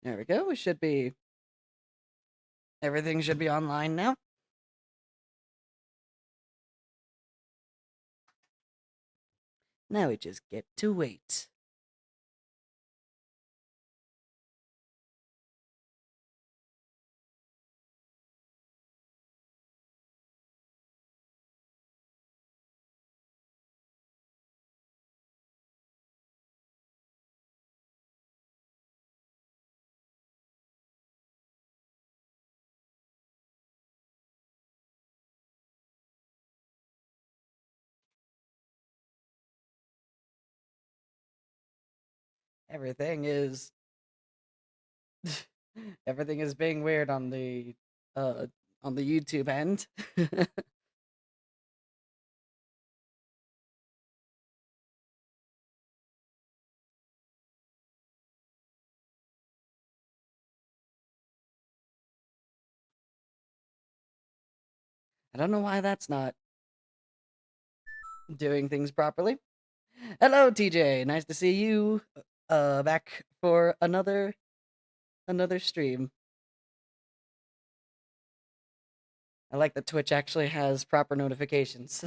There we go. Everything should be online now. Now we just get to wait. Everything is everything is being weird uh on the YouTube end. I don't know why that's not doing things properly. Hello, TJ. Nice to see you back for another stream. I like that Twitch actually has proper notifications.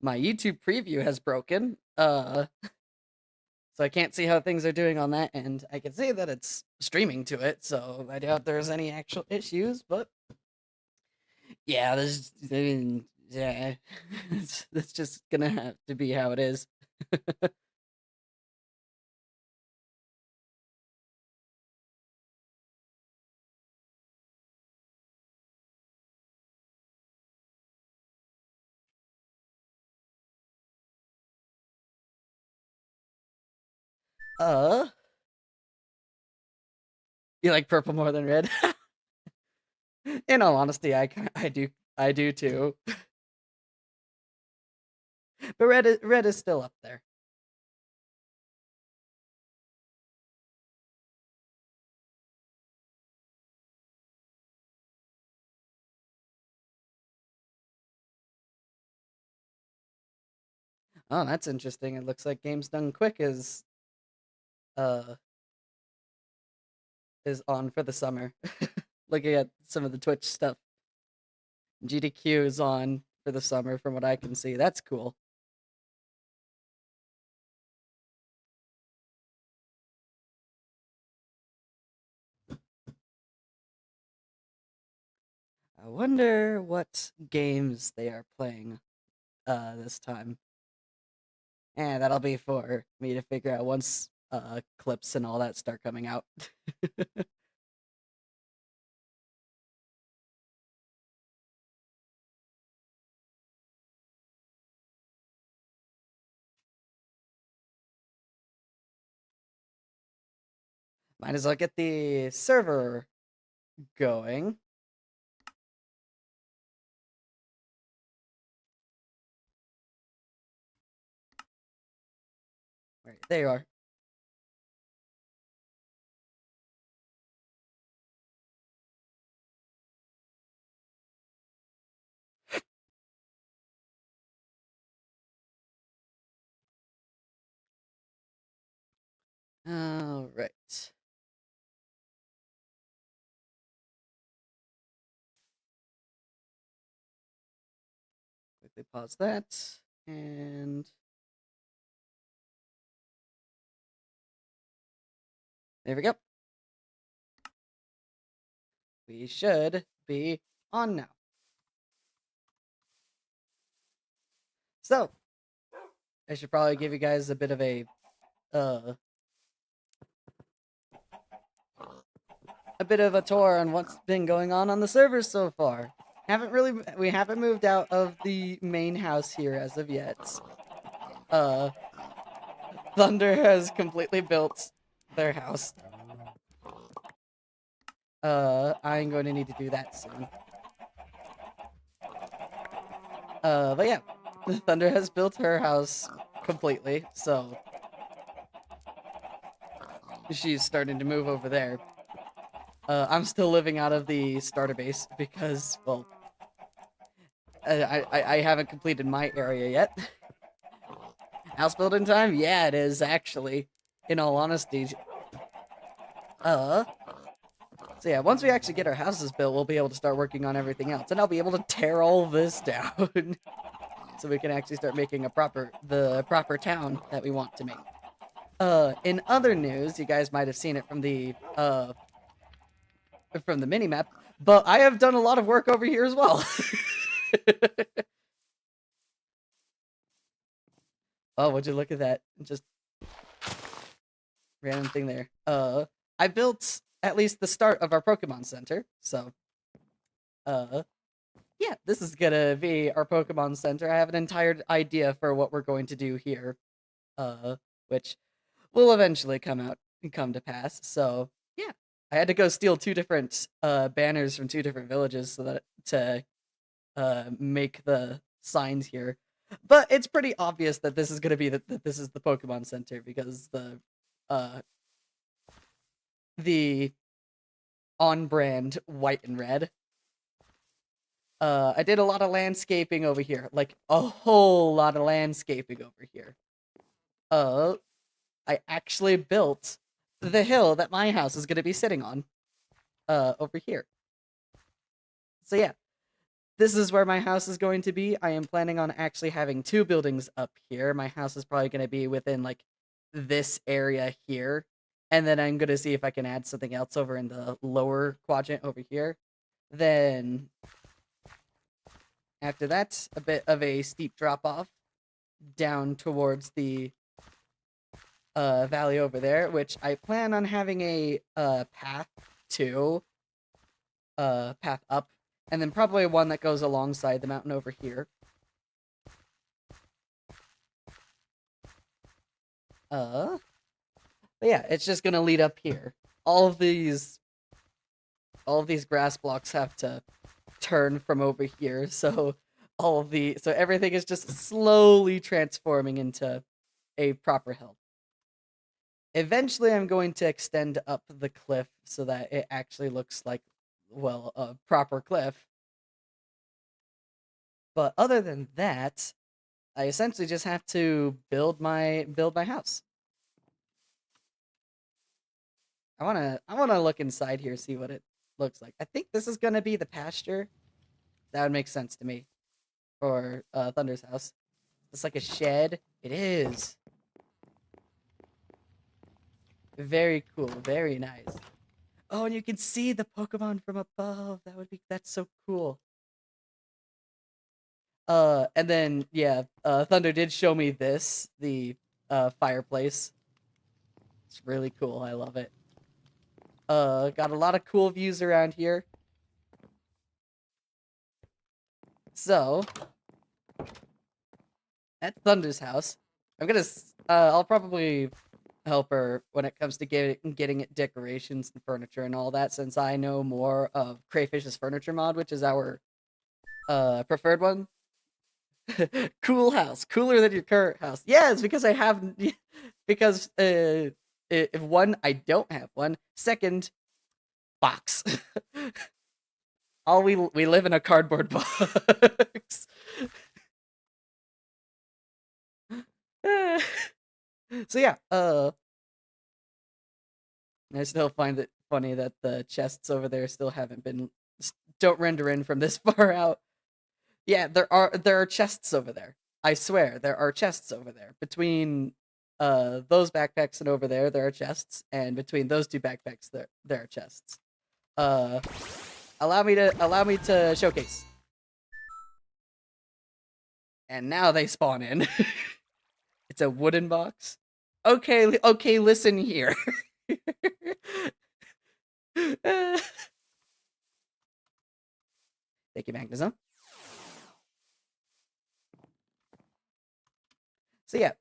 My YouTube preview has broken. So I can't see how things are doing on that end. I can see that it's streaming to it, so I doubt there's any actual issues, but yeah, I mean, yeah, it's just gonna have to be how it is. Uh, you like purple more than red? In all honesty, I do too. But red is still up there. Oh, that's interesting. It looks like Games Done Quick uh is on for the summer. Looking at some of the Twitch stuff. GDQ is on for the summer from what I can see. That's cool. I wonder what games they are playing this time. And that'll be for me to figure out once clips and all that start coming out. Might as well get the server going. Right, there you are. All right. Quickly pause that. And there we go. We should be on now. So, I should probably give you guys uh a bit of a tour on what's been going on the servers so far. We haven't moved out of the main house here as of yet. Uh Thunder has completely built their house. I'm going to need to do that soon. But yeah, Thunder has built her house completely, so she's starting to move over there. I'm still living out of the starter base because, well, I haven't completed my area yet. House building time? Yeah, it is, actually. In all honesty. Uh, so yeah, once we actually get our houses built, we'll be able to start working on everything else. And I'll be able to tear all this down. So we can actually start making the proper town that we want to make. In other news, you guys might have seen it from the mini map, but I have done a lot of work over here as well. Oh, would you look at that? Just random thing there. I built at least the start of our Pokemon Center, so yeah, this is gonna be our Pokemon Center. I have an entire idea for what we're going to do here, which will eventually come to pass. So yeah, I had to go steal two different banners from two different villages so that to make the signs here. But it's pretty obvious that this is gonna be that this is the Pokemon Center because uh the on brand white and red. I did a lot of landscaping over here, like a whole lot of landscaping over here. Uh, I actually built the hill that my house is gonna be sitting on, over here. So yeah, this is where my house is going to be. I am planning on actually having two buildings up here. My house is probably gonna be within like this area here, and then I'm gonna see if I can add something else over in the lower quadrant over here. Then after that, a bit of a steep drop off down towards the valley over there, which I plan on having a path to path up, and then probably one that goes alongside the mountain over here. But yeah, it's just gonna lead up here. All of these grass blocks have to turn from over here, so so everything is just slowly transforming into a proper hill. Eventually, I'm going to extend up the cliff so that it actually looks like, well, a proper cliff. But other than that, I essentially just have to build my house. I wanna look inside here, see what it looks like. I think this is gonna be the pasture. That would make sense to me. For Thunder's house. It's like a shed. It is. Very cool. Very nice. Oh, and you can see the Pokemon from above. That's so cool. And then yeah, Thunder did show me the fireplace. It's really cool. I love it. Got a lot of cool views around here. So, at Thunder's house, I'll probably help her when it comes to getting it decorations and furniture and all that, since I know more of Crayfish's furniture mod, which is our preferred one. Cool house, cooler than your current house. Yeah, it's because I have because if one, I don't have one. Second, box. We live in a cardboard box. So yeah, I still find it funny that the chests over there still don't render in from this far out. Yeah, there are chests over there. I swear, there are chests over there. Between those backpacks and over there are chests, and between those two backpacks there are chests. Allow me to showcase. And now they spawn in. It's a wooden box. Okay, listen here. Thank you, Magnetism. So yeah,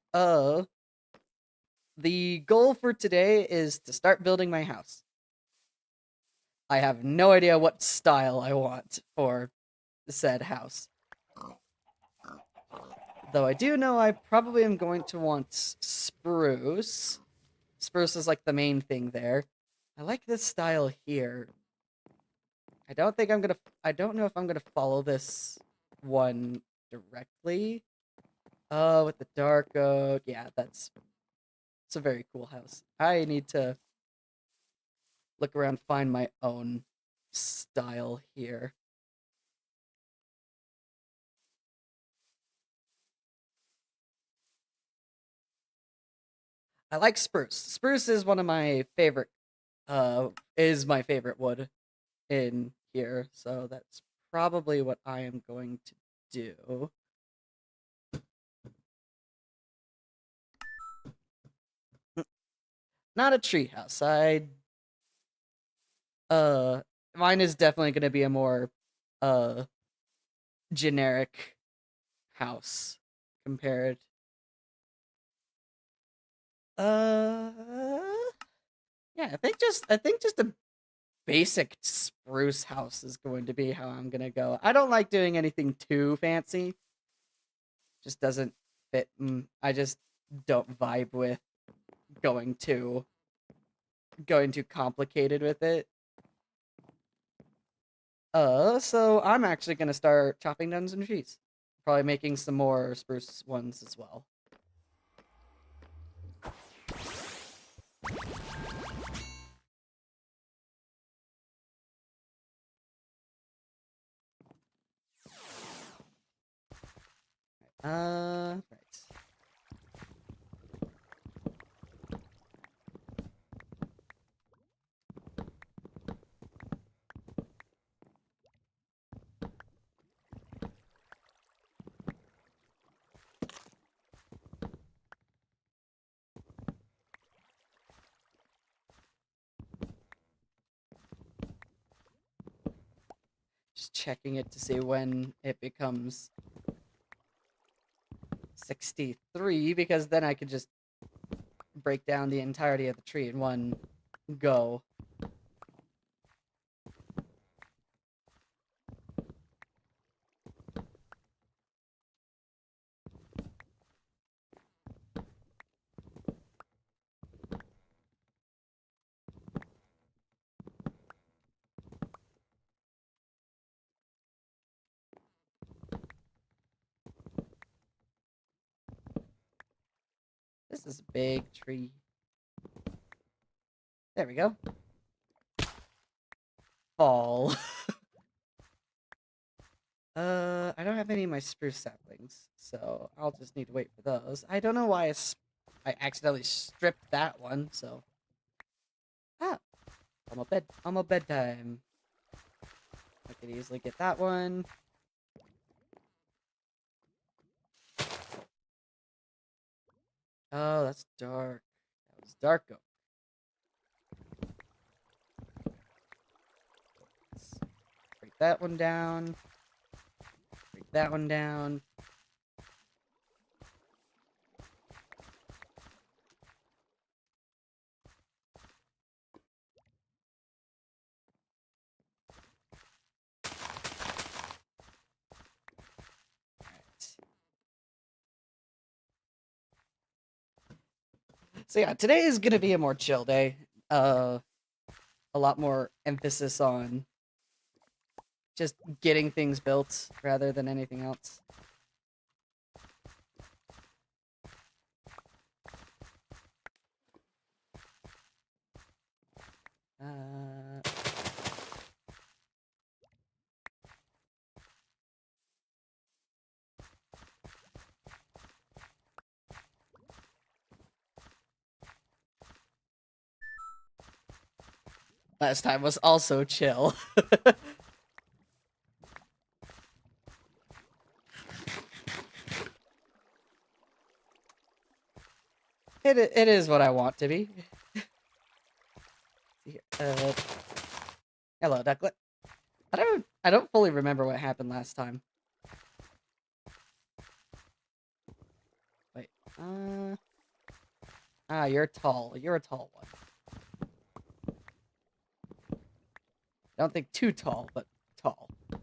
the goal for today is to start building my house. I have no idea what style I want for said house. Though I do know I probably am going to want spruce. Spruce is like the main thing there. I like this style here. I don't know if I'm gonna follow this one directly. With the dark oak. Yeah, it's a very cool house. I need to look around, find my own style here. I like spruce. Spruce is one of my favorite is my favorite wood in here, so that's probably what I am going to do. Not a treehouse. Uh mine is definitely going to be a more uh generic house compared. Uh yeah, I think just a basic spruce house is going to be how I'm going to go. I don't like doing anything too fancy. Just doesn't fit. I just don't vibe with going too going too complicated with it. So I'm actually gonna start chopping down some trees. Probably making some more spruce ones as well. Right. Just checking it to see when it becomes 63, because then I could just break down the entirety of the tree in one go. This is a big tree. There we go. Fall. I don't have any of my spruce saplings, so I'll just need to wait for those. I don't know why I accidentally stripped that one, so. Ah, almost bedtime. I could easily get that one. Oh, that's dark. That was dark oak. Let's break that one down. Break that one down. So yeah, today is gonna be a more chill day. A lot more emphasis on just getting things built rather than anything else. Uh, Last time was also chill. It is what I want to be. Hello, Ducklet. I don't fully remember what happened last time. Wait. You're tall. You're a tall one. I don't think too tall, but tall. There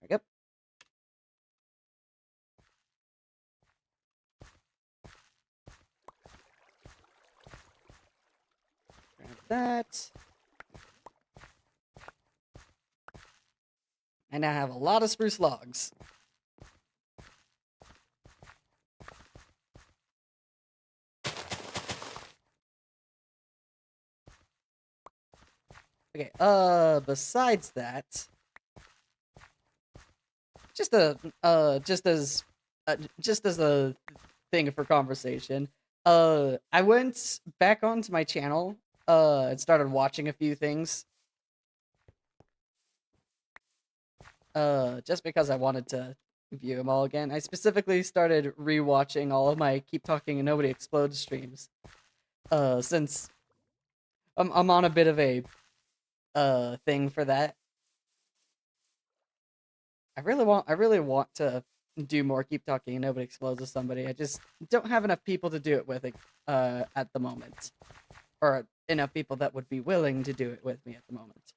we go. that. And I have a lot of spruce logs. Okay, besides that, just as a thing for conversation, I went back onto my channel, and started watching a few things, just because I wanted to view them all again. I specifically started rewatching all of my Keep Talking and Nobody Explodes streams, since I'm on a bit of a thing for that. I really want to do more Keep Talking and Nobody Explodes with somebody. I just don't have enough people to do it with at the moment, or enough people that would be willing to do it with me at the moment.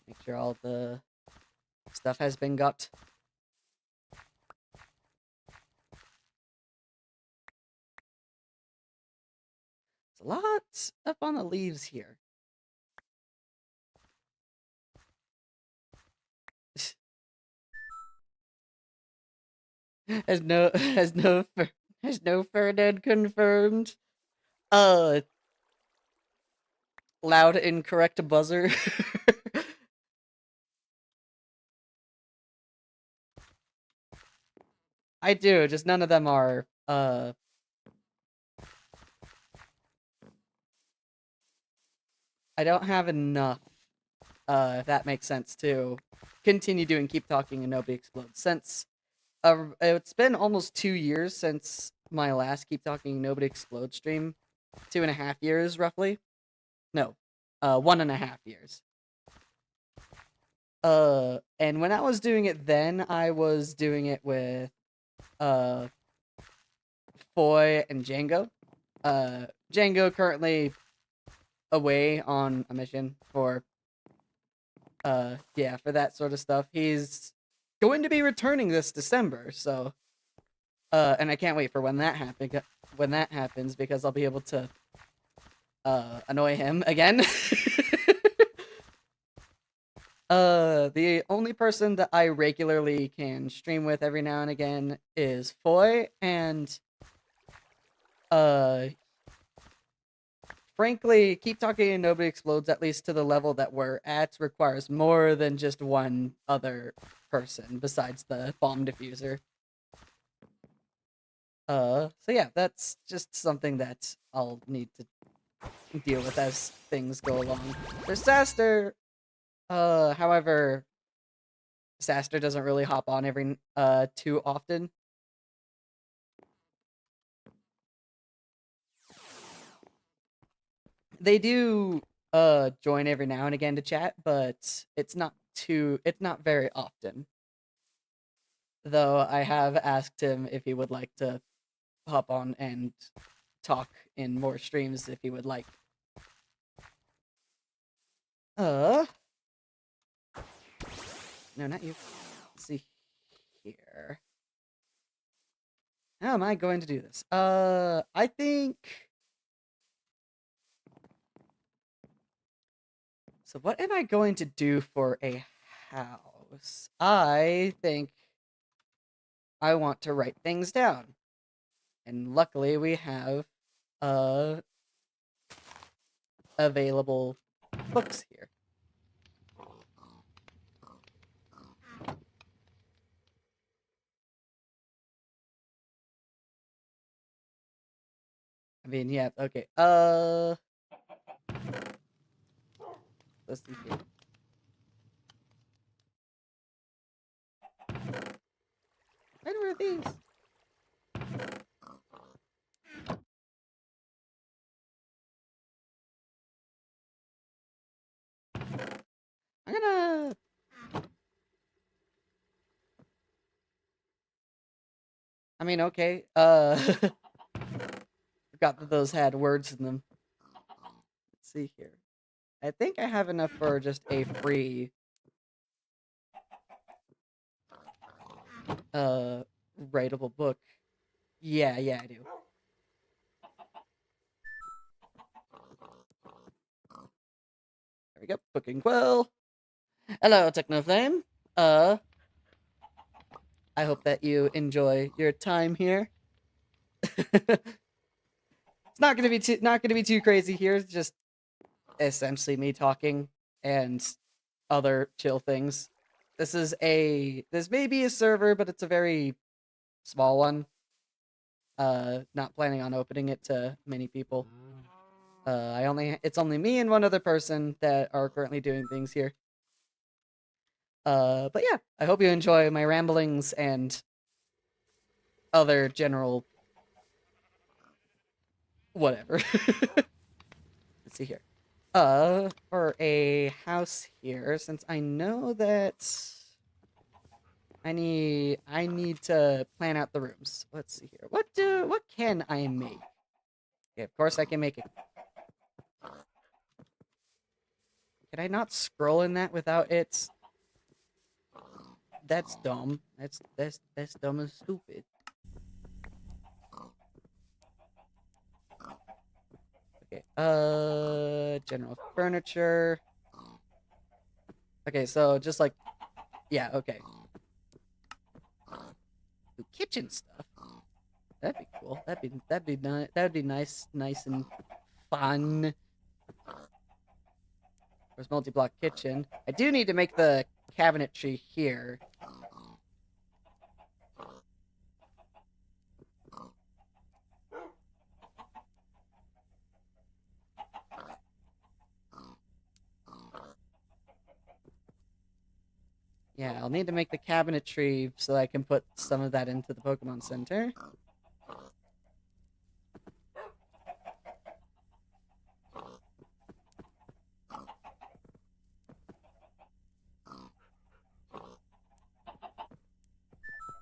Make sure all the stuff has been got. There's a lot up on the leaves here. has no has no has no Ferdinand confirmed. Uh, Loud incorrect buzzer. I do, just none of them are I don't have enough, if that makes sense, to continue doing Keep Talking and Nobody Explodes. Since it's been almost 2 years since my last Keep Talking and Nobody Explodes stream. 2.5 years, roughly. No, 1.5 years. And when I was doing it then, I was doing it with Foy and Django. Django currently away on a mission for yeah, for that sort of stuff. He's going to be returning this December, so and I can't wait for when that happens, because I'll be able to annoy him again. The only person that I regularly can stream with every now and again is Foy, and frankly, Keep Talking and Nobody Explodes, at least to the level that we're at, requires more than just one other person besides the bomb diffuser. So yeah, that's just something that I'll need to deal with as things go along. For Saster, however, Saster doesn't really hop on every too often. They do join every now and again to chat, but it's not very often. Though I have asked him if he would like to hop on and talk in more streams if he would like. No, not you. Let's see here. How am I going to do this? I think. So what am I going to do for a house? I think I want to write things down. And luckily we have available books here. I mean, yeah, okay. Let's see here. When were these? I'm gonna... I mean, okay. Forgot that those had words in them. Let's see here. I think I have enough for just a free writable book. Yeah, I do. There we go. Booking Quill. Hello, Technoflame. I hope that you enjoy your time here. It's not gonna be too crazy here. It's just essentially me talking and other chill things. This may be a server, but it's a very small one. Not planning on opening it to many people. It's only me and one other person that are currently doing things here. But yeah, I hope you enjoy my ramblings and other general whatever. Let's see here. For a house here, since I know that I need to plan out the rooms. Let's see here. What can I make? Okay, of course I can make it. Can I not scroll in that without it? That's dumb. That's dumb and stupid. Okay. General furniture. Okay, so just like, yeah, okay. Ooh, kitchen stuff. That'd be cool. That'd be nice and fun. There's multi-block kitchen. I do need to make the cabinetry here. Yeah, I'll need to make the cabinetry so I can put some of that into the Pokemon Center.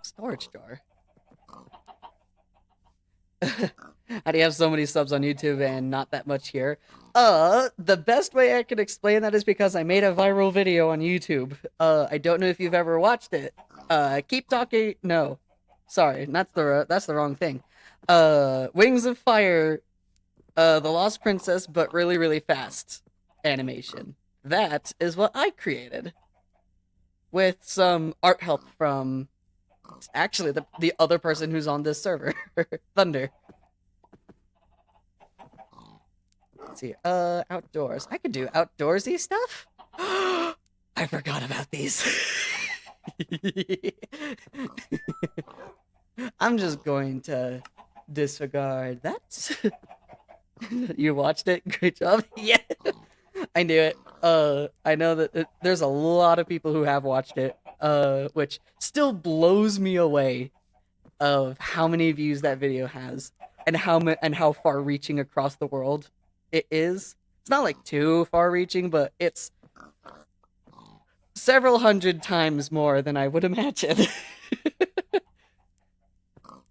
Storage door. How do you have so many subs on YouTube and not that much here? The best way I can explain that is because I made a viral video on YouTube. I don't know if you've ever watched it. Keep talking. No, sorry, that's the wrong thing. Wings of Fire, The Lost Princess, but really fast animation. That is what I created with some art help from actually the other person who's on this server, Thunder. Let's see. Outdoors. I could do outdoorsy stuff. I forgot about these. I'm just going to disregard that. You watched it? Great job. Yeah. I knew it. I know that there's a lot of people who have watched it, which still blows me away of how many views that video has and how far reaching across the world it is. It's not like too far reaching, but it's several hundred times more than I would imagine.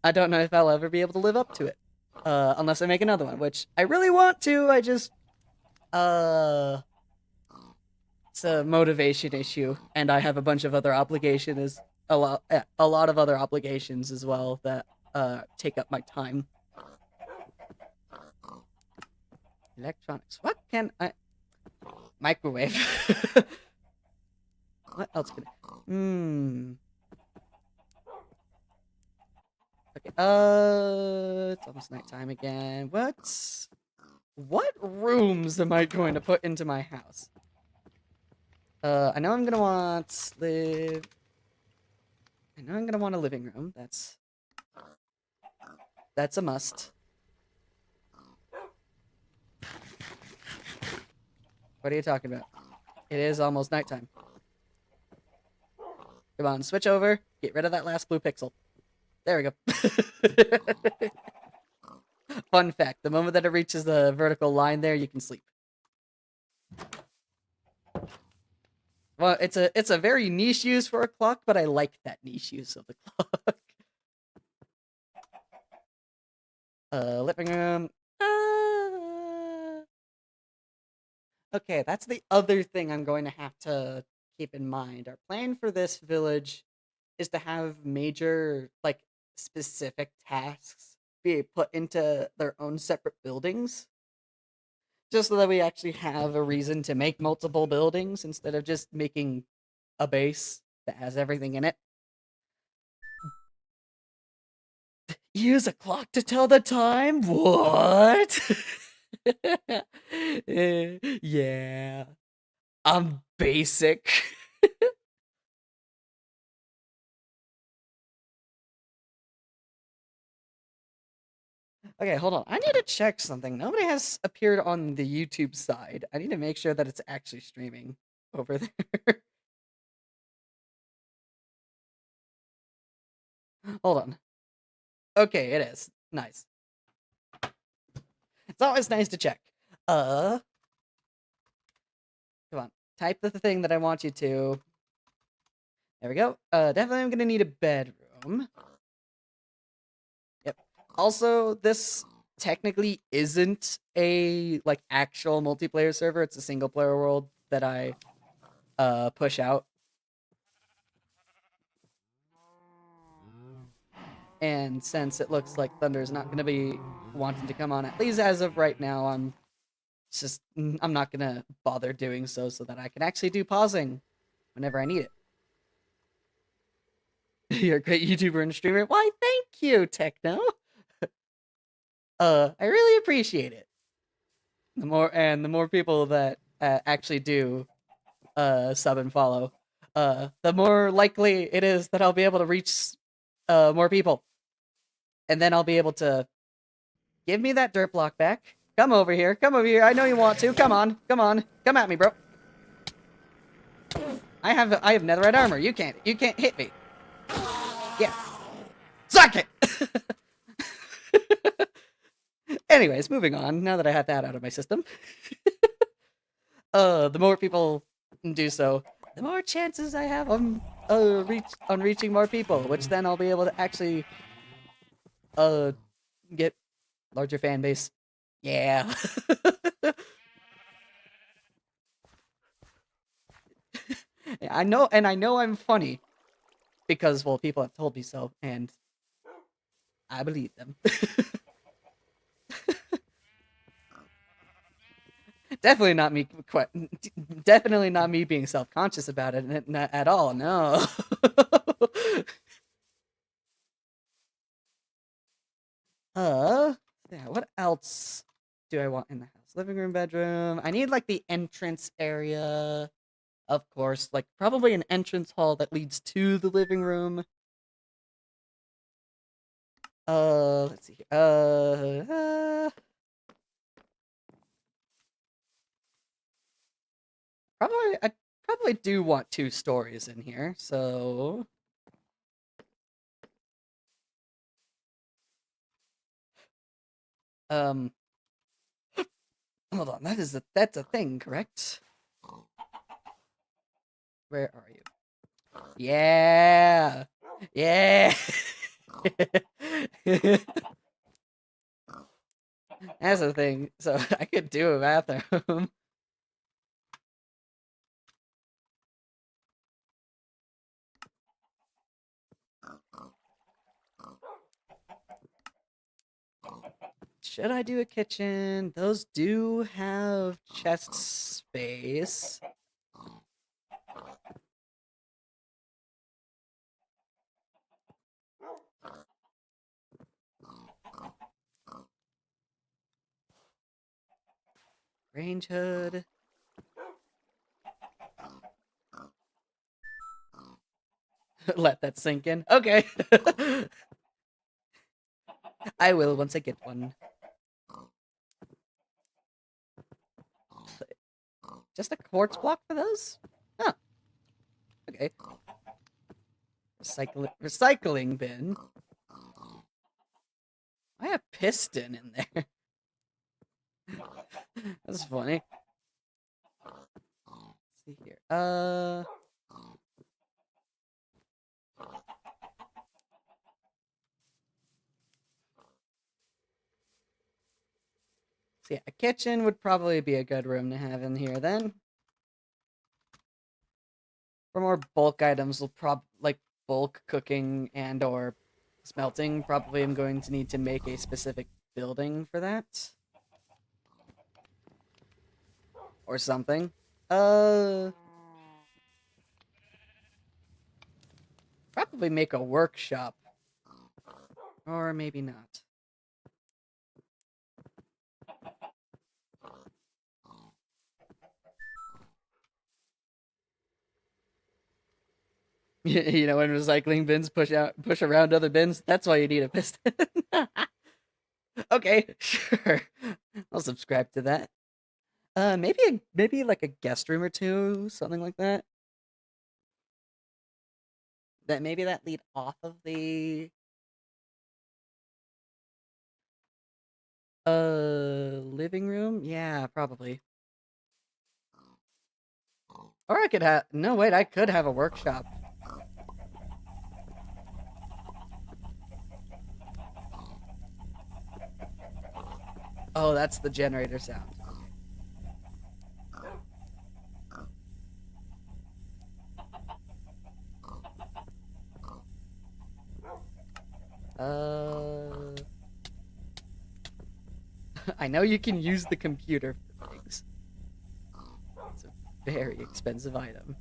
I don't know if I'll ever be able to live up to it. Unless I make another one, which I really want to. I just it's a motivation issue, and I have a bunch of other obligations, a lot of other obligations as well that take up my time. Electronics. What can I? Microwave. What else can I? Okay. It's almost nighttime again. What rooms am I going to put into my house? I know I'm gonna want live. I know I'm gonna want a living room. That's a must. What are you talking about? It is almost nighttime. Come on, switch over. Get rid of that last blue pixel. There we go. Fun fact, the moment that it reaches the vertical line there, you can sleep. Well, it's a very niche use for a clock, but I like that niche use of the clock. Living room. Okay, that's the other thing I'm going to have to keep in mind. Our plan for this village is to have major, like, specific tasks be put into their own separate buildings, just so that we actually have a reason to make multiple buildings instead of just making a base that has everything in it. Use a clock to tell the time? What? Yeah. I'm basic. Okay, hold on. I need to check something. Nobody has appeared on the YouTube side. I need to make sure that it's actually streaming over there. Hold on. Okay, it is. Nice. It's always nice to check. Come on. Type the thing that I want you to. There we go. Definitely I'm gonna need a bedroom. Yep. Also, this technically isn't a, like, actual multiplayer server. It's a single-player world that I, push out. And since it looks like Thunder's not gonna be wanting to come on, at least as of right now, I'm not gonna bother doing so that I can actually do pausing whenever I need it. You're a great YouTuber and streamer. Why, thank you, Techno. I really appreciate it. The more people that actually do sub and follow, the more likely it is that I'll be able to reach more people, and then I'll be able to give me that dirt block back. Come over here. Come over here. I know you want to. Come on. Come on. Come at me, bro. I have netherite armor. You can't hit me. Yeah. Suck it! Anyways, moving on, now that I had that out of my system. The more people do so, the more chances I have on reaching more people, which then I'll be able to actually get larger fan base. Yeah. I know I'm funny because, well, people have told me so, and I believe them. Definitely not me. Definitely not me being self-conscious about it at all. No. Yeah. What else do I want in the house? Living room, bedroom. I need, like, the entrance area. Of course, like, probably an entrance hall that leads to the living room. Let's see. I probably do want 2 stories in here, so hold on. That's a thing, correct? Where are you? Yeah. Yeah. That's the thing. So I could do a bathroom. Should I do a kitchen? Those do have chest space. Range hood. Let that sink in. Okay. I will once I get one. Just a quartz block for those? Huh. Okay. Recycling bin. I have piston in there. That's funny. Let's see here. So yeah, a kitchen would probably be a good room to have in here then. For more bulk items, we'll like bulk cooking and or Smelting, probably I'm going to need to make a specific building for that. Or something. Probably make a workshop. Or maybe not. You know, when recycling bins push around other bins, that's why you need a piston. Okay, sure. I'll subscribe to that. Maybe like a guest room or two, something like that. Maybe that lead off of the living room. Yeah, probably. Or I could have no wait, I could have a workshop. Oh, that's the generator sound. Uh, I know you can use the computer for things. It's a very expensive item.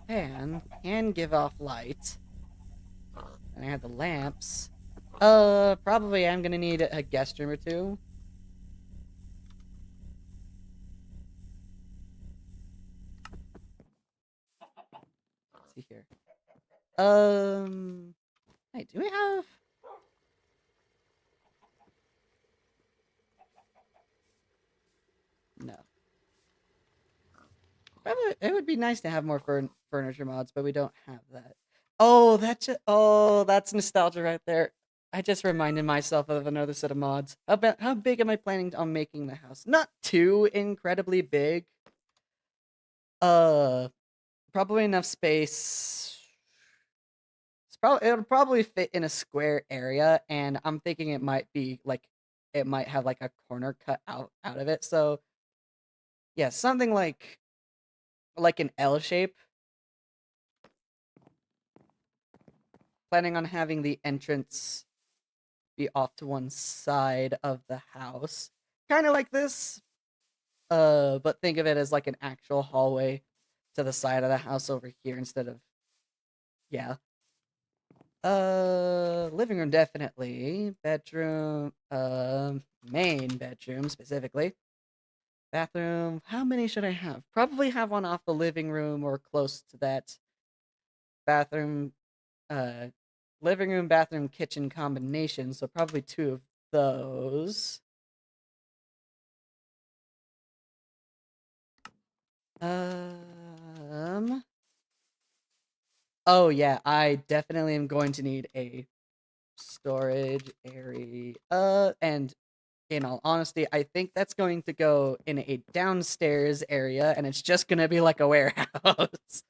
Fan can give off light. And I have the lamps. Probably I'm gonna need a guest room or two. Let's see here. Hey, do we have? No. Probably, it would be nice to have more furniture mods, but we don't have that. Oh, that's nostalgia right there. I just reminded myself of another set of mods. How big am I planning on making the house? Not too incredibly big. Uh, Probably enough space. It'll probably fit in a square area, and I'm thinking it might be like it might have like a corner cut out of it. So yeah, something like an L shape. Planning on having the entrance be off to one side of the house, kind of like this. But think of it as like an actual hallway to the side of the house over here instead of yeah. Living room definitely. Bedroom, main bedroom specifically. Bathroom. How many should I have? Probably have one off the living room or close to that. Bathroom, uh, living room, bathroom, kitchen combination. So probably two of those. Um. Oh yeah, I definitely am going to need a storage area. And in all honesty, I think that's going to go in a downstairs area, and it's just gonna be like a warehouse.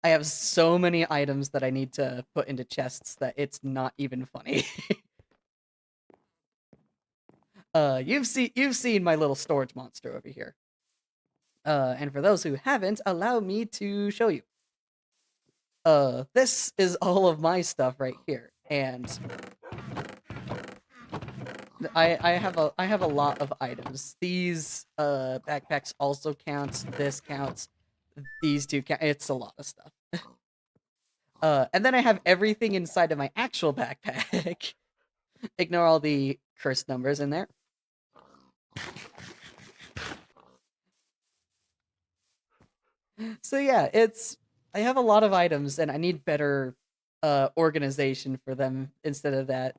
I have so many items that I need to put into chests that it's not even funny. You've seen my little storage monster over here. And for those who haven't, allow me to show you. This is all of my stuff right here, and I have a lot of items. These backpacks also count. This counts. These two count. It's a lot of stuff. And then I have everything inside of my actual backpack. Ignore all the cursed numbers in there. So yeah, I have a lot of items and I need better organization for them instead of that.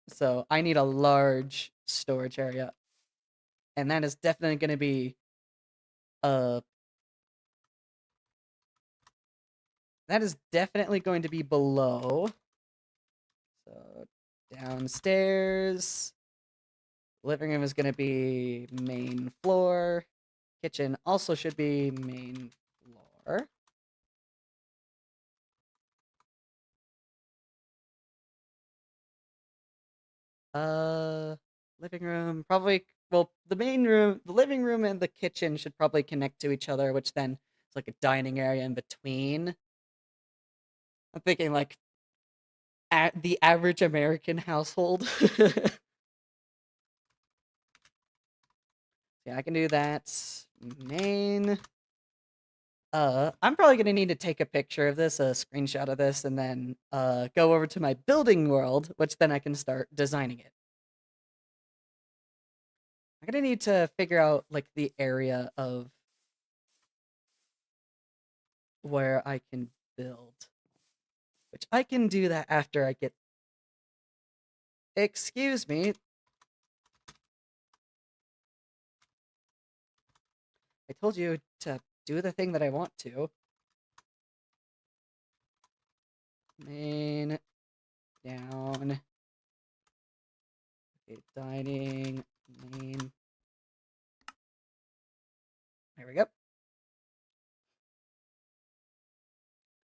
So I need a large storage area. And that is definitely going to be uh that is definitely going to be below. So downstairs. Living room is going to be main floor. Kitchen also should be main floor. Uh, living room, probably. Well, the main room, the living room, and the kitchen should probably connect to each other, which then is like a dining area in between. I'm thinking like at the average American household. Yeah, I can do that. Main. I'm probably gonna need to take a picture of this, a screenshot of this, and then go over to my building world, which then I can start designing it. I'm gonna need to figure out like the area of where I can build, which I can do that after I get. Excuse me, I told you to do the thing that I want to. Main down. Okay, dining main. There we go.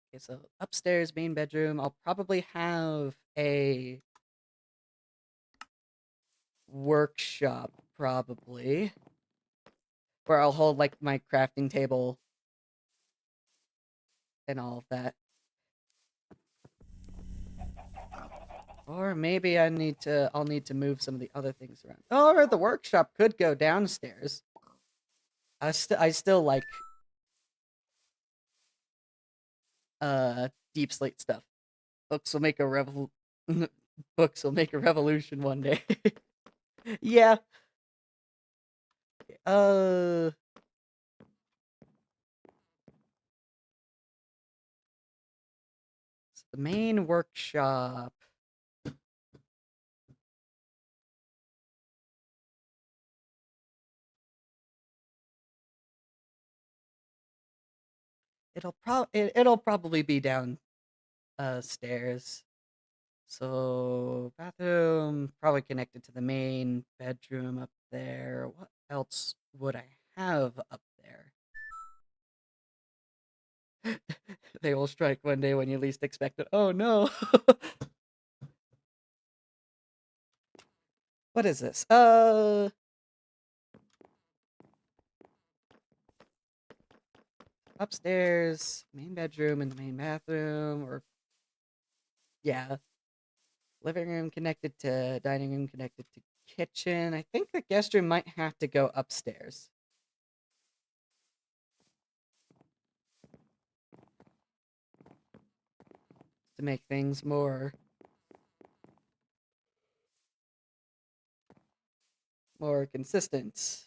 Okay, so upstairs, main bedroom. I'll probably have a workshop, probably, where I'll hold like my crafting table and all of that. Or maybe I'll need to move some of the other things around. Or the workshop could go downstairs. I still like deep slate stuff. Books will make a books will make a revolution one day. Yeah. Uh the main workshop. It'll probably be down stairs. So bathroom probably connected to the main bedroom up there. What else would I have up there? They will strike one day when you least expect it. Oh no. What is this? Upstairs, main bedroom and the main bathroom, or yeah. Living room connected to dining room connected to kitchen. I think the guest room might have to go upstairs to make things more consistent.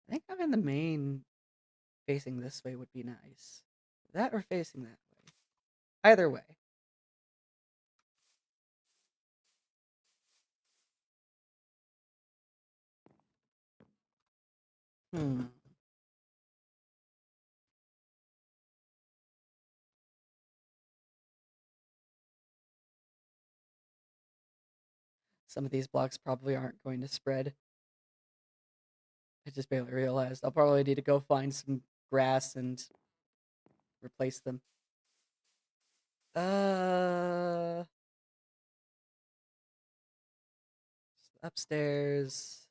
I think having the main facing this way would be nice. That or facing that way. Either way. Hmm. Some of these blocks probably aren't going to spread. I just barely realized. I'll probably need to go find some grass and replace them. Uh, upstairs.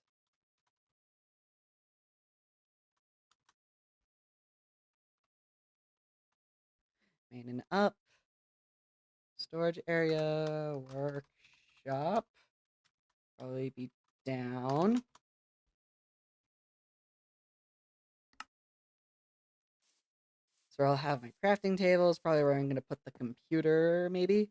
Main and up. Storage area. Workshop. Probably be down. So I'll have my crafting tables. Probably where I'm going to put the computer, maybe.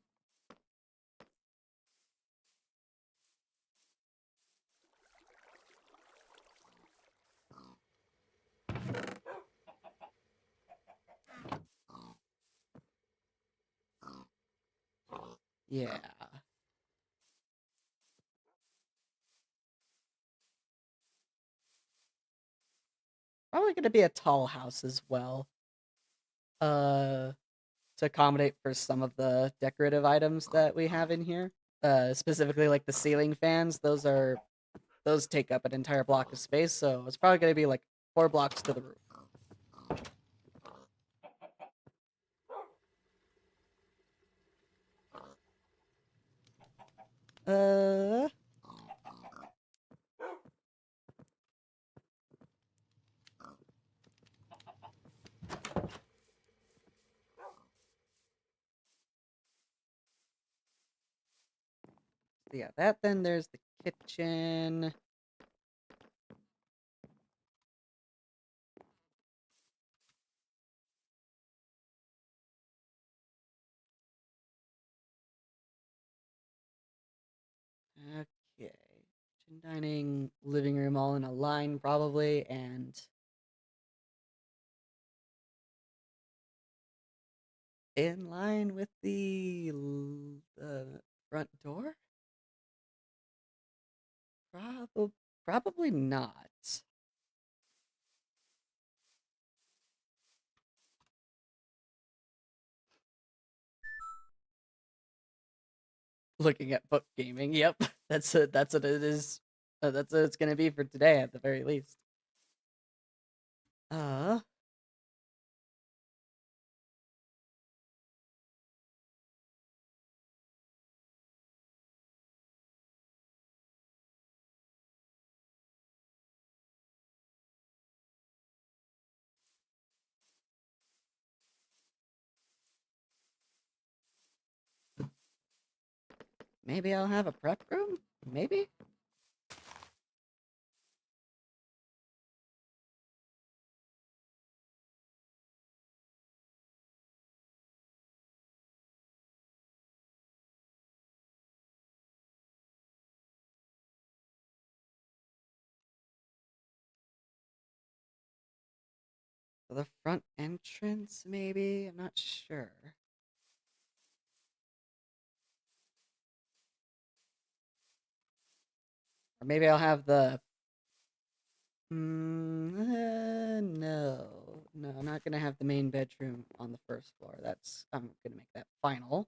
Yeah. Probably going to be a tall house as well. Uh, to accommodate for some of the decorative items that we have in here. Specifically like the ceiling fans. Those take up an entire block of space, so it's probably going to be like 4 blocks to the roof. Uh, so yeah, that then there's the kitchen. Okay. Kitchen, dining, living room all in a line probably, and in line with the front door? Probably not. Looking at book gaming. Yep, that's what it is. That's what it's gonna be for today at the very least. Uh, maybe I'll have a prep room. Maybe. For the front entrance, maybe. I'm not sure. Or maybe I'll have the. No, I'm not gonna have the main bedroom on the first floor. I'm gonna make that final.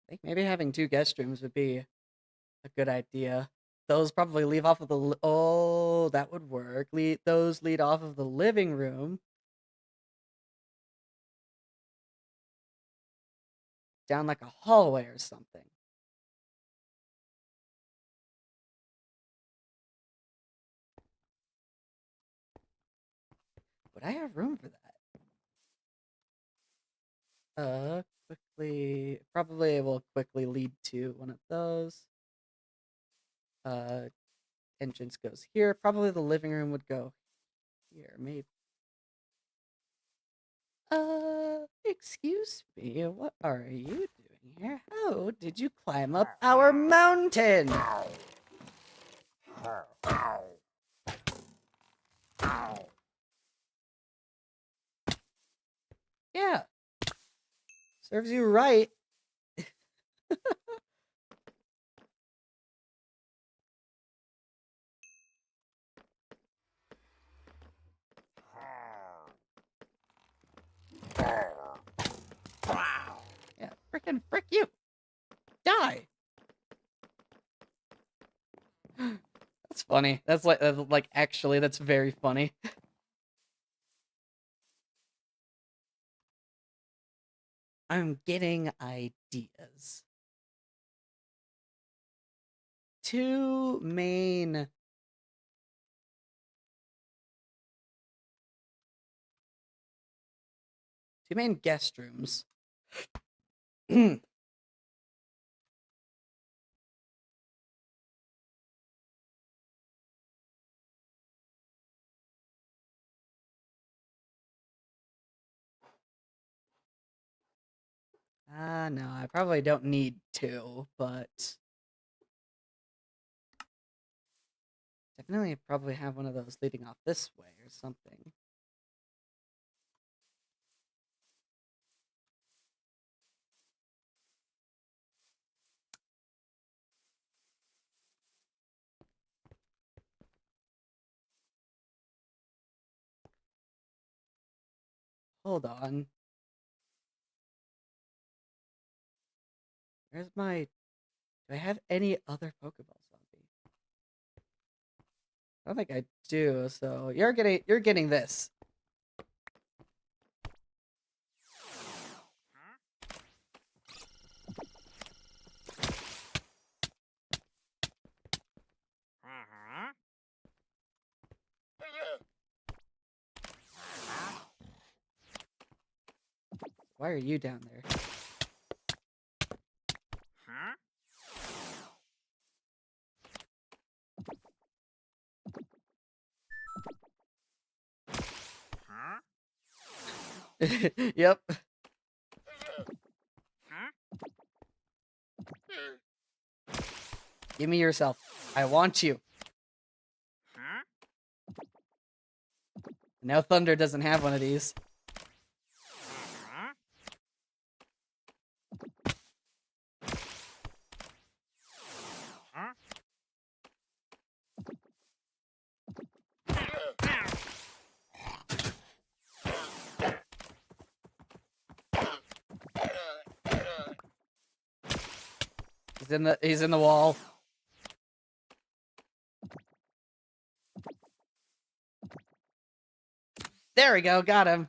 I think maybe having two guest rooms would be a good idea. Those probably leave off of oh, that would work. Those lead off of the living room down like a hallway or something. Would I have room for that? Probably will quickly lead to one of those. Uh, Entrance goes here. Probably the living room would go here. Maybe. Excuse me. What are you doing here? How did you climb up our mountain? Yeah, serves you right. Yeah, frickin' frick you. Die. That's funny. Like actually, that's very funny. I'm getting ideas. Two main guest rooms. No, I probably don't need two, but definitely probably have one of those leading off this way or something. Hold on. Where's my Do I have any other Pokeball zombie? I don't think I do. So you're getting this. Why are you down there? Yep. Give me yourself. I want you. Now Thunder doesn't have one of these. He's in the wall. There we go, got him.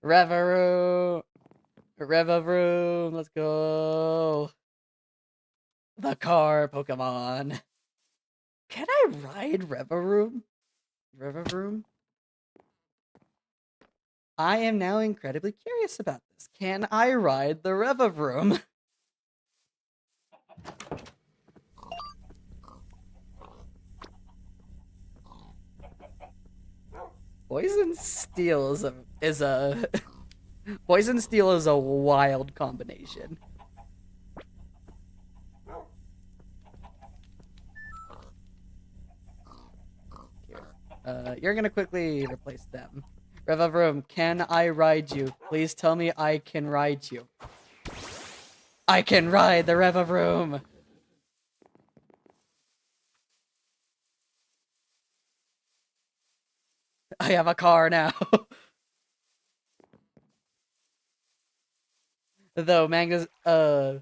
Reverie. Let's go. The car Pokemon. Can I ride Reverie? I am now incredibly curious about this. Can I ride the Reverie? Poison Steel is a Poison Steel is a wild combination. Here. You're gonna quickly replace them. Reverie, can I ride you? Please tell me I can ride you. I can ride the Reverie. I have a car now. Though Magnus, I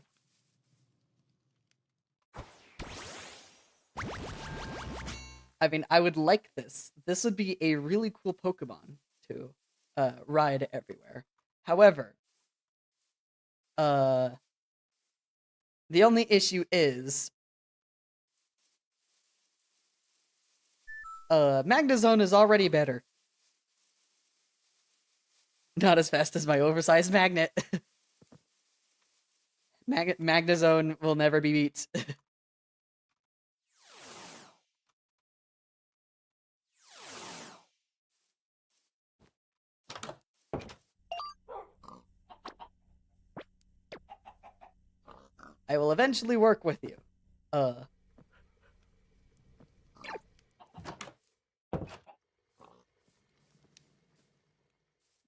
mean, I would like this. This would be a really cool Pokemon to ride everywhere. However, the only issue is Magnezone is already better. Not as fast as my oversized magnet. Magnezone will never be beat. I will eventually work with you.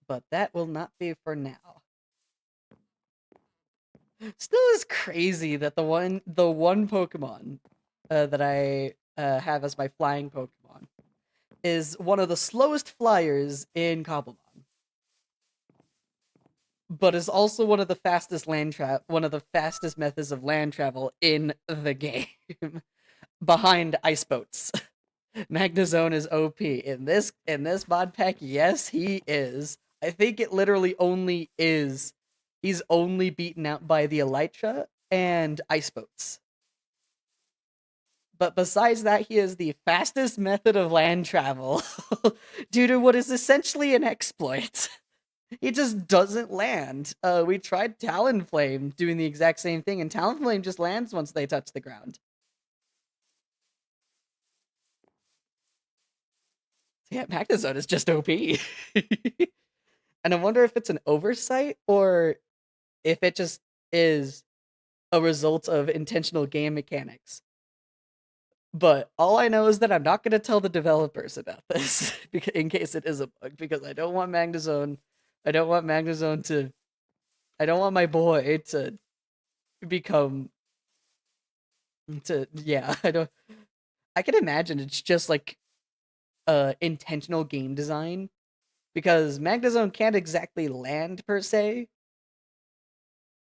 But that will not be for now. Still is crazy that the one Pokemon that I have as my flying Pokemon is one of the slowest flyers in Cobblemon, but is also one of the fastest methods of land travel in the game, behind ice boats. Magnezone is OP in this mod pack. Yes, he is. I think it literally only is. He's only beaten out by the Elytra and ice boats. But besides that, he is the fastest method of land travel due to what is essentially an exploit. He just doesn't land. We tried Talonflame doing the exact same thing, and Talonflame just lands once they touch the ground. So yeah, Magnezone is just OP. And I wonder if it's an oversight or if it just is a result of intentional game mechanics. But all I know is that I'm not going to tell the developers about this in case it is a bug, because I don't want Magnezone. I don't want my boy to become yeah, I can imagine it's just like intentional game design, because Magnezone can't exactly land per se,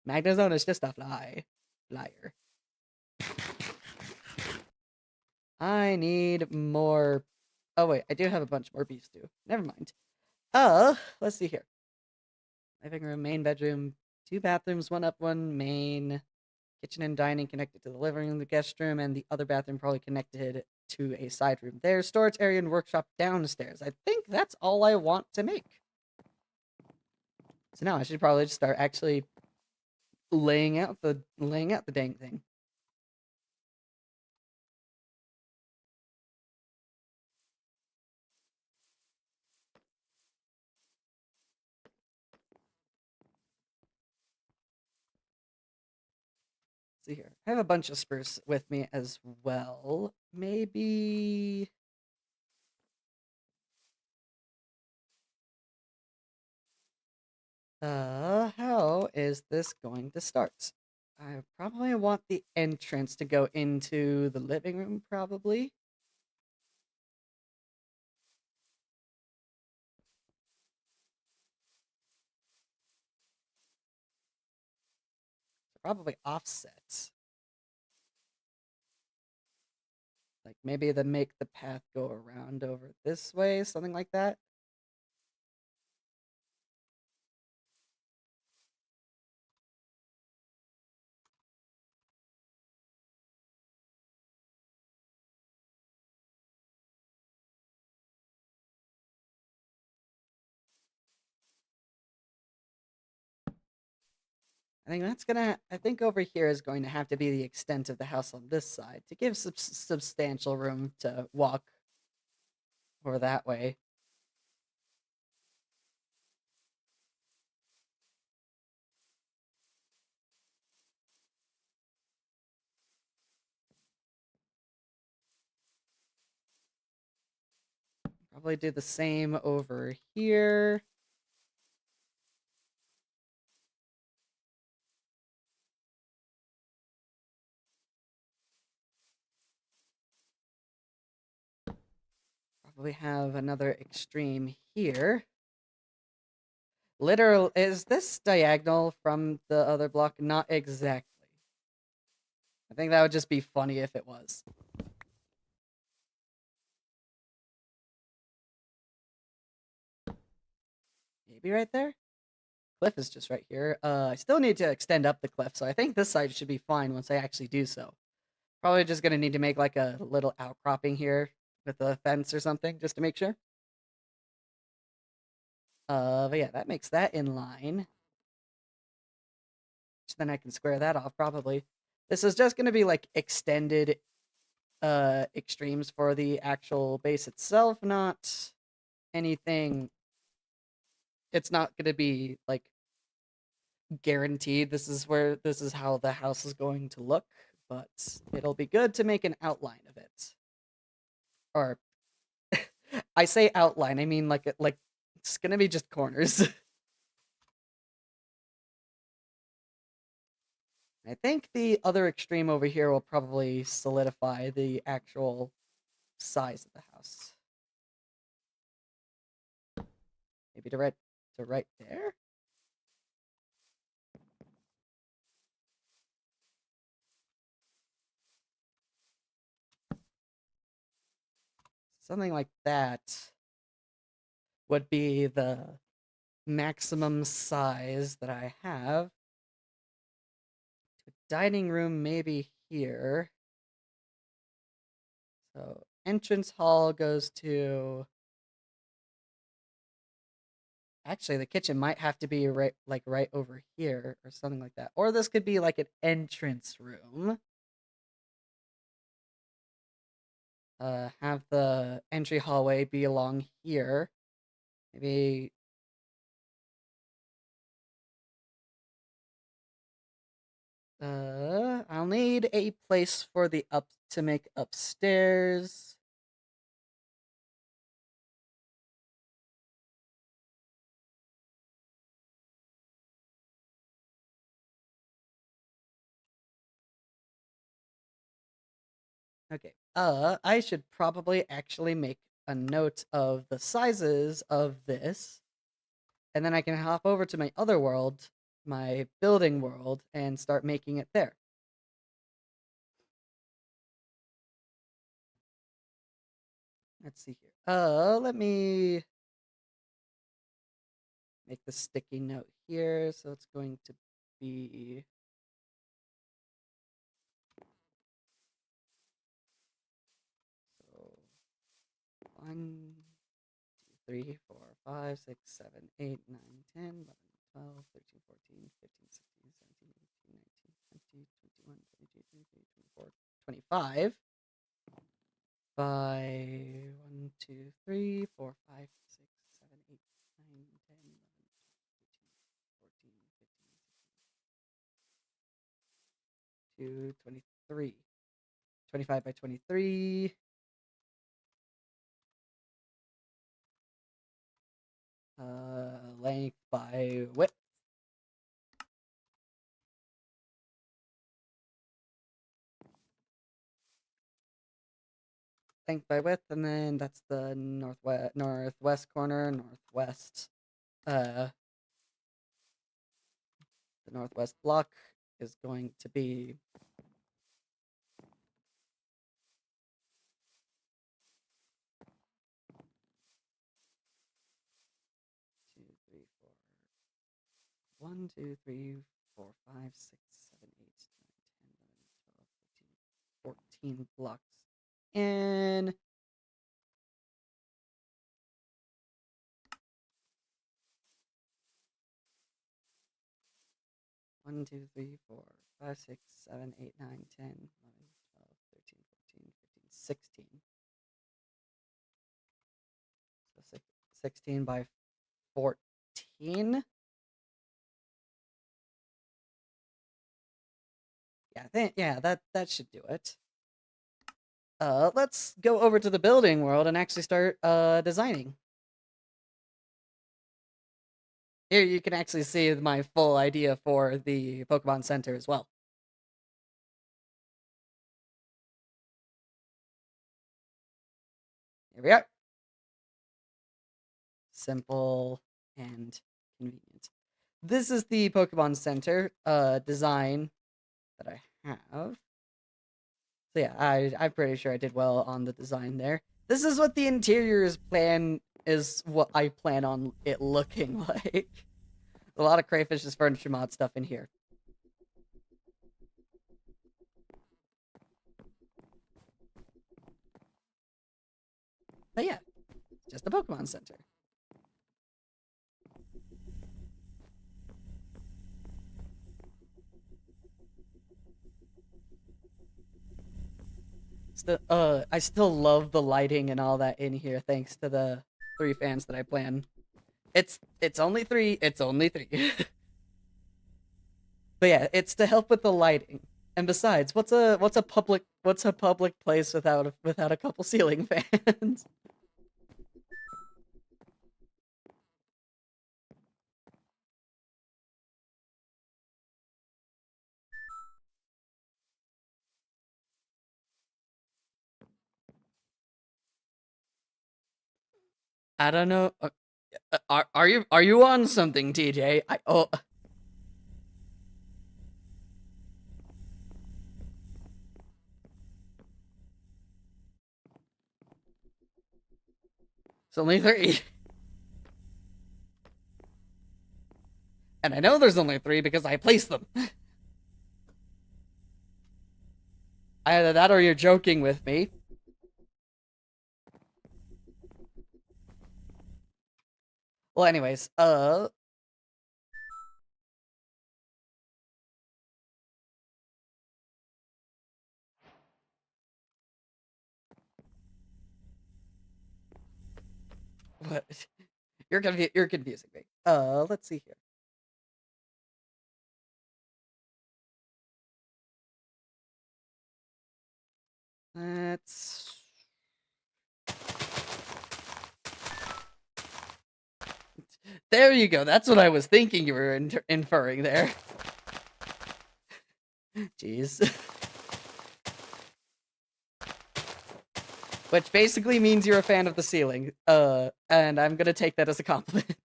Magnezone is just a flyer. I need more. Oh wait, I do have a bunch more beefs too. Never mind. Let's see here. Living room, main bedroom, two bathrooms, one up, one main. Kitchen and dining connected to the living room, the guest room, and the other bathroom probably connected to a side room. There's storage area and workshop downstairs. I think that's all I want to make. So now I should probably just start actually laying out the dang thing. See here. I have a bunch of spruce with me as well. Maybe how is this going to start? I probably want the entrance to go into the living room, probably. Probably offset. Like maybe the make the path go around over this way, something like that. I think over here is going to have to be the extent of the house on this side to give substantial room to walk over that way. Probably do the same over here. Probably have another extreme here. Literal, is this diagonal from the other block? Not exactly. I think that would just be funny if it was. Maybe right there? Cliff is just right here. I still need to extend up the cliff, so I think this side should be fine once I actually do so. Probably just gonna need to make like a little outcropping here with a fence or something, just to make sure. But yeah, that makes that in line. So then I can square that off, probably. This is just gonna be like extended extremes for the actual base itself, not anything. It's not gonna be like guaranteed this is how the house is going to look, but it'll be good to make an outline of it. Or I say outline, I mean like it's gonna be just corners. I think the other extreme over here will probably solidify the actual size of the house. Maybe to right there? Something like that would be the maximum size that I have. Dining room maybe here. So entrance hall goes to. Actually, the kitchen might have to be right over here or something like that. Or this could be like an entrance room. Have the entry hallway be along here. Maybe I'll need a place for the up to make upstairs. Okay. I should probably actually make a note of the sizes of this, and then I can hop over to my other world, my building world and start making it there. Let's see here. Let me make the sticky note here. So it's going to be so 1, 2, 3, 4, 5, 6, 7, 8, 9, 10, 11, 12, 13, 14, 15, 16, 17, 18, 19, 20, 21, 22, 23, 24, 25. By 1, 2, 3, 4, 5, 6, 7, 8, 9, 10, 11, 12, 13, 14, 15, 16, 23. 25 by 23. Length by width. Length by width, and then that's the northwest corner, northwest. The northwest block is going to be 1, 2, 3, 4, 5, 6, 7, 8, 9, 10, 11, 12, 13, 14 blocks. And 1, 2, 3, 4, 5, 6, 7, 8, 9, 10, 11, 12, 13, 14, 15, 16. So 16 by 14. Yeah, that should do it. Let's go over to the building world and actually start designing. Here you can actually see my full idea for the Pokemon Center as well. Here we are. Simple and convenient. This is the Pokemon Center design that I have. So yeah, I'm pretty sure I did well on the design there. This is what the interiors plan is what I plan on it looking like. A lot of Crayfish's furniture mod stuff in here. But yeah, just a Pokemon Center. I still love the lighting and all that in here, thanks to the 3 fans that I plan. It's only 3. It's only 3. But yeah, it's to help with the lighting. And besides, what's a public place without a couple ceiling fans? I don't know. Are you on something, TJ? It's only 3. And I know there's only 3 because I placed them. Either that or you're joking with me. Well, anyways, what? You're confusing me. Let's see here. Let's. There you go. That's what I was thinking you were inferring there. Jeez. Which basically means you're a fan of the ceiling. And I'm gonna take that as a compliment.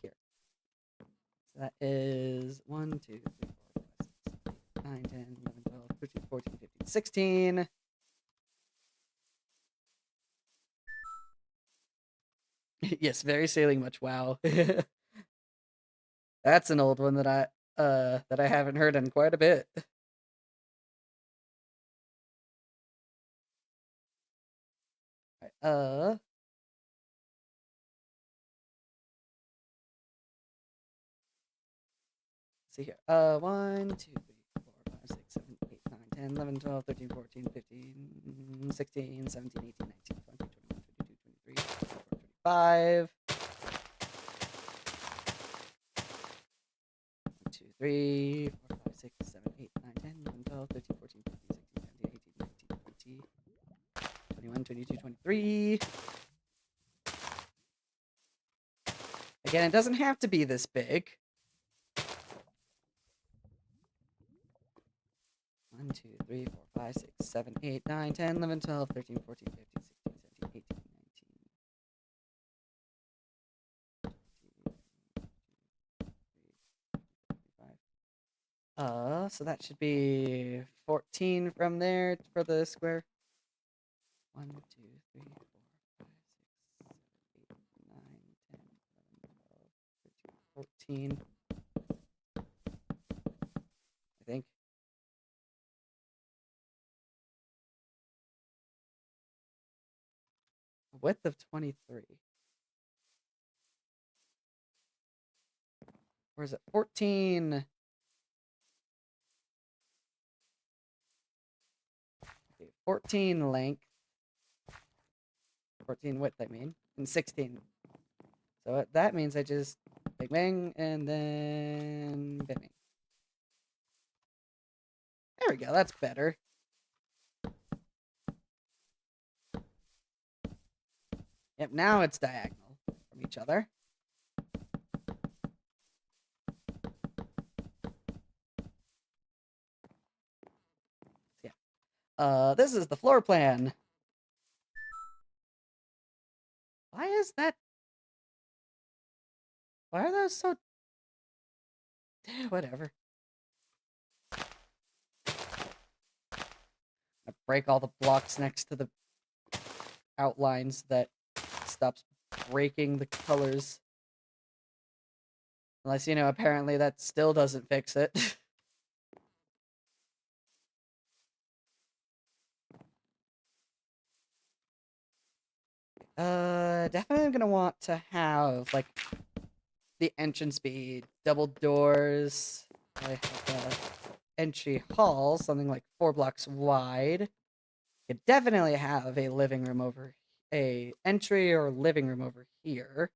Here. So that is 1, 2, 3, 4, 5, 6, 7, 8, 9, 10, 11, 12, 13, 14, 15, 16. Yes, very sailing much. Wow. That's an old one that I haven't heard in quite a bit. Right, see here. 1, 2, 3, 4, 5, 6, 7, 8, 9, 10, 11, 12, 13, 14, 15, 16, 17, 18, 19, 20, 21, 22, 23, 24, 25. 1, 2, 3, 4, 5, 6, 7, 8, 9, 10, 11, 12, 13, 14, 15, 16, 17, 18, 19, 20, 21, 22, 23. Again, it doesn't have to be this big. 1, 2, 3, 4, 5, 6, 7, 8, 9, 10, 11, 12, 13, 14, 15, 16, 17, 18, 19, 20. So that should be 14 from there for the square. 1, 2, 3, 4, 5, 6, 7, 8, 9, 10, 11, 12, 13, 14. I think. A width of 23. Or is it 14? Okay, 14 length. 14 width, I mean. And 16. So that means I just bang bang and then bang bang. There we go, that's better. Yep, now it's diagonal from each other. Yeah. This is the floor plan. Why is that? Why are those so... Whatever. I break all the blocks next to the outlines that stops breaking the colors. Unless, apparently that still doesn't fix it. Definitely gonna want to have, like, the entrance be double doors. I have entry hall, something like 4 blocks wide. Could definitely have a living room a entry or living room over here.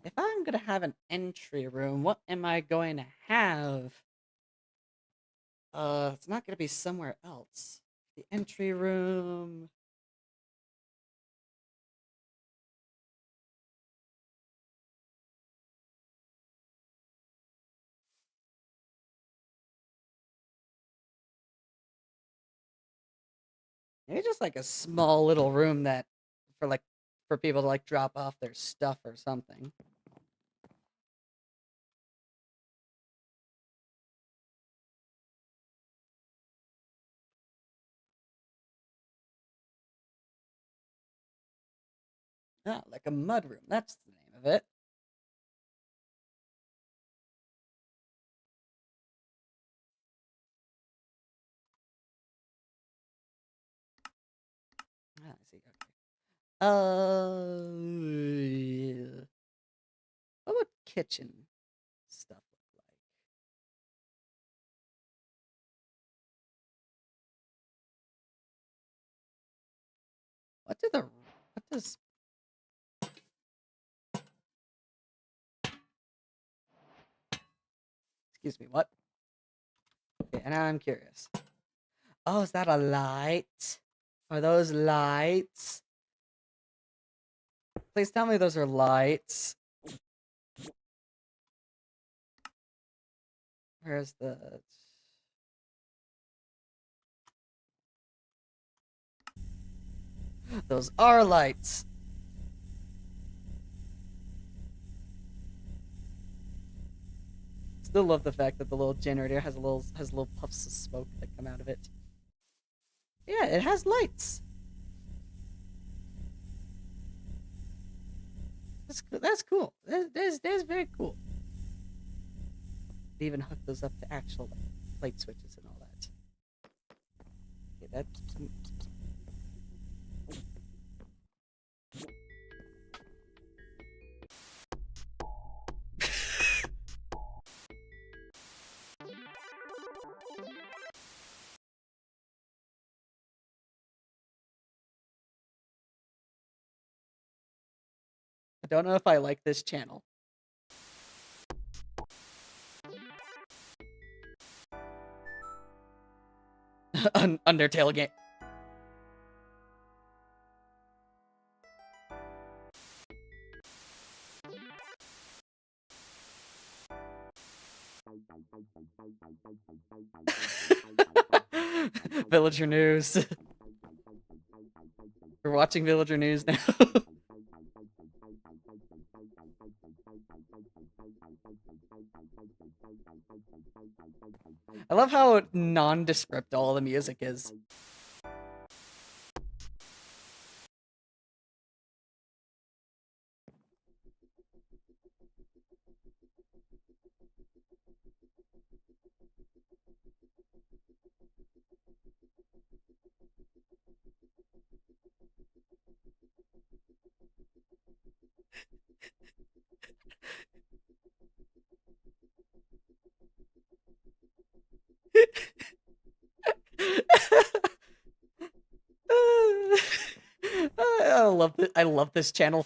If I'm gonna have an entry room, what am I going to have? It's not gonna be somewhere else. The entry room. Maybe just like a small little room that for people to like drop off their stuff or something. Ah, like a mud room. That's the name of it. Ah, I see. Okay. What would kitchen stuff look like? What does... Excuse me, what? Okay, and now I'm curious. Oh, is that a light? Are those lights? Please tell me those are lights. Where's the... Those are lights. Still love the fact that the little generator has little puffs of smoke that come out of it. Yeah, it has lights. That's cool. That's very cool. They even hook those up to actual light switches and all that. Okay, that's... I don't know if I like this channel. Undertale game. Villager news. We're watching Villager news now. I love how nondescript all the music is. I love this channel.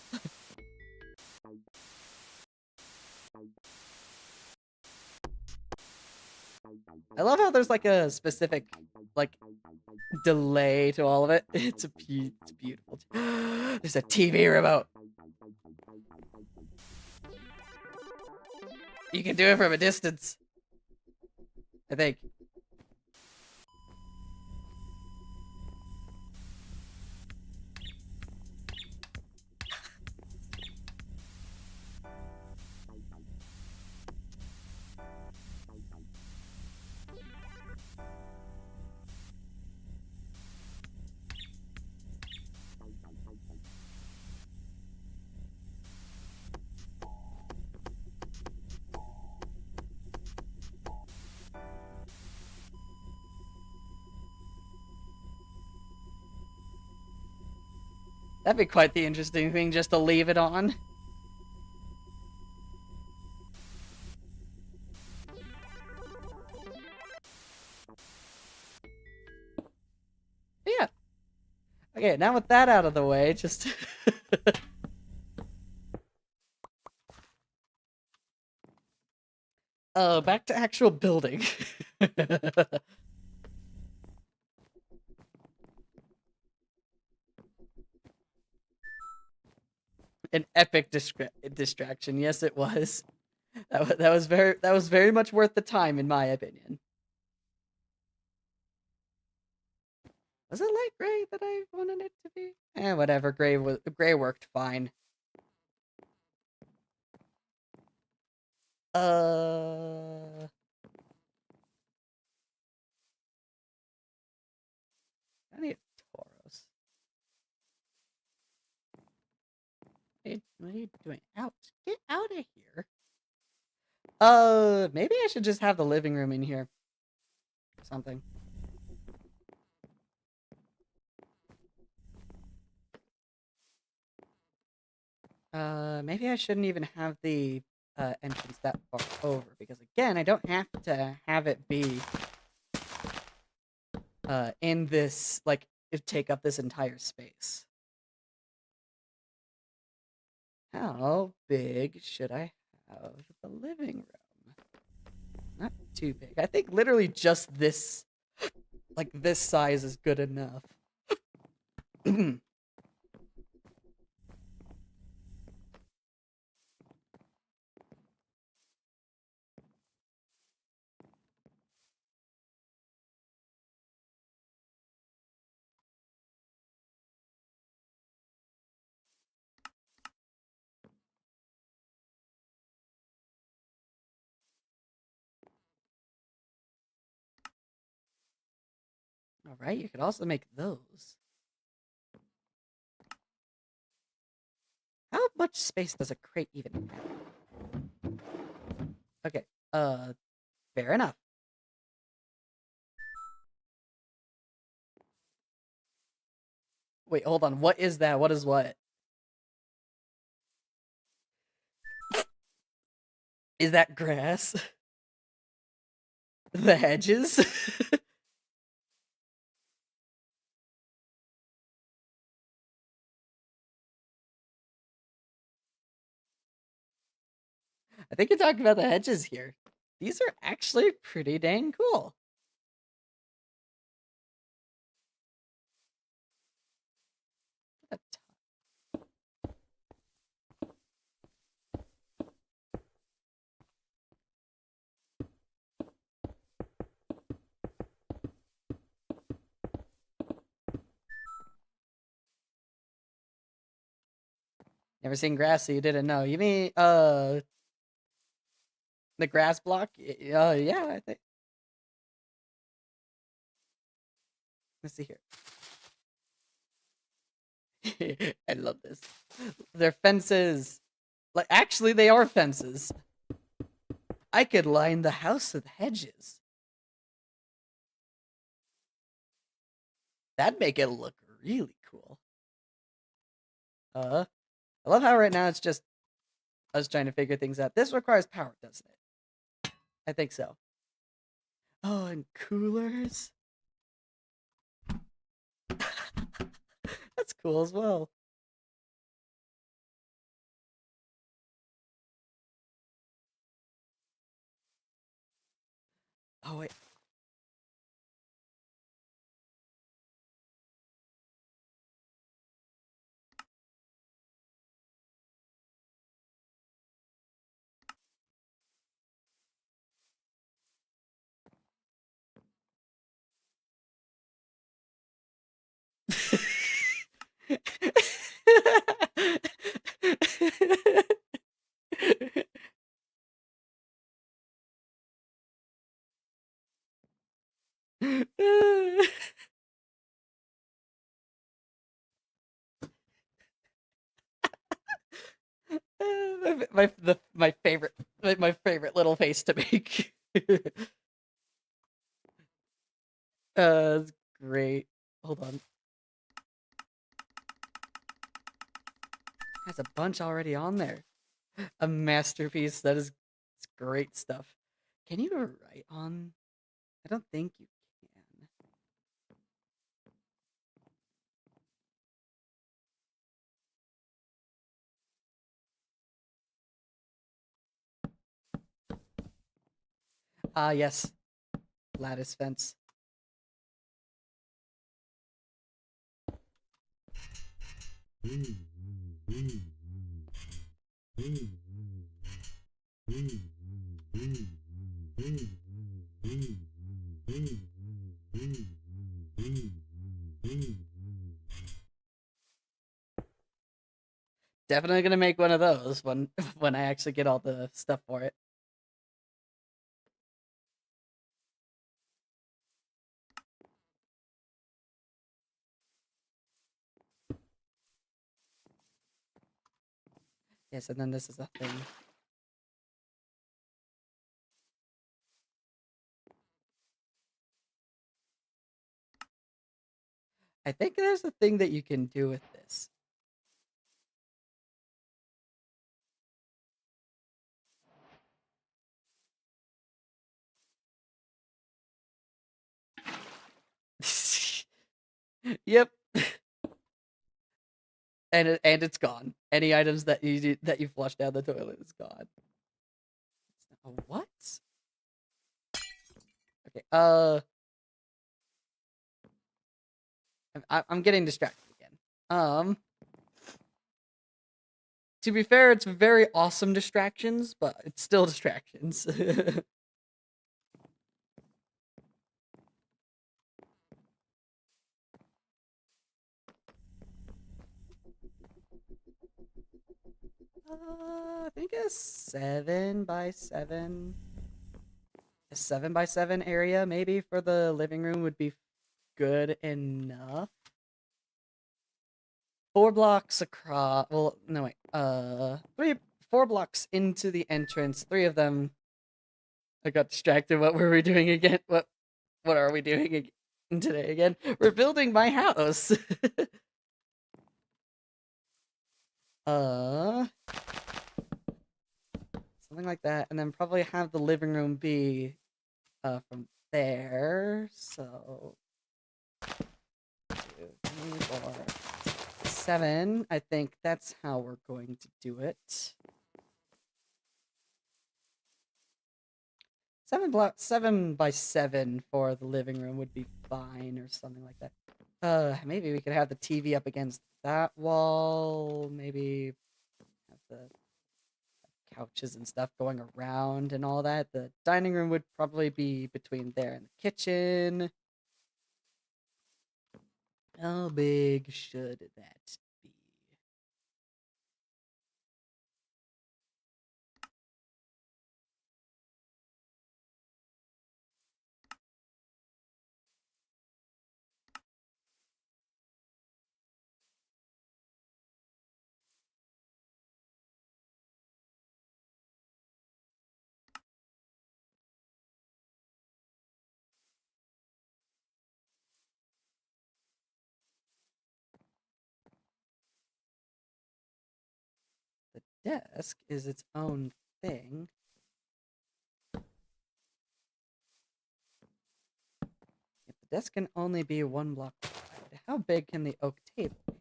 I love how there's like a specific like delay to all of it. It's beautiful. There's a TV remote. You can do it from a distance, I think. That'd be quite the interesting thing just to leave it on. Yeah. Okay, now with that out of the way, just... back to actual building. An epic distraction. Yes, it was. That was very much worth the time, in my opinion. Was it light gray that I wanted it to be? Whatever. Gray worked fine. I need Tauros. What are you doing? Out! Get out of here! Maybe I should just have the living room in here. Something. Maybe I shouldn't even have the entrance that far over, because again, I don't have to have it be in this, like, take up this entire space. How big should I have the living room? Not too big. I think literally just this, like this size is good enough. All right, you could also make those. How much space does a crate even have? Okay, fair enough. Wait, hold on. What is that? What is what? Is that grass? The hedges? I think you're talking about the hedges here. These are actually pretty dang cool. Never seen grass, so you didn't know. You mean the grass block? Yeah, I think. Let's see here. I love this. They're fences. Like actually, they are fences. I could line the house with hedges. That'd make it look really cool. I love how right now it's just us trying to figure things out. This requires power, doesn't it? I think so. Oh, and coolers. That's cool as well. Oh wait. my favorite little face to make. That's great. Hold on. Has a bunch already on there. A masterpiece. That is it's great stuff. Can you write on? I don't think you can. Ah, yes. Lattice fence. Definitely gonna make one of those when when I actually get all the stuff for it. Yes, and then this is a thing. I think there's a thing that you can do with this. Yep. and it's gone. Any items that you flushed down the toilet is gone. What? Okay. I'm getting distracted again. To be fair, it's very awesome distractions, but it's still distractions. I think a 7 by 7. A 7 by 7 area, maybe, for the living room would be good enough. 4 blocks across. Well, no, wait. 4 blocks into the entrance. 3 of them. I got distracted. What were we doing again? What are we doing today again? We're building my house. uh, Something like that, and then probably have the living room be from there. So 2, 3, 4, 7. I think that's how we're going to do it. 7 by 7 for the living room would be fine, or something like that. Maybe we could have the TV up against that wall. Maybe have the couches and stuff going around and all that. The dining room would probably be between there and the kitchen. How big should that be? The desk is its own thing. If the desk can only be 1 block wide, how big can the oak table be?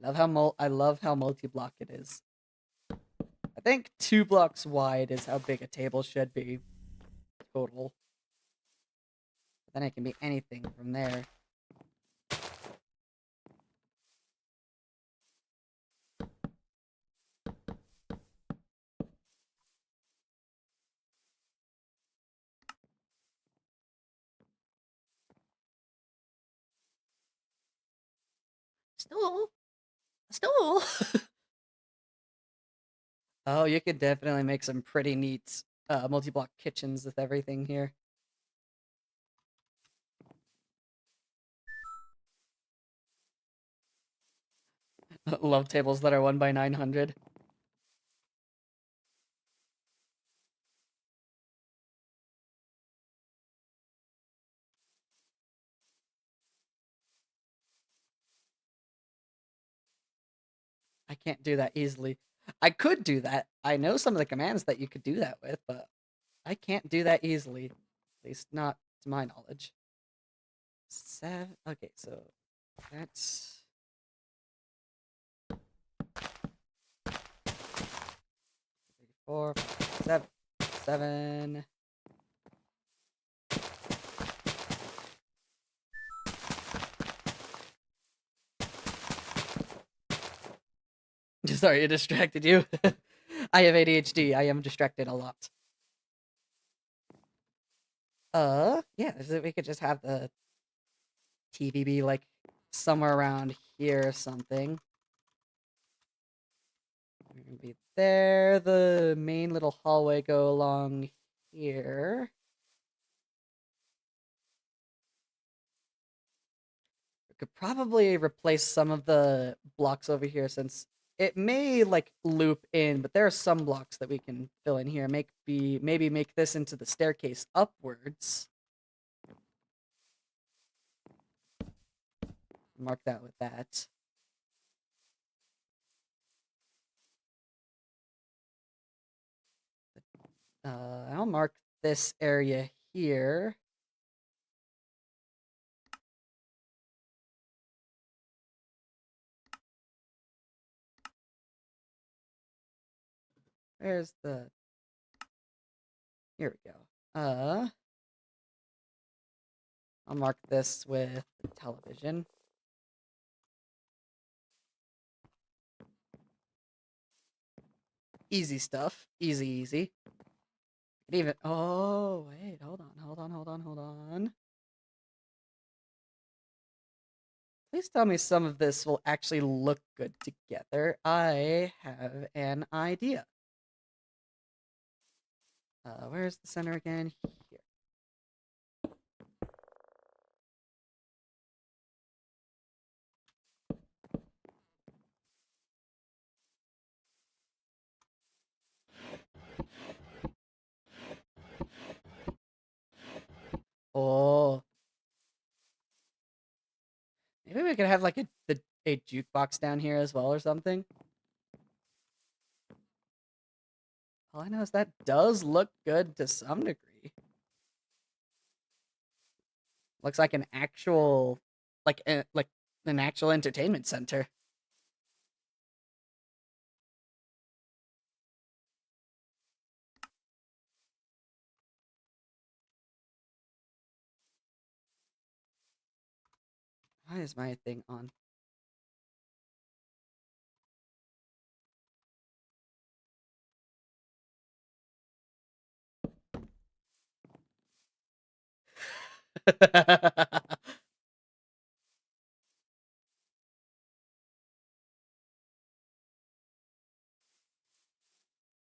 I love how multi-block it is. I think 2 blocks wide is how big a table should be total. But then it can be anything from there. Stool? Stool? Oh, you could definitely make some pretty neat multi-block kitchens with everything here. Love tables that are 1 by 900. I can't do that easily. I could do that. I know some of the commands that you could do that with, but I can't do that easily. At least not to my knowledge. 7. Okay, so that's 4, 7, 7. Sorry, it distracted you. I have ADHD. I am distracted a lot. Yeah, we could just have the TV be like somewhere around here or something. We're gonna be there. The main little hallway go along here. We could probably replace some of the blocks over here, since it may like loop in, but there are some blocks that we can fill in here. Maybe make this into the staircase upwards. Mark that with that. I'll mark this area here. Where's the... Here we go. I'll mark this with television. Easy stuff. Easy, easy. Even... Oh, wait. Hold on. Please tell me some of this will actually look good together. I have an idea. Where's the center again? Here. Oh, maybe we could have like a jukebox down here as well or something. All I know is that does look good to some degree. Looks like an actual, like an actual entertainment center. Why is my thing on?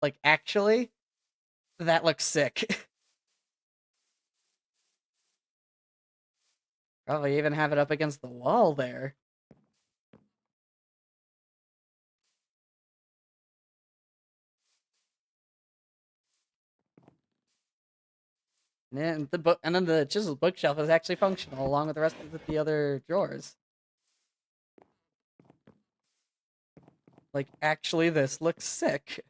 Like, actually, that looks sick. Probably even have it up against the wall there. And then the chiseled bookshelf is actually functional along with the rest of the other drawers. Like, actually, this looks sick.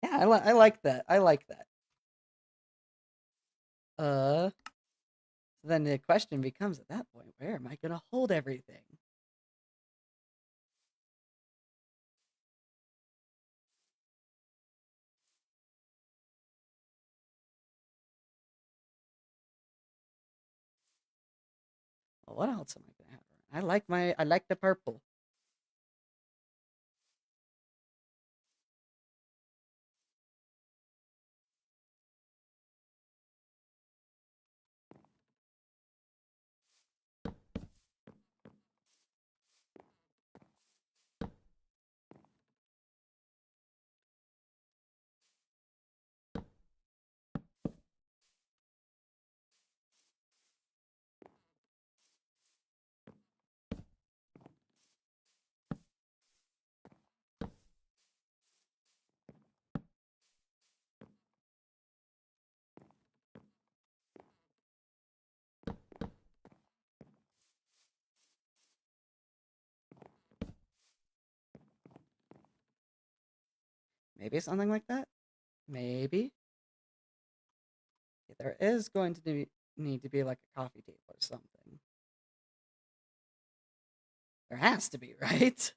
Yeah, I like that. I like that. So then the question becomes at that point, where am I gonna hold everything? Well, what else am I gonna have? I like the purple. Maybe something like that? Maybe. Yeah, there is going to need to be like a coffee table or something. There has to be, right?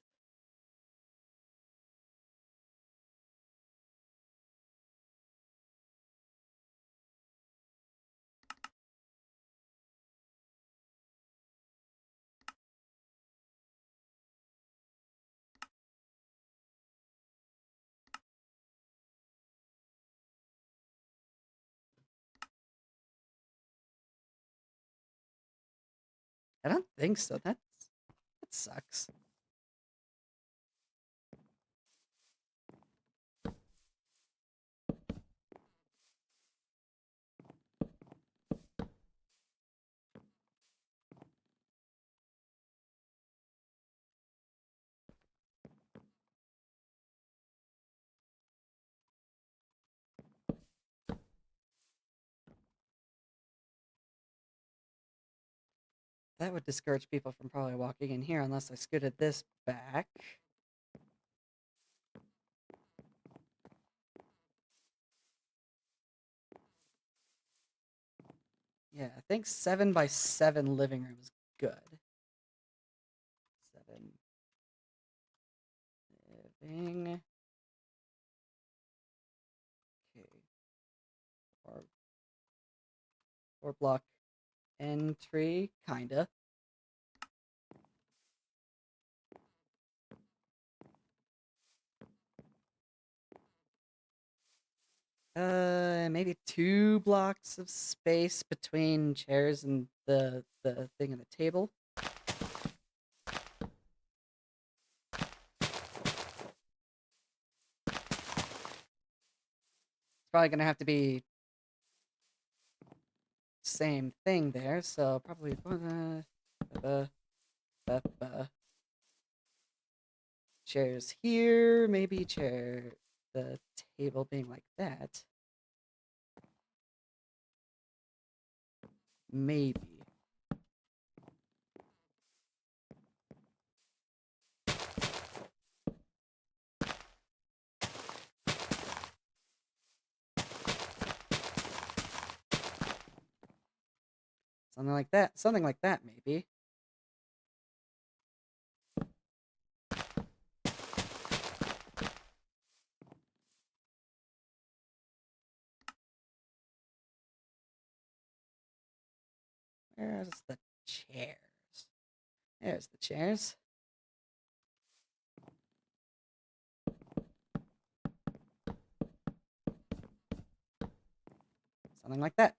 I don't think so. That sucks. That would discourage people from probably walking in here unless I scooted this back. Yeah, I think 7 by 7 living room is good. 7 thing. Okay. Four block entry, kinda. Maybe 2 blocks of space between chairs and the thing and the table. It's probably gonna have to be same thing there, so probably chairs here, maybe the table being like that. Maybe. Something like that. Something like that, maybe. Where's the chairs? There's the chairs. Something like that.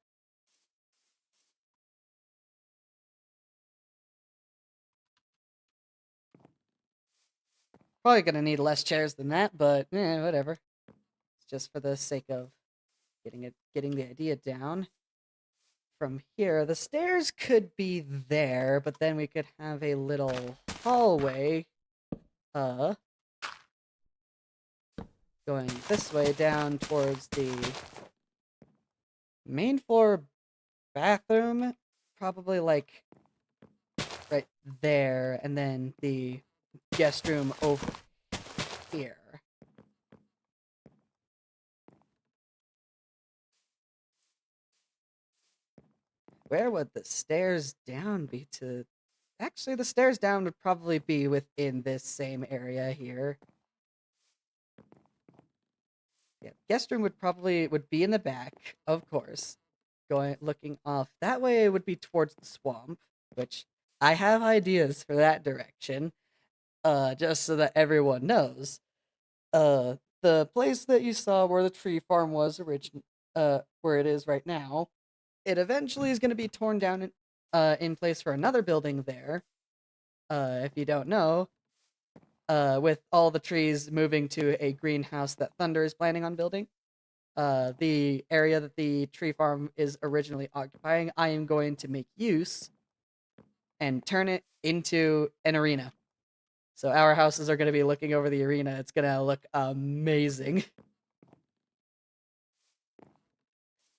Probably gonna need less chairs than that, but whatever. It's just for the sake of getting the idea down. From here, the stairs could be there, but then we could have a little hallway, going this way down towards the main floor bathroom, probably like right there, and then the guest room over here. Where would the stairs down be to? Actually, the stairs down would probably be within this same area here. Yeah, guest room would be in the back, of course. Looking off that way, it would be towards the swamp, which I have ideas for that direction. Just so that everyone knows. The place that you saw where the tree farm was where it is right now, it eventually is going to be torn down in place for another building there. If you don't know, with all the trees moving to a greenhouse that Thunder is planning on building. The area that the tree farm is originally occupying, I am going to make use and turn it into an arena. So our houses are going to be looking over the arena. It's going to look amazing.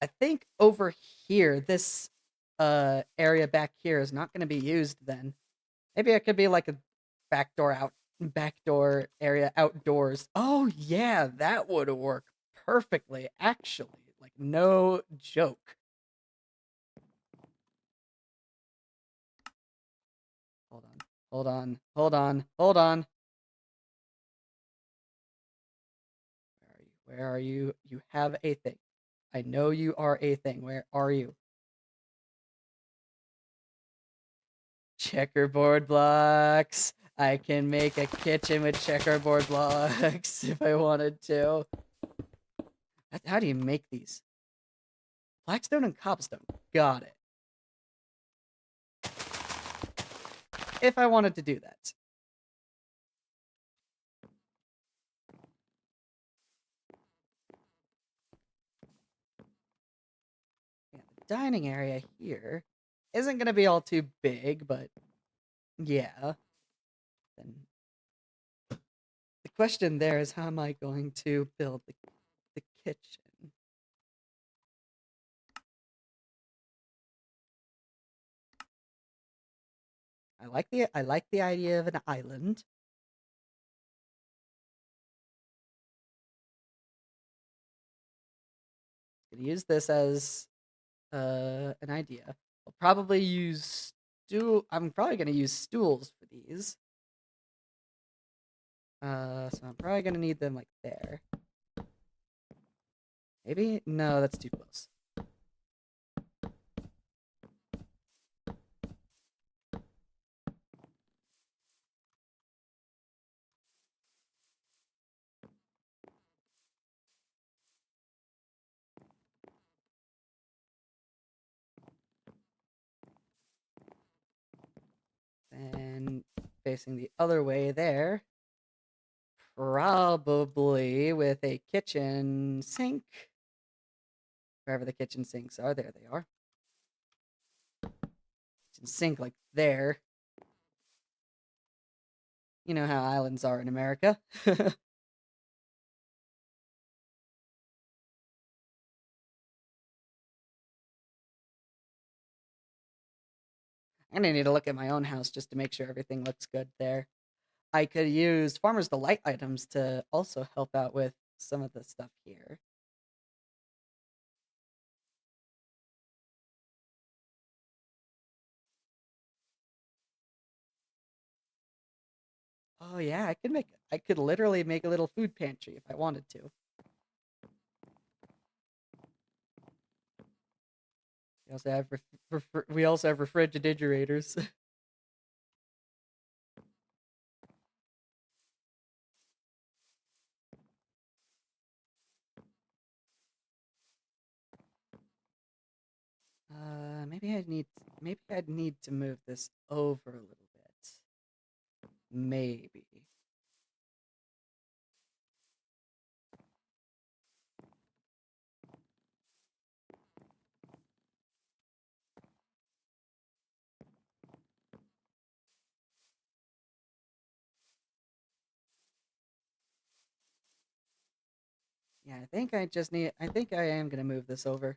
I think over here, this area back here is not going to be used then. Maybe it could be like a backdoor area outdoors. Oh yeah, that would work perfectly, actually. Like, no joke. Hold on. Hold on. Hold on. Hold on. Where are you? You have a thing. I know you are a thing. Where are you? Checkerboard blocks. I can make a kitchen with checkerboard blocks if I wanted to. How do you make these? Blackstone and cobblestone. Got it. If I wanted to do that. Yeah, the dining area here isn't going to be all too big, but yeah. Then the question there is, how am I going to build the kitchen? I like the idea of an island. Gonna use this as an idea. I'll probably use I'm probably gonna use stools for these. So I'm probably gonna need them like there. Maybe? No, that's too close. And facing the other way there, probably with a kitchen sink. Wherever the kitchen sinks are, there they are. Kitchen sink like there. You know how islands are in America. I'm gonna need to look at my own house just to make sure everything looks good there. I could use Farmer's Delight items to also help out with some of the stuff here. Oh yeah, I could literally make a little food pantry if I wanted to. We also have we also have refrigerators. Maybe I'd need to move this over a little bit. Maybe. Yeah, I think I am gonna move this over.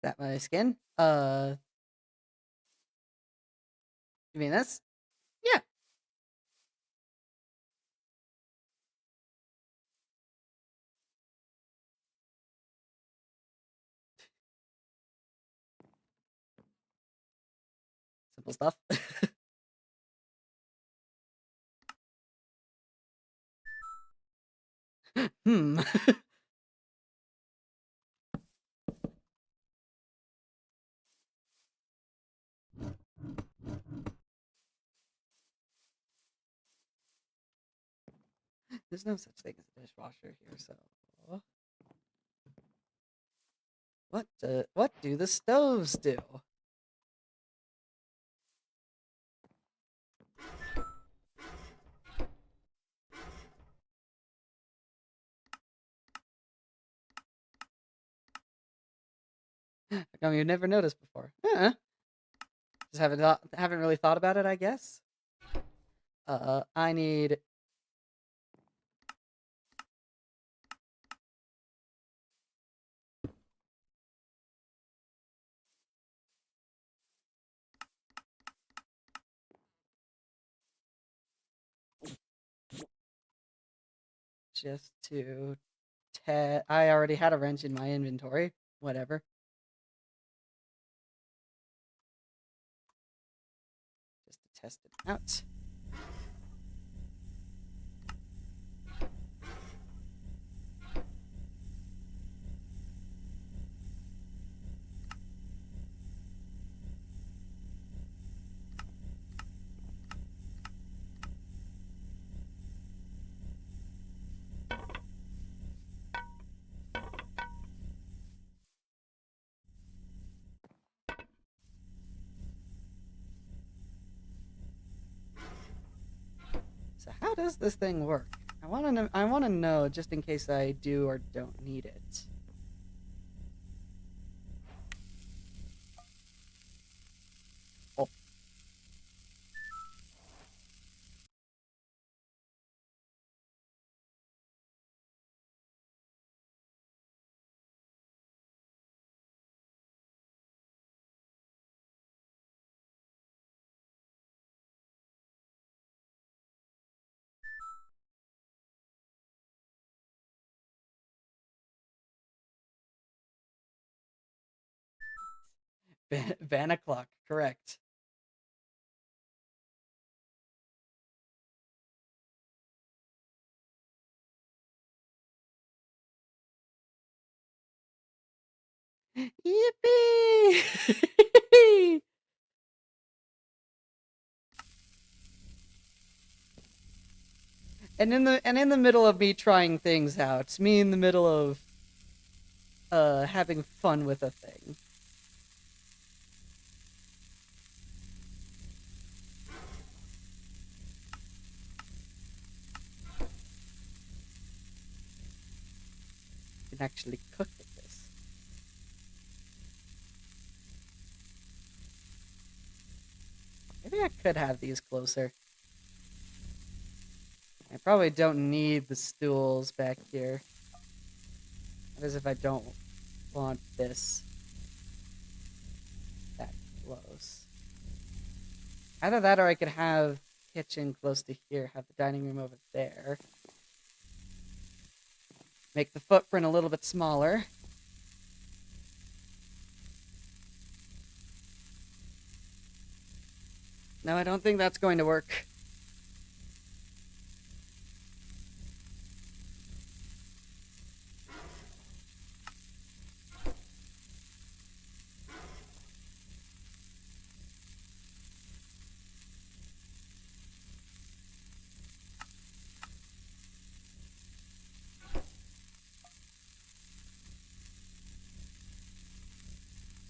That my skin? You mean this? Yeah. Simple stuff. Hmm. There's no such thing as a dishwasher here, so what do the stoves do? How come you've never noticed before? Just haven't really thought about it, I guess. I need just to I already had a wrench in my inventory. Whatever. Just to test it out. how does this thing work? I wanna know just in case I do or don't need it. Oh. Vanna clock, correct. Yippee! And in the middle of me trying things out, me in the middle of having fun with a thing. Can actually cook with this. Maybe I could have these closer. I probably don't need the stools back here. That is if I don't want this that close. Either that or I could have kitchen close to here, have the dining room over there. Make the footprint a little bit smaller. No, I don't think that's going to work.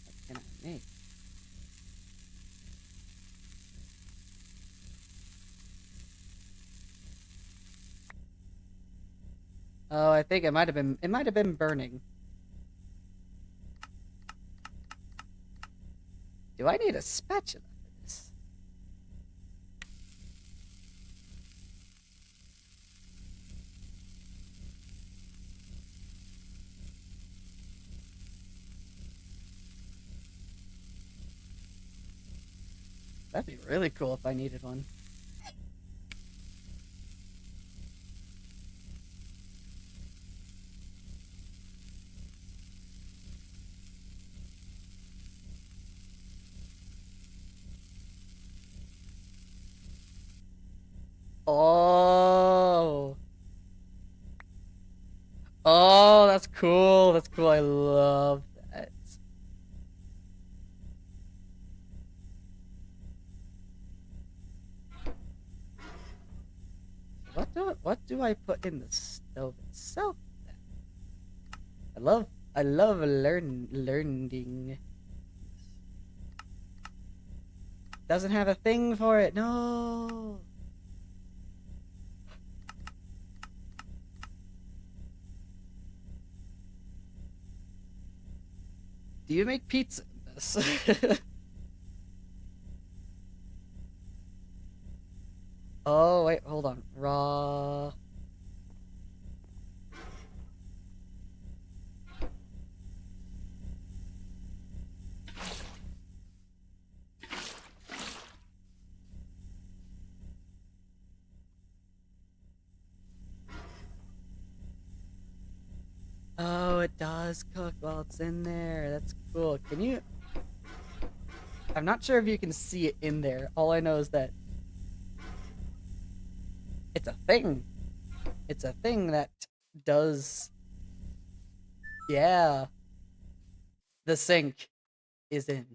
What can I make? Oh, I think it might have been burning. Do I need a spatula for this? That'd be really cool if I needed one. Oh. Oh, that's cool. That's cool. I love that. What do I put in the stove itself then? I love learning. Doesn't have a thing for it. No. Do you make pizza in this? Oh, wait, hold on. Raw. Oh, it does cook while it's in there. That's cool. Can you... I'm not sure if you can see it in there. All I know is that it's a thing. It's a thing that does... Yeah. The sink is in.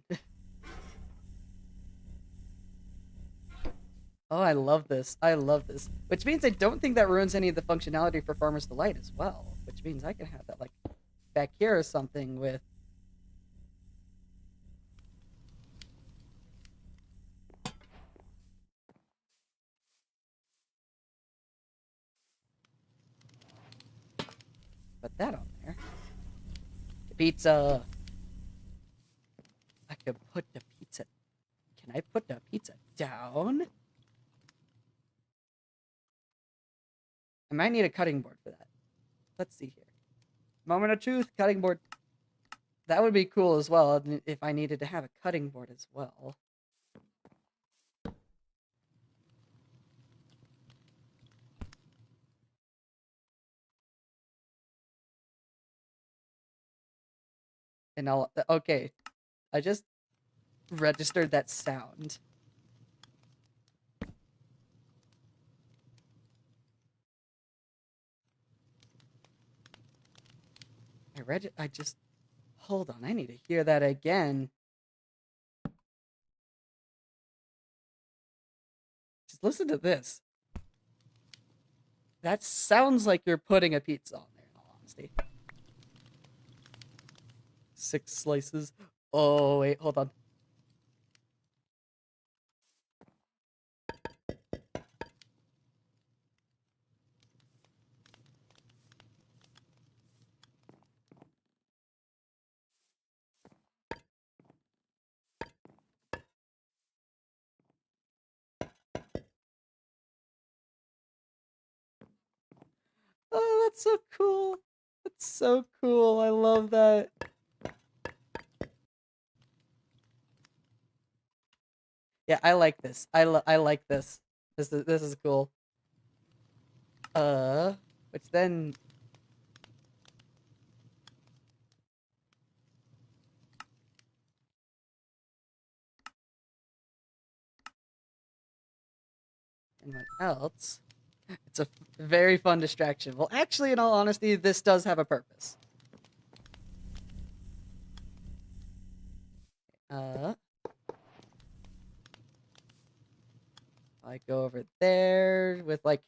Oh, I love this. I love this. Which means I don't think that ruins any of the functionality for Farmer's Delight as well. Which means I can have that, like, back here or something with... put that on there. The pizza. I could put the pizza. Can I put the pizza down? I might need a cutting board for that. Let's see here. Moment of truth, cutting board. That would be cool as well if I needed to have a cutting board as well. And okay, I just registered that sound. I just, hold on, I need to hear that again. Just listen to this. That sounds like you're putting a pizza on there, in all honesty. 6 slices. Oh, wait, hold on. Oh, that's so cool. That's so cool. I love that. Yeah, I like this. I like this. This is cool. Which then and what else? It's a very fun distraction. Well, actually, in all honesty, this does have a purpose. I go over there with like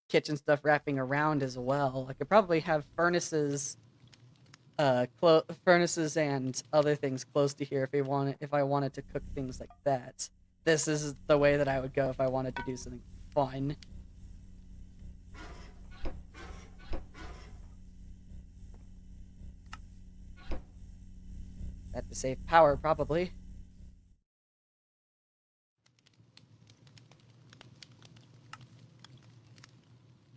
kitchen stuff wrapping around as well. I could probably have furnaces, furnaces and other things close to here if I wanted to cook things like that. This is the way that I would go if I wanted to do something fun. Have to save power, probably.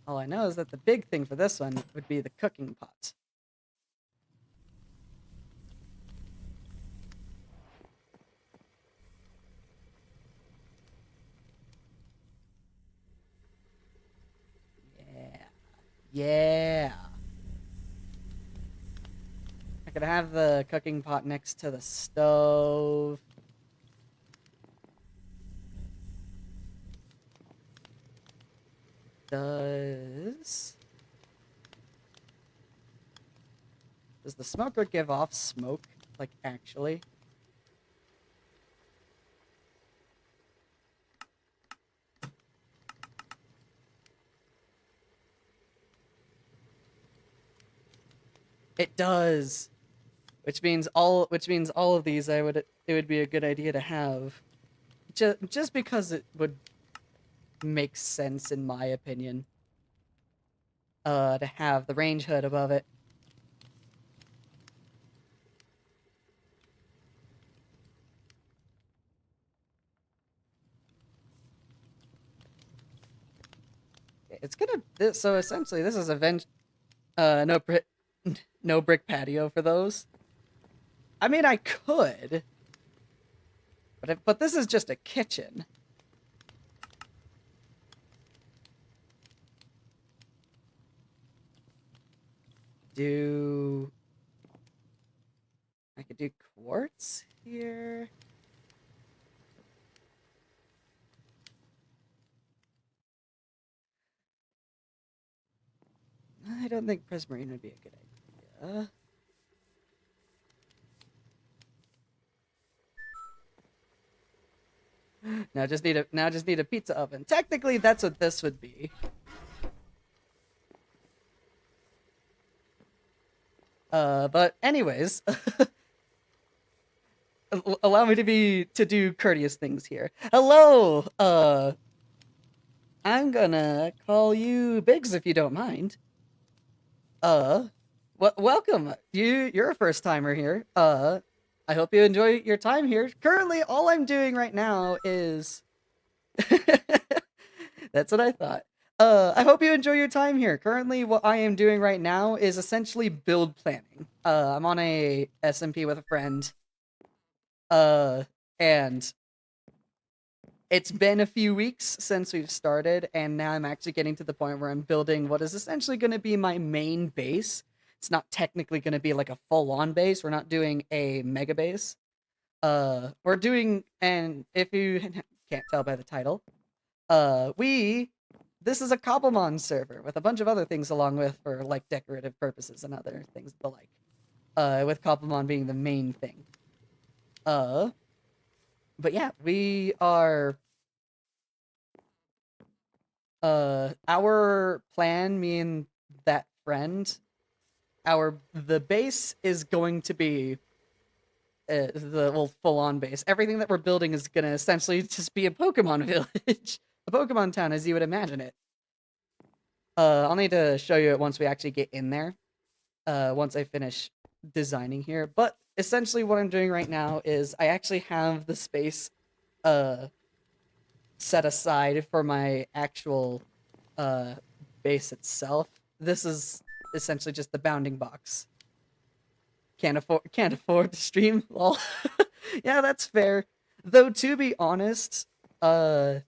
All I know is that the big thing for this one would be the cooking pot. Yeah. Yeah. I could have the cooking pot next to the stove. Does the smoker give off smoke? Like, actually? It does. Which means all of these it would be a good idea to have. Just because it would make sense in my opinion. To have the range hood above it. It's gonna so essentially this is no brick patio for those. I mean, I could, but this is just a kitchen. I could do quartz here. I don't think prismarine would be a good idea. Now just need a pizza oven. Technically, that's what this would be. But anyways, allow me to do courteous things here. Hello. I'm gonna call you Biggs if you don't mind. Welcome. You're a first timer here. I hope you enjoy your time here. Currently, all I'm doing right now is that's what I thought. I hope you enjoy your time here. Currently, what I am doing right now is essentially build planning. I'm on a SMP with a friend. And it's been a few weeks since we've started, and now I'm actually getting to the point where I'm building what is essentially going to be my main base. It's not technically going to be like a full-on base. We're not doing a mega base. We're doing, and if you can't tell by the title, this is a Cobblemon server with a bunch of other things along with for like decorative purposes and other things the like. With Cobblemon being the main thing. But yeah, we are our plan, me and that friend, the base is going to be the full-on base. Everything that we're building is gonna essentially just be a Pokemon village, a Pokemon town as you would imagine it. I'll need to show you it once we actually get in there. Once I finish designing here, but essentially what I'm doing right now is I actually have the space set aside for my actual base itself. This is essentially just the bounding box. Can't afford to stream. Well, yeah, that's fair. Though to be honest, I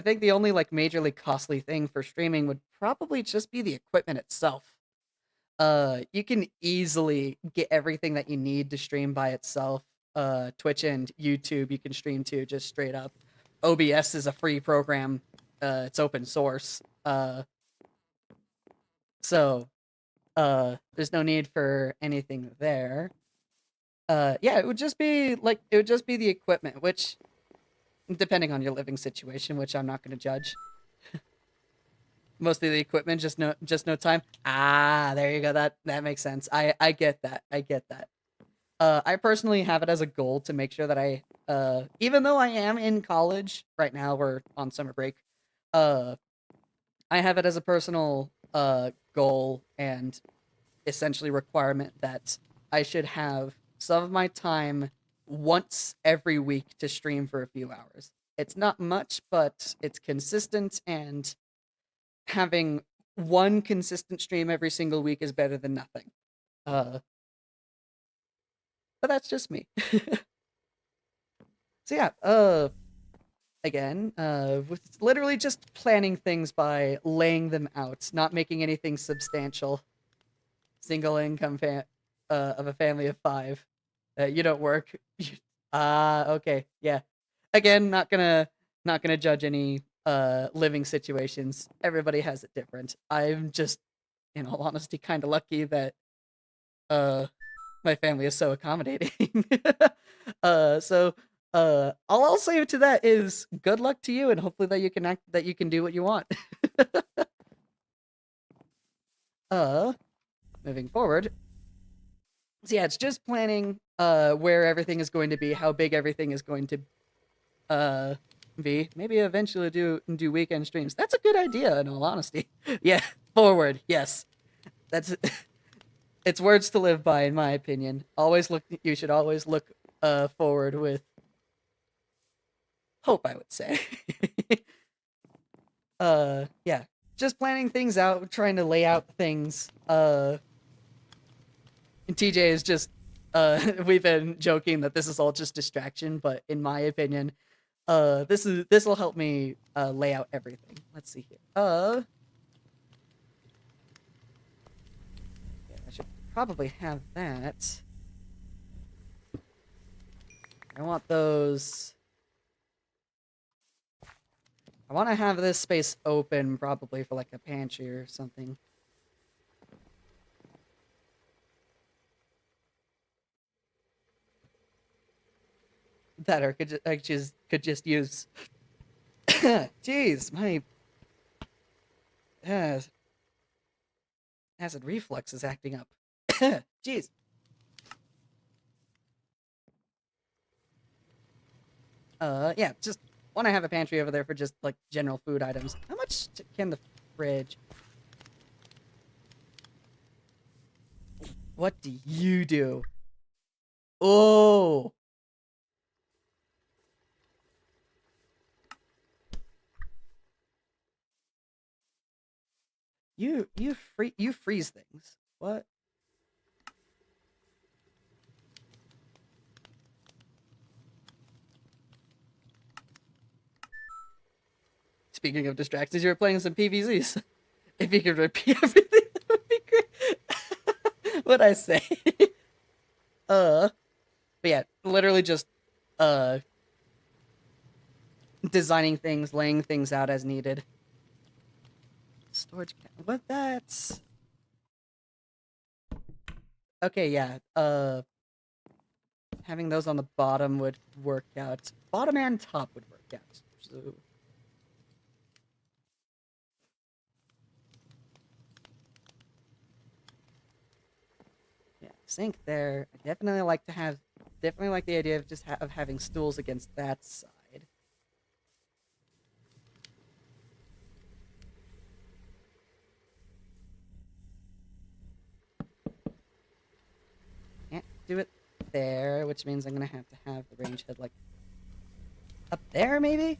think the only like majorly costly thing for streaming would probably just be the equipment itself. You can easily get everything that you need to stream by itself. Twitch and YouTube you can stream to just straight up. OBS is a free program. It's open source. So there's no need for anything there. Yeah, it would just be the equipment, which depending on your living situation, which I'm not going to judge. Mostly the equipment, just no time. Ah, there you go. That makes sense. I get that. I get that. I personally have it as a goal to make sure that I, even though I am in college right now, we're on summer break. I have it as a personal goal and essentially requirement that I should have some of my time once every week to stream for a few hours. It's not much, but it's consistent, and having one consistent stream every single week is better than nothing. But that's just me. So yeah, again, with literally just planning things by laying them out, not making anything substantial. Single income of a family of 5. You don't work. Okay, yeah. Again, not gonna judge any living situations. Everybody has it different. I'm just, in all honesty, kind of lucky that my family is so accommodating. So all I'll say to that is good luck to you, and hopefully that you can do what you want. Moving forward. So yeah, it's just planning where everything is going to be, how big everything is going to be. Maybe eventually do weekend streams. That's a good idea, in all honesty. Yeah, forward. Yes, that's it's words to live by, in my opinion. You should always look forward with hope, I would say. Yeah, just planning things out, trying to lay out things. And TJ is just we've been joking that this is all just distraction, but in my opinion, this will help me lay out everything. Let's see here. Yeah, I should probably have that. I want those. I want to have this space open, probably for like a pantry or something. That or could just use. Jeez, my acid reflux is acting up. Jeez. Yeah, just want to have a pantry over there for just like general food items. How much can the fridge? What do you do? Oh! You freeze things. What? Speaking of distractions, you were playing some PVZs. If you could repeat everything, that would be great. What'd I say? But yeah, literally just uh designing things, laying things out as needed. Storage what that's okay, yeah. Having those on the bottom would work out. Bottom and top would work out. So yeah, sink there. I definitely like the idea of just of having stools against that side. Can't do it there, which means I'm gonna have to have the range head like up there, maybe?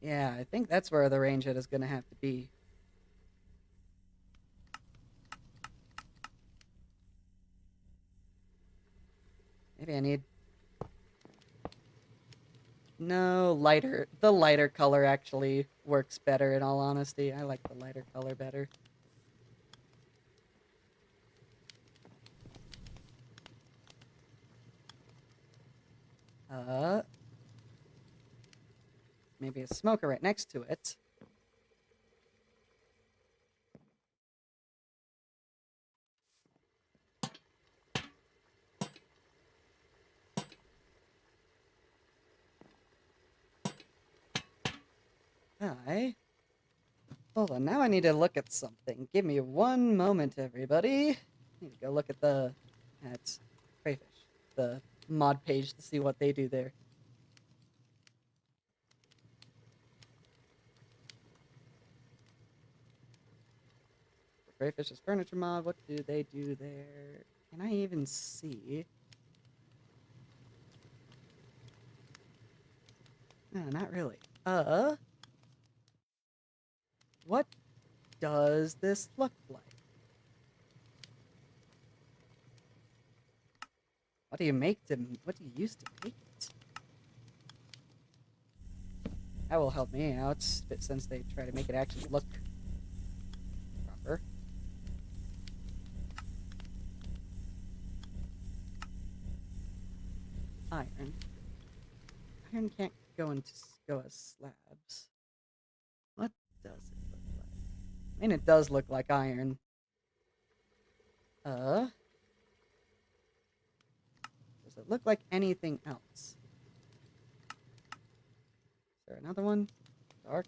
Yeah, I think that's where the range head is gonna have to be. Maybe I need no lighter. The lighter color actually works better. In all honesty, I like the lighter color better. Uh, Maybe a smoker right next to it. Hold on, now I need to look at something. Give me one moment, everybody. I need to go look at Crayfish, the mod page, to see what they do there. Crayfish's furniture mod, what do they do there? Can I even see? No, not really. What does this look like? What do you use to make it? That will help me out, since they try to make it actually look proper. Iron. Iron can't go as slabs. What does it look like? I mean, it does look like iron. Does it look like anything else? Is there another one? Dark.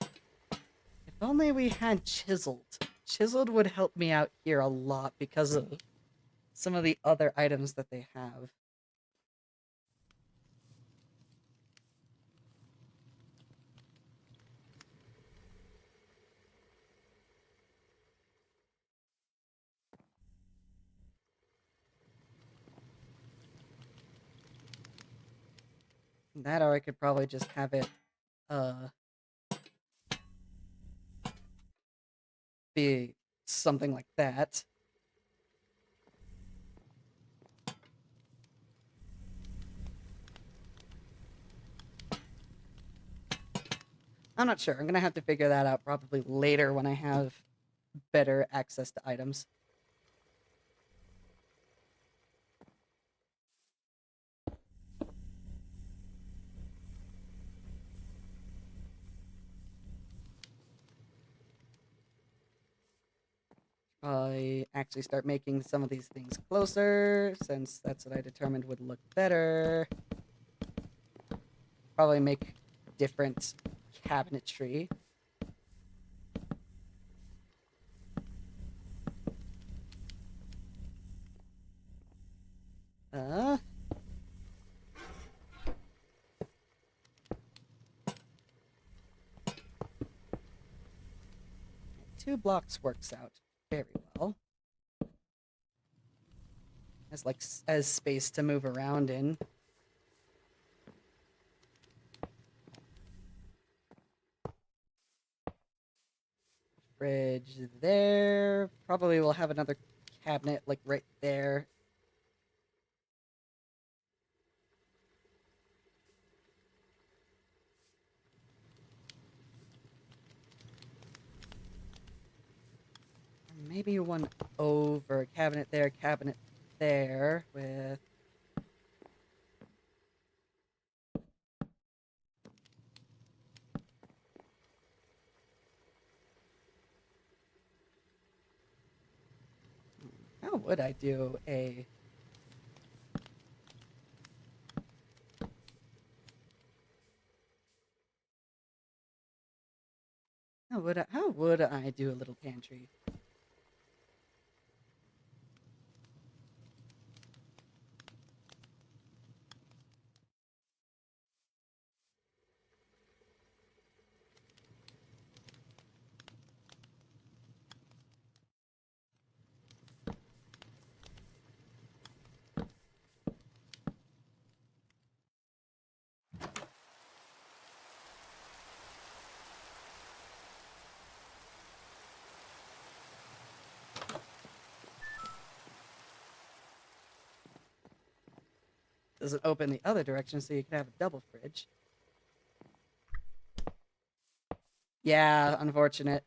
If only we had chiseled. Chiseled would help me out here a lot because of some of the other items that they have. That, or I could probably just have it, be something like that. I'm not sure. I'm gonna have to figure that out probably later when I have better access to items. I actually start making some of these things closer, since that's what I determined would look better. Probably make different cabinetry. 2 blocks works out very well. As space to move around in. Fridge there. Probably we'll have another cabinet like right there. Maybe one over. Cabinet there with... How would I do a... How would I do a little pantry? Does it open the other direction so you can have a double fridge? Yeah, unfortunate.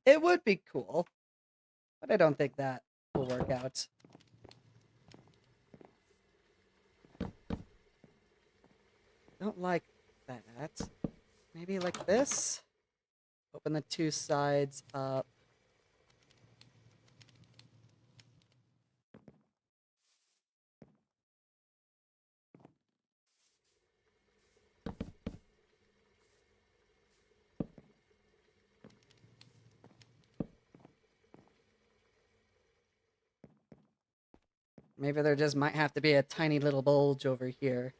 It would be cool, but I don't think that will work out. Don't like that. Maybe like this? Open the 2 sides up. Maybe there just might have to be a tiny little bulge over here.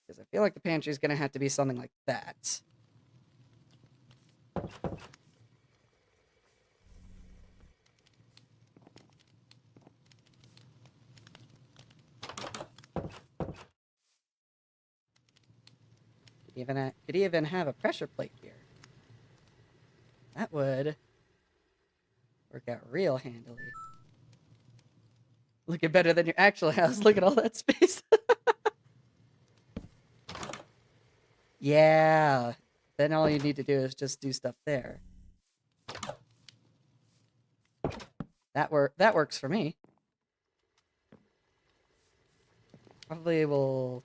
Because I feel like the pantry is going to have to be something like that. Could even have a pressure plate here. That would work out real handily. Looking better than your actual house. Look at all that space. Yeah. Then all you need to do is just do stuff there. That works for me. Probably will...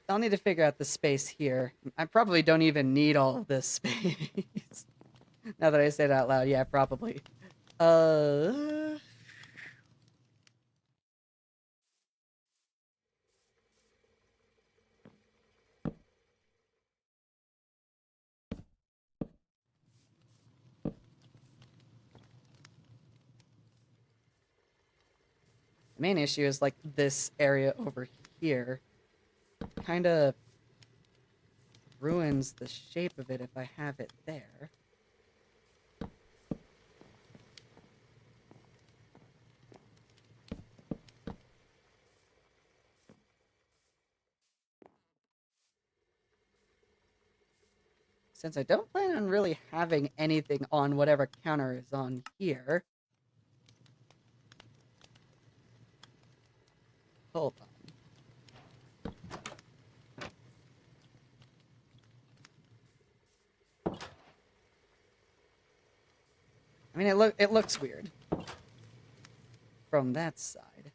I'll need to figure out the space here. I probably don't even need all of this space. Now that I say it out loud, yeah, probably. The main issue is like this area over here. Kind of ruins the shape of it if I have it there. Since I don't plan on really having anything on whatever counter is on here. Hold on. I mean, it looks weird from that side.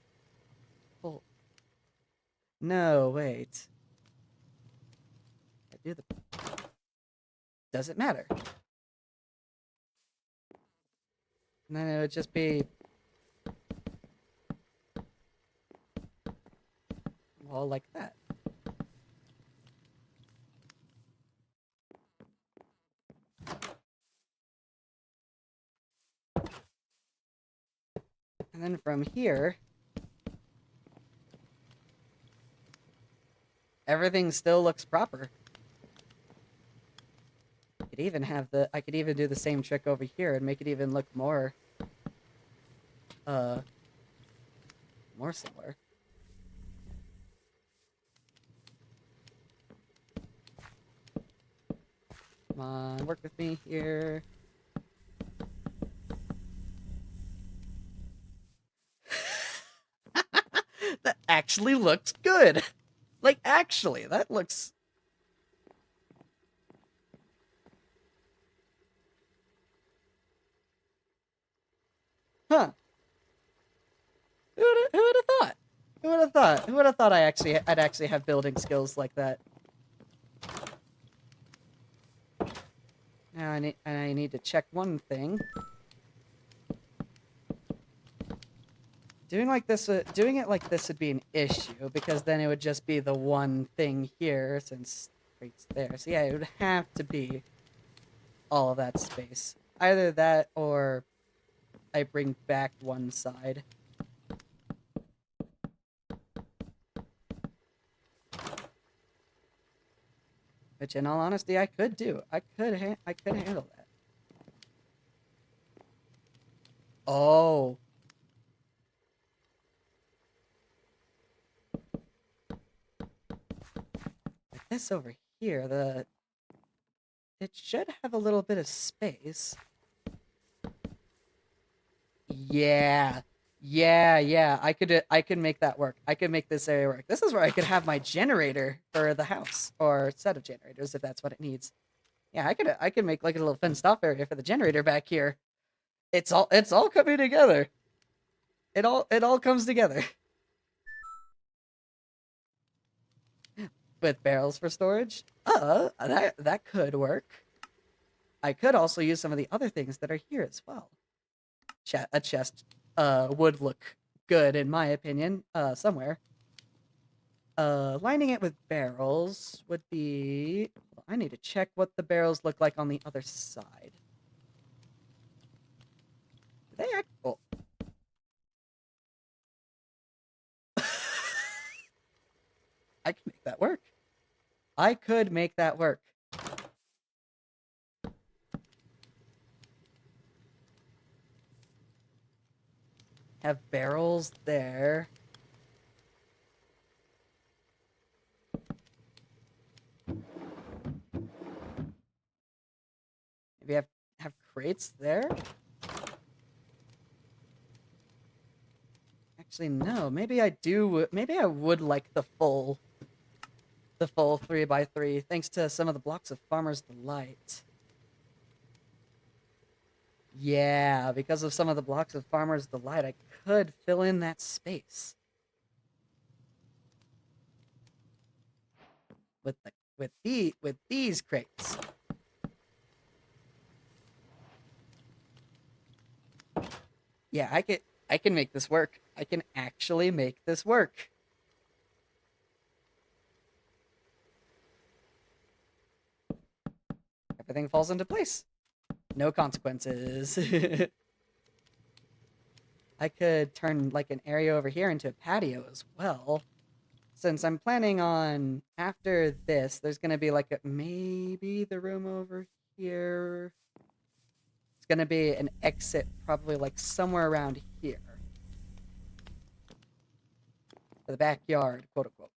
Oh. No, wait. I do the... Does it matter? And then it would just be... Well, like that. And then from here, everything still looks proper. I could even do the same trick over here and make it even look more similar. Come on, work with me here. That actually looks good. Like, actually, that looks... Huh. Who would have thought? Who would have thought? Who would have thought I'd actually have building skills like that? Now I need to check one thing. Doing it like this would be an issue, because then it would just be the one thing here, since it's there. So yeah, it would have to be all of that space. Either that, or I bring back one side. Which, in all honesty, I could do. I could handle that. Oh. Like this over here, it should have a little bit of space. Yeah. Yeah. I could make that work. I could make this area work. This is where I could have my generator for the house, or set of generators if that's what it needs. Yeah, I could make like a little fenced off area for the generator back here. It's all coming together. It all comes together. With barrels for storage? That could work. I could also use some of the other things that are here as well. A chest would look good, in my opinion, somewhere. Lining it with barrels would be... I need to check what the barrels look like on the other side. Do they act... Oh. I can make that work. I could make that work. Have barrels there. Maybe have crates there? Actually, no. Maybe I do. Maybe I would like the full 3x3, thanks to some of the blocks of Farmer's Delight. Yeah, because of some of the blocks of Farmer's Delight, I could fill in that space. With these crates. Yeah, I can make this work. I can actually make this work. Everything falls into place. No consequences. I could turn like an area over here into a patio as well. Since I'm planning on, after this, there's going to be like maybe the room over here. It's going to be an exit probably like somewhere around here. For the backyard, quote unquote.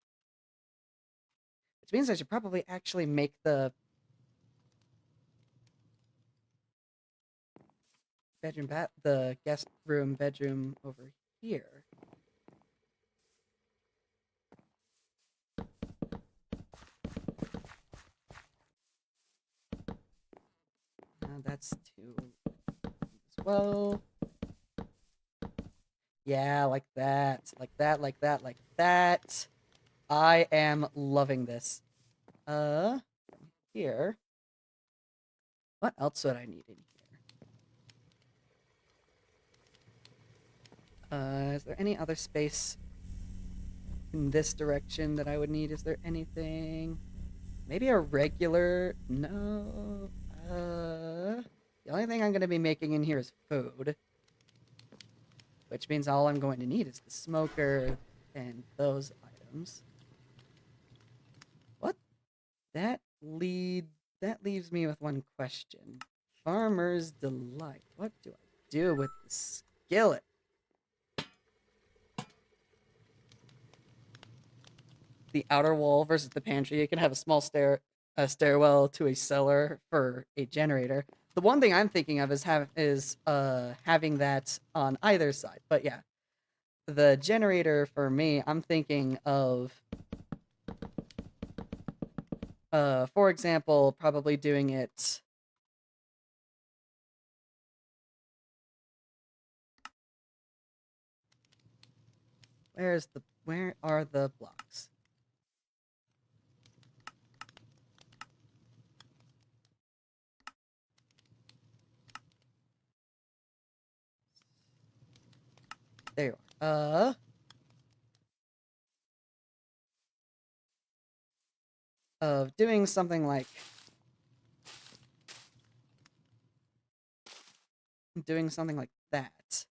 Which means I should probably actually make the the guest room bedroom over here. That's two as well. Yeah, like that. Like that, like that, like that. I am loving this. Here. What else would I need in here? Is there any other space in this direction that I would need? Is there anything? Maybe a regular... No. The only thing I'm going to be making in here is food. which means all I'm going to need is the smoker and those items. What? That leaves me with one question. Farmer's Delight. What do I do with the skillet? The outer wall versus the pantry. You can have a small stairwell to a cellar for a generator. The one thing I'm thinking of is having that on either side. But yeah, the generator for me, I'm thinking of for example, probably doing it. Where are the blocks? There you are. Of doing something like that.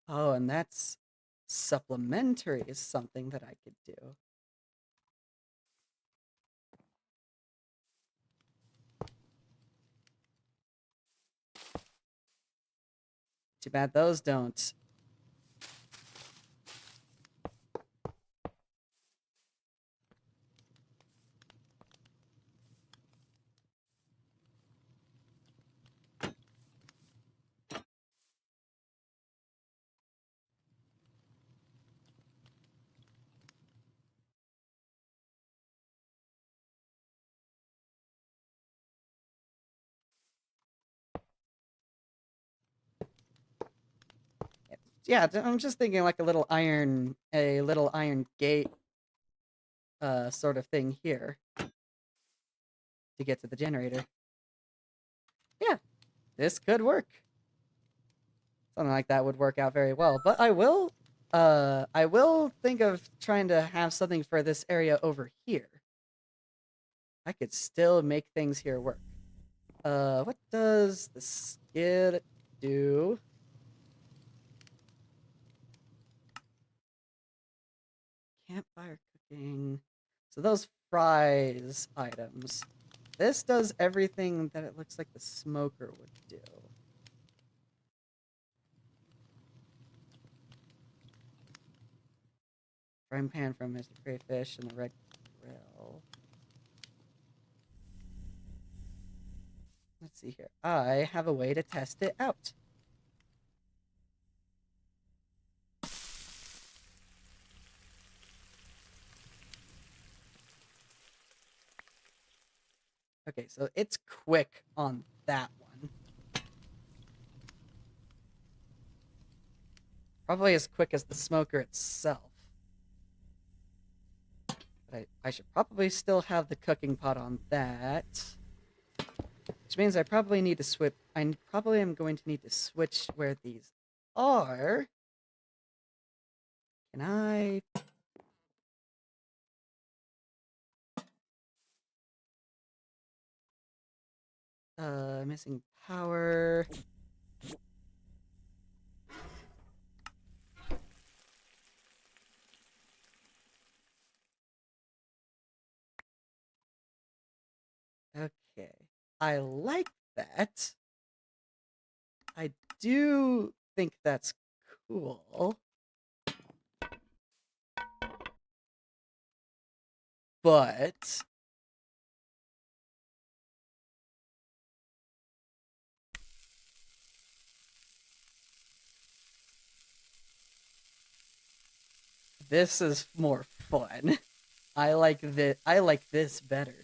Oh, and that's supplementary is something that I could do. Too bad those don't. Yeah, I'm just thinking like a little iron gate sort of thing here to get to the generator. Yeah, this could work. Something like that would work out very well. But I will think of trying to have something for this area over here. I could still make things here work. What does the skid do? Campfire cooking. So those fries items. This does everything that it looks like the smoker would do. Frying pan from Mr. Crayfish and the red grill. Let's see here. I have a way to test it out. Okay, so it's quick on that one. Probably as quick as the smoker itself. But I should probably still have the cooking pot on that. Which means I probably need to switch. I probably am going to need to switch where these are. Can I? Missing power. Okay. I like that. I do think that's cool. But this is more fun. I like this better.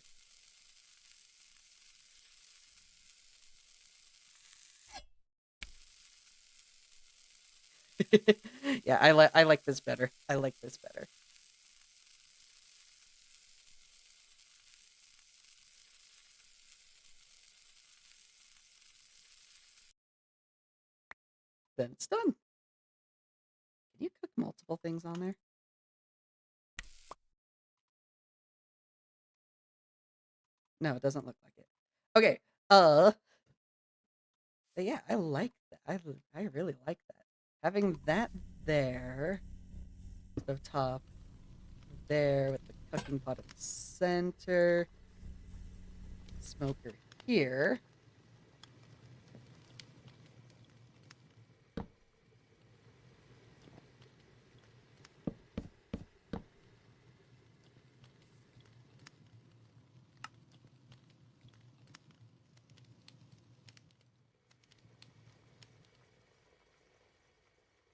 Yeah, I like this better. I like this better. Then it's done. Can you cook multiple things on there? No, it doesn't look like it. Okay. But yeah, I like that. I really like that. Having that there, stove top there with the cooking pot in the center, smoker here.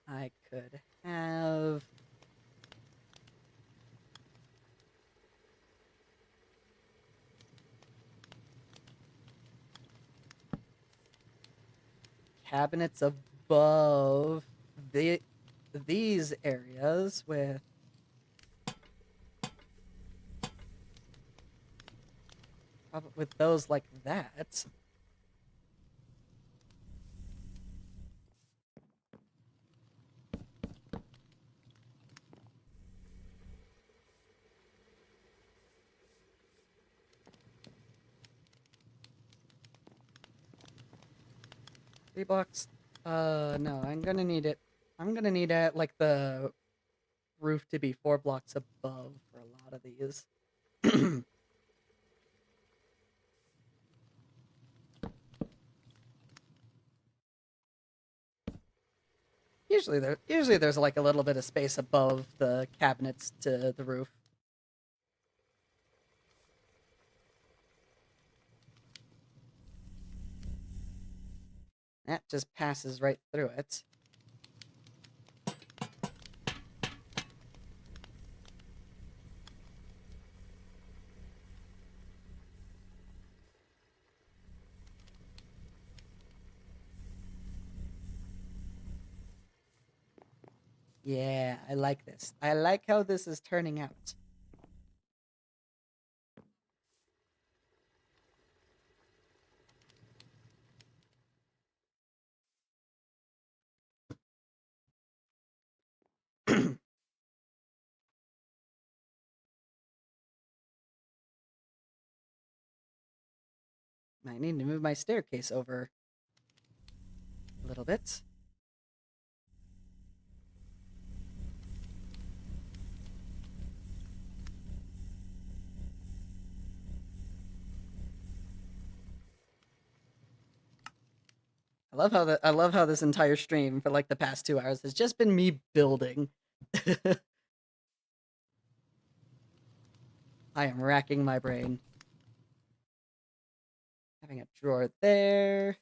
I could have cabinets above the these areas with those like that. Three blocks. No, I'm gonna need it. I'm gonna need it like the roof to be 4 blocks above for a lot of these. Usually there's like a little bit of space above the cabinets to the roof. That just passes right through it. Yeah, I like this. I like how this is turning out. I need to move my staircase over a little bit. I love how this entire stream for like the past 2 hours has just been me building. I am racking my brain. Having a drawer there.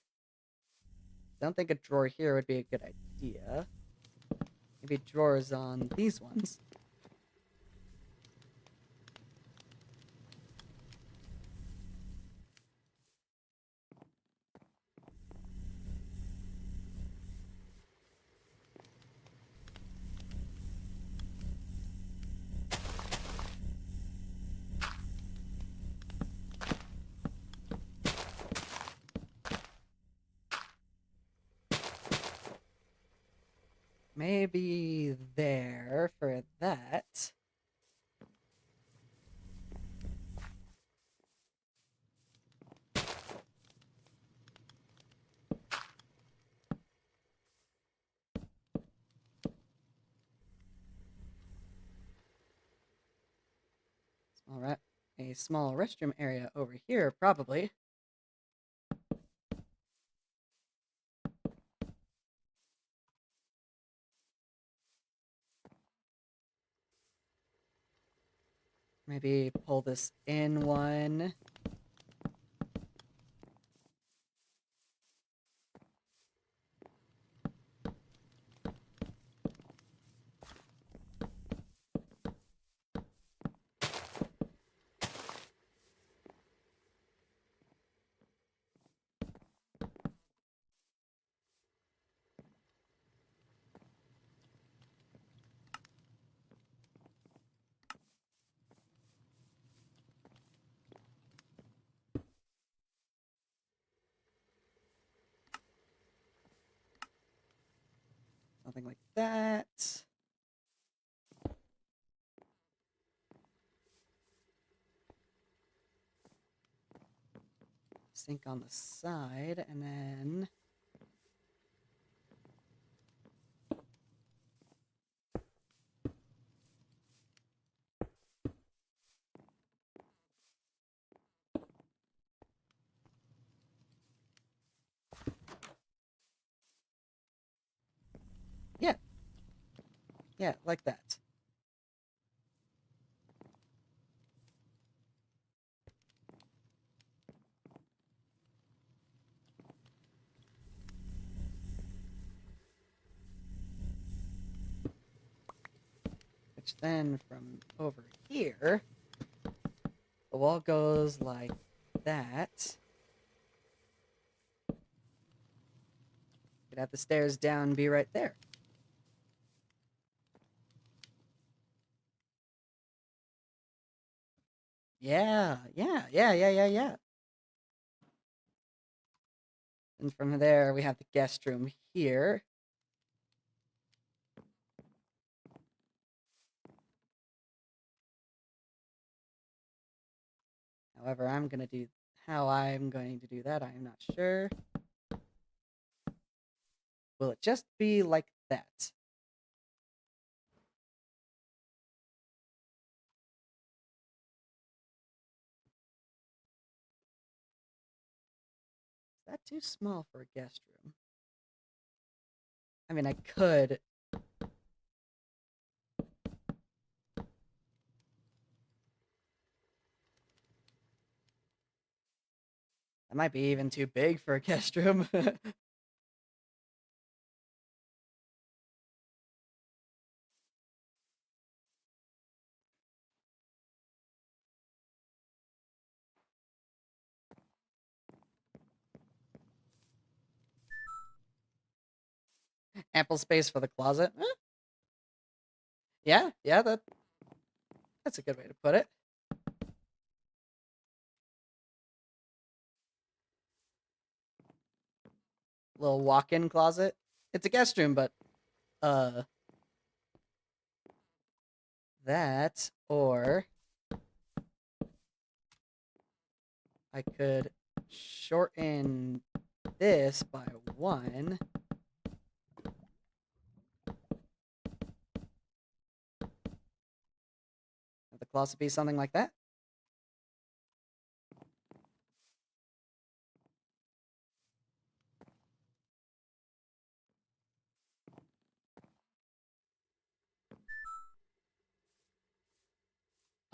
Don't think a drawer here would be a good idea. Maybe drawers on these ones. Maybe there for that. A small restroom area over here, probably. Maybe pull this in one. Something like that. sink on the side, and then yeah, yeah, like that. Which then from over here, the wall goes like that. Could have the stairs down be right there. Yeah, yeah, yeah, yeah, yeah, yeah. And from there, we have the guest room here. However, how I'm going to do that, I am not sure. Will it just be like that? Is that too small for a guest room? I mean, I could. That might be even too big for a guest room. Ample space for the closet. Yeah, yeah, that's a good way to put it. Little walk-in closet. It's a guest room, but uh, that or I could shorten this by one. Have the closet be something like that.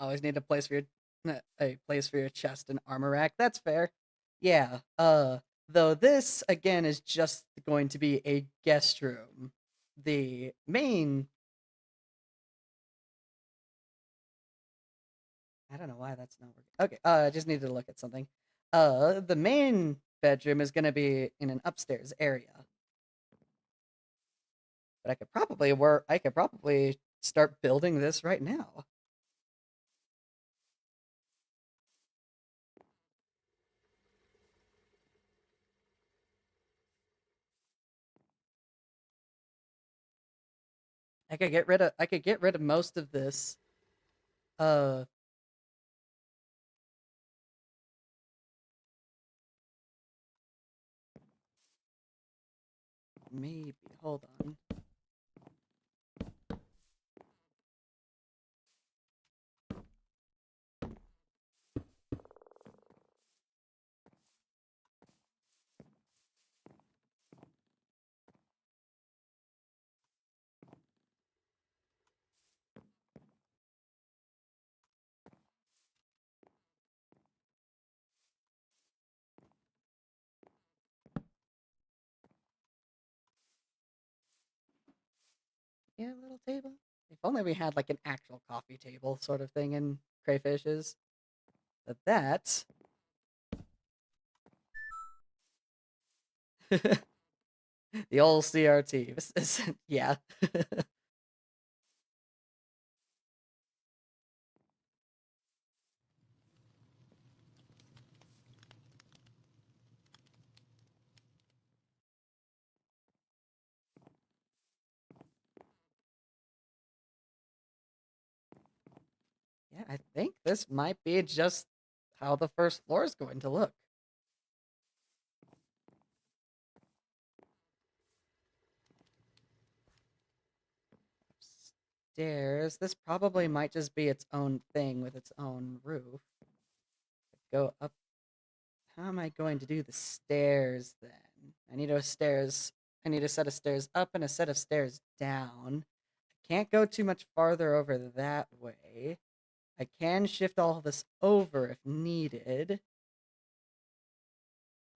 Always need a place for your chest and armor rack. That's fair. Yeah. Though this again is just going to be a guest room. The main I don't know why that's not working. Okay, I just needed to look at something. The main bedroom is gonna be in an upstairs area. But I could probably start building this right now. I could get rid of most of this. Uh maybe hold on. Yeah, little table. If only we had like an actual coffee table sort of thing in crayfishes. But that the old CRT. Yeah. Yeah, I think this might be just how the first floor is going to look. stairs. This probably might just be its own thing with its own roof. Go up. How am I going to do the stairs then? I need a stairs. I need a set of stairs up and a set of stairs down. I can't go too much farther over that way. I can shift all this over if needed.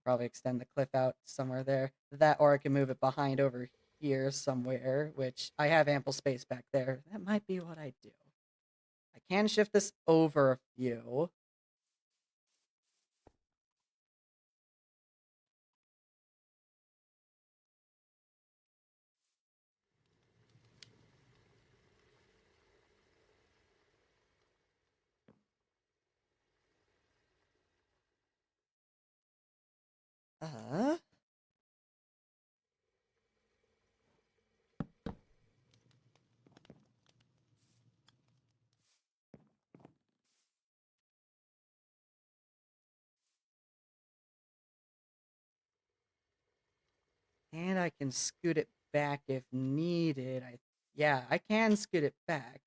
Probably extend the cliff out somewhere there. That, or I can move it behind over here somewhere, which I have ample space back there. That might be what I do. I can shift this over a few. Uh, and I can scoot it back if needed. Yeah, I can scoot it back.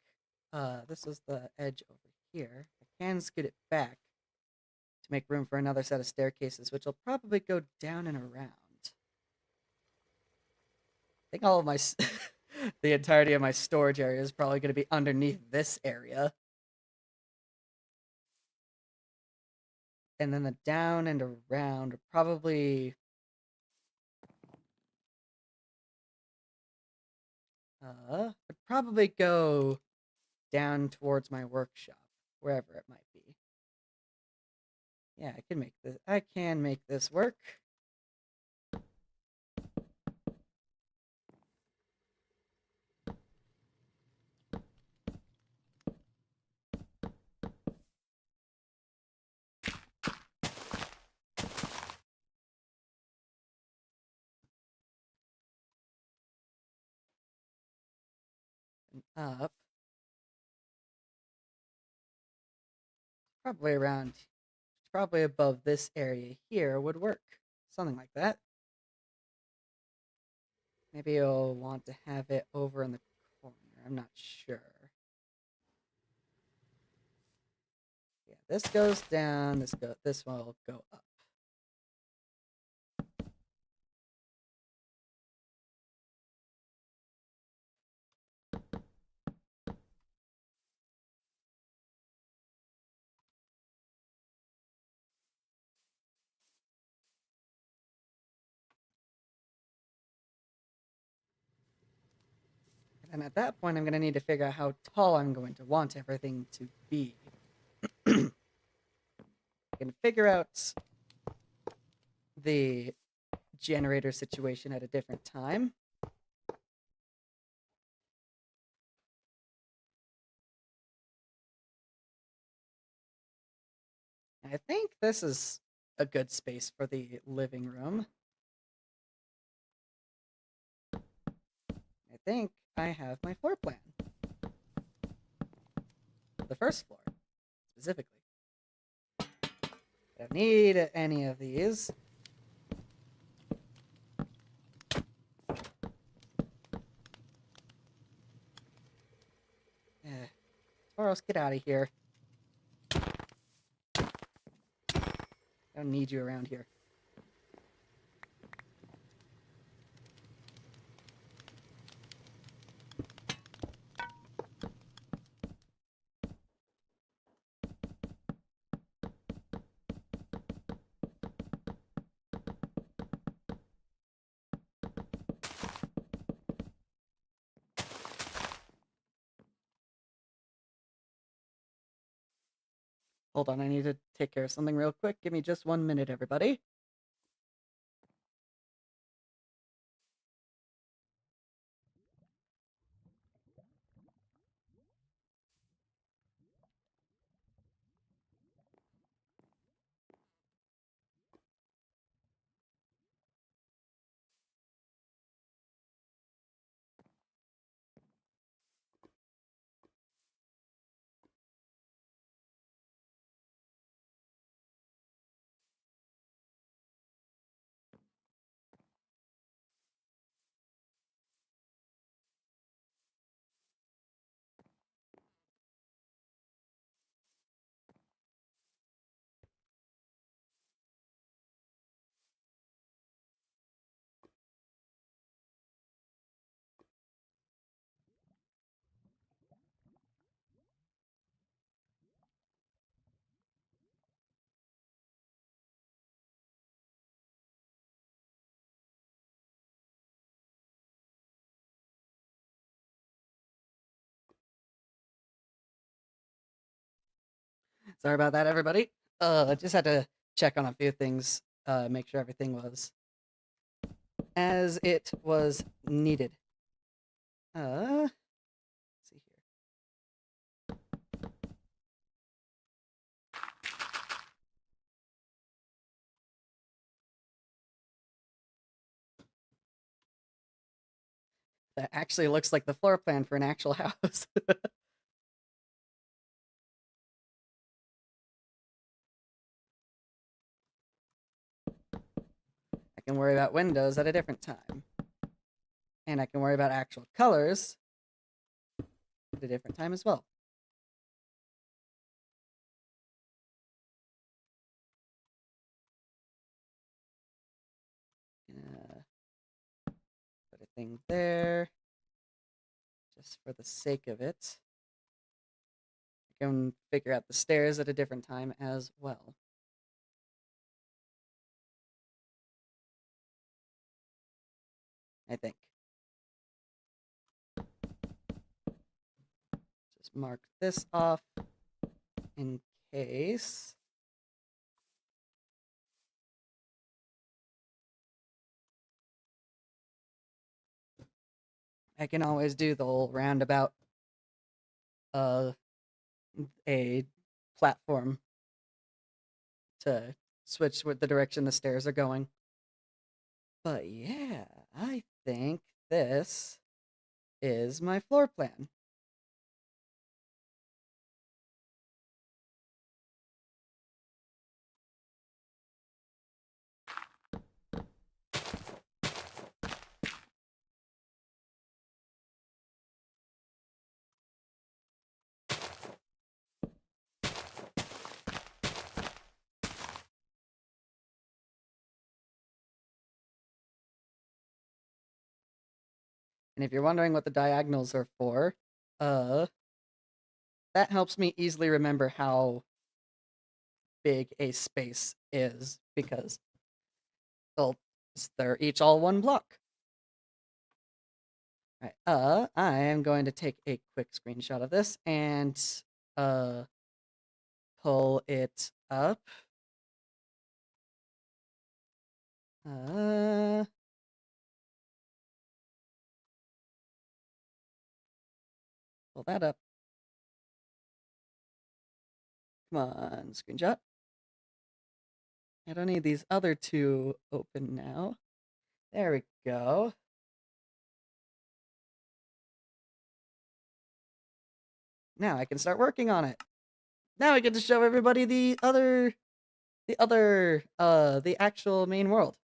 This is the edge over here. I can scoot it back to make room for another set of staircases, which will probably go down and around. I think all of my the entirety of my storage area is probably going to be underneath this area. And then the down and around are probably would probably go down towards my workshop, wherever it might be. Yeah, I can make this. I can make this work. And up, probably around, probably above this area here would work. Something like that. Maybe you'll want to have it over in the corner. I'm not sure. Yeah, this goes down. This will go up. And at that point, I'm going to need to figure out how tall I'm going to want everything to be. I can figure out the generator situation at a different time. I think this is a good space for the living room. I think I have my floor plan. For the first floor, specifically. I don't need any of these. Tauros, get out of here. I don't need you around here. Hold on, I need to take care of something real quick. Give me just 1 minute, everybody. Sorry about that, everybody. I just had to check on a few things, make sure everything was as it was needed. Let's see here. That actually looks like the floor plan for an actual house. I can worry about windows at a different time. And I can worry about actual colors at a different time as well. Put a thing there, just for the sake of it. I can figure out the stairs at a different time as well. I think. Just mark this off in case. I can always do the whole roundabout a platform to switch with the direction the stairs are going. But yeah, I think this is my floor plan. And if you're wondering what the diagonals are for, that helps me easily remember how big a space is because, well, they're each all one block. All right, I am going to take a quick screenshot of this and pull it up. Pull that up. Come on, screenshot. I don't need these other two open now. There we go. Now I can start working on it. Now I get to show everybody the actual main world.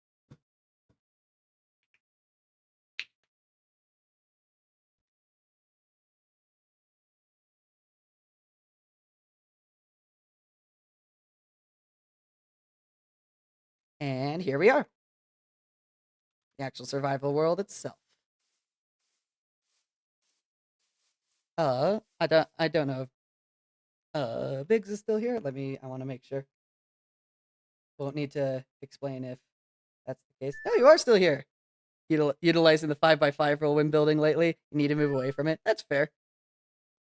And here we are. The actual survival world itself. I don't know if Biggs is still here. I want to make sure. Won't need to explain if that's the case. No, you are still here. Utilizing the 5x5 rule when building lately. You need to move away from it. That's fair.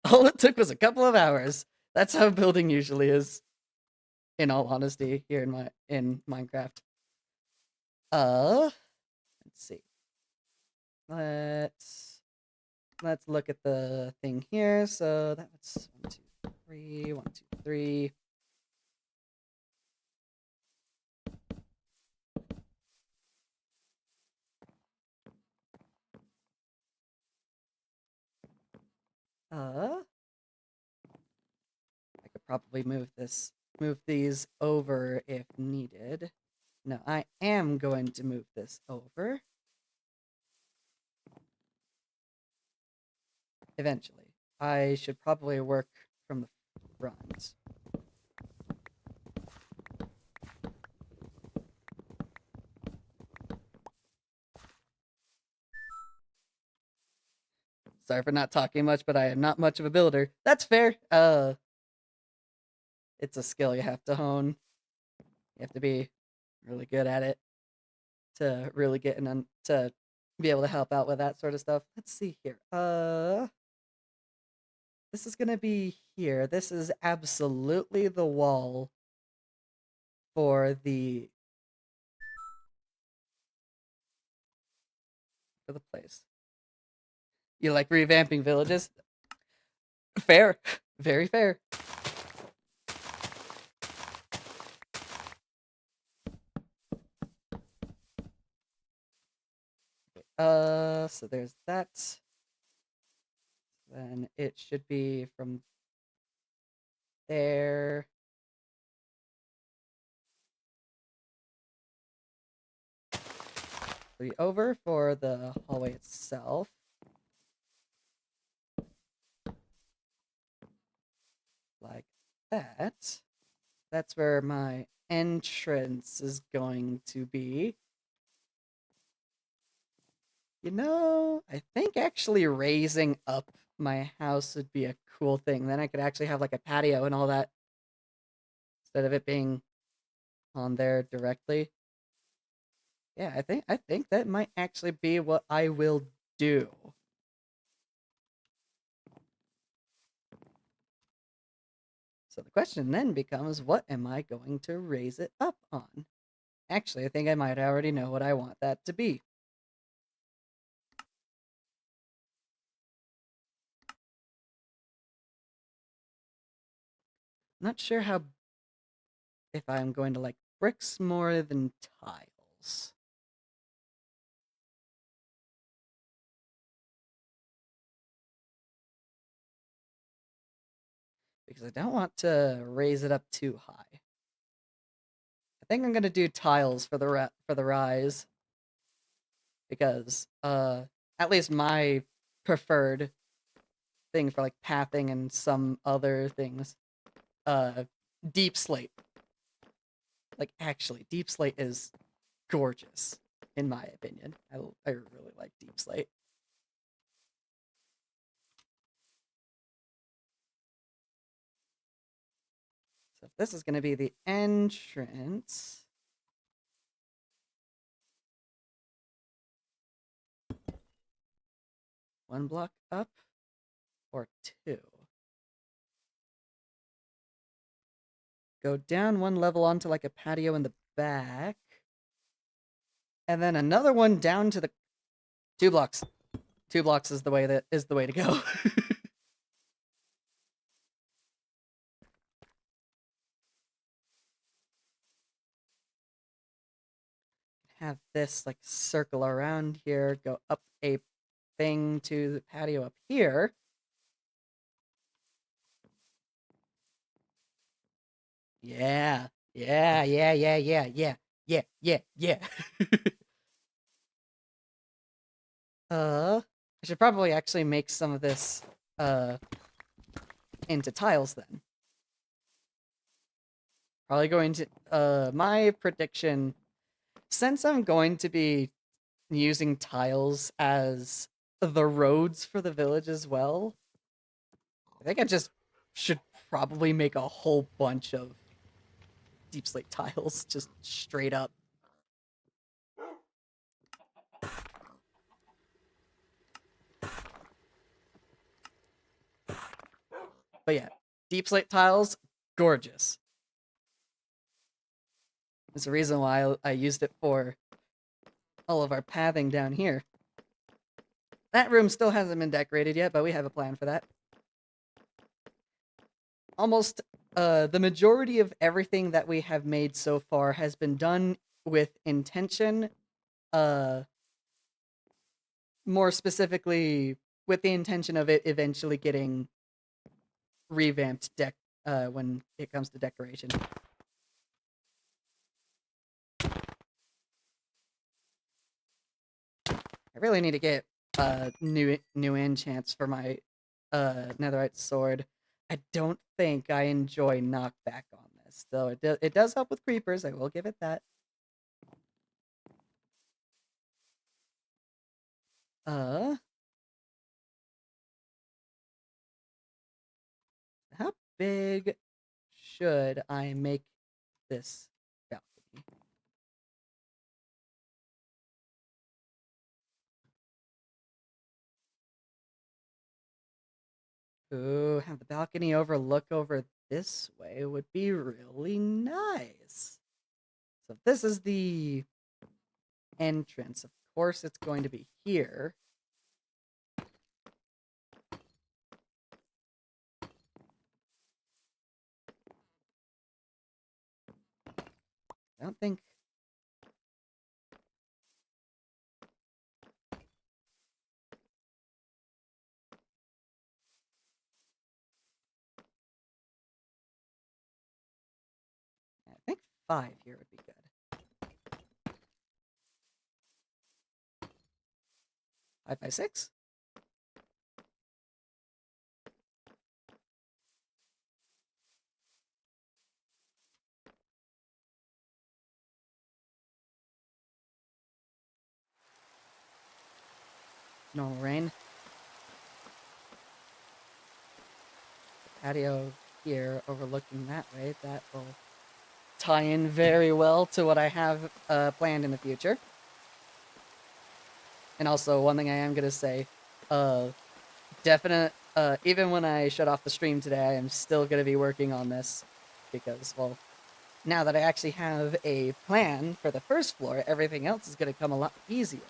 All it took was a couple of hours. That's how building usually is. In all honesty, here in Minecraft. Let's see. Let's look at the thing here. So that's 1, 2, 3, 1, 2, 3. I could probably move these over if needed. No, I am going to move this over. Eventually. I should probably work from the front. Sorry for not talking much, but I am not much of a builder. That's fair. It's a skill you have to hone. You have to be really good at it to really get to be able to help out with that sort of stuff. Let's see here. This is gonna be here. This is absolutely the wall for the place. You like revamping villages? Fair. Very fair. So there's that. Then it should be from there. Over for the hallway itself. Like that. That's where my entrance is going to be. You know, I think actually raising up my house would be a cool thing. Then I could actually have like a patio and all that instead of it being on there directly. Yeah, I think that might actually be what I will do. So the question then becomes, what am I going to raise it up on? Actually, I think I might already know what I want that to be. Not sure how if I'm going to like bricks more than tiles. Because I don't want to raise it up too high. I think I'm gonna do tiles for the rise because at least my preferred thing for like pathing and some other things, uh deep slate. Like actually, deep slate is gorgeous in my opinion. I really like deep slate. So if this is gonna be the entrance. One block up or two. Go down one level onto like a patio in the back. And then another one down to the 2 blocks. 2 blocks is the way to go. Have this like circle around here, go up a thing to the patio up here. Yeah. Yeah, yeah, yeah, yeah, yeah. Yeah, yeah, yeah. I should probably actually make some of this into tiles then. Probably going to my prediction, since I'm going to be using tiles as the roads for the village as well, I think I just should probably make a whole bunch of deep slate tiles just straight up. But yeah, deep slate tiles, gorgeous. There's a reason why I used it for all of our pathing down here. That room still hasn't been decorated yet, but we have a plan for that. Almost the majority of everything that we have made so far has been done with intention. More specifically, with the intention of it eventually getting revamped when it comes to decoration. I really need to get new enchants for my netherite sword. I don't think I enjoy knockback on this, though it does help with creepers. I will give it that. Uh, how big should I make this balcony? Ooh, have the balcony overlook over this way would be really nice. So this is the entrance. Of course, it's going to be here. I don't think... I think 5 here would be good. 5 by 6? Normal rain. Patio here overlooking that way. That will tie in very well to what I have planned in the future. And also, one thing I am going to say, even when I shut off the stream today, I am still going to be working on this because, well, now that I actually have a plan for the first floor, everything else is going to come a lot easier.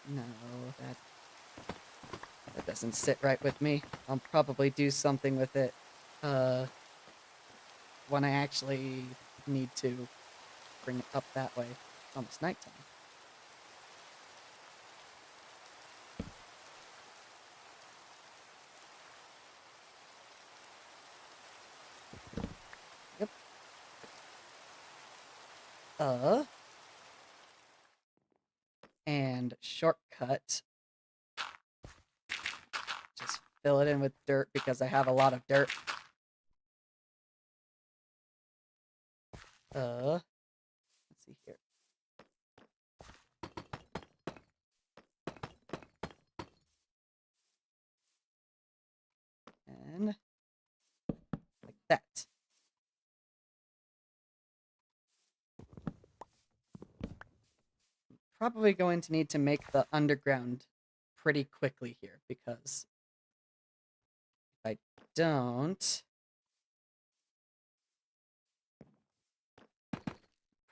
No, that doesn't sit right with me. I'll probably do something with it when I actually need to bring it up that way. It's almost nighttime. Yep. And shortcut. Just fill it in with dirt because I have a lot of dirt. Let's see here. And like that. Probably going to need to make the underground pretty quickly here because if I don't,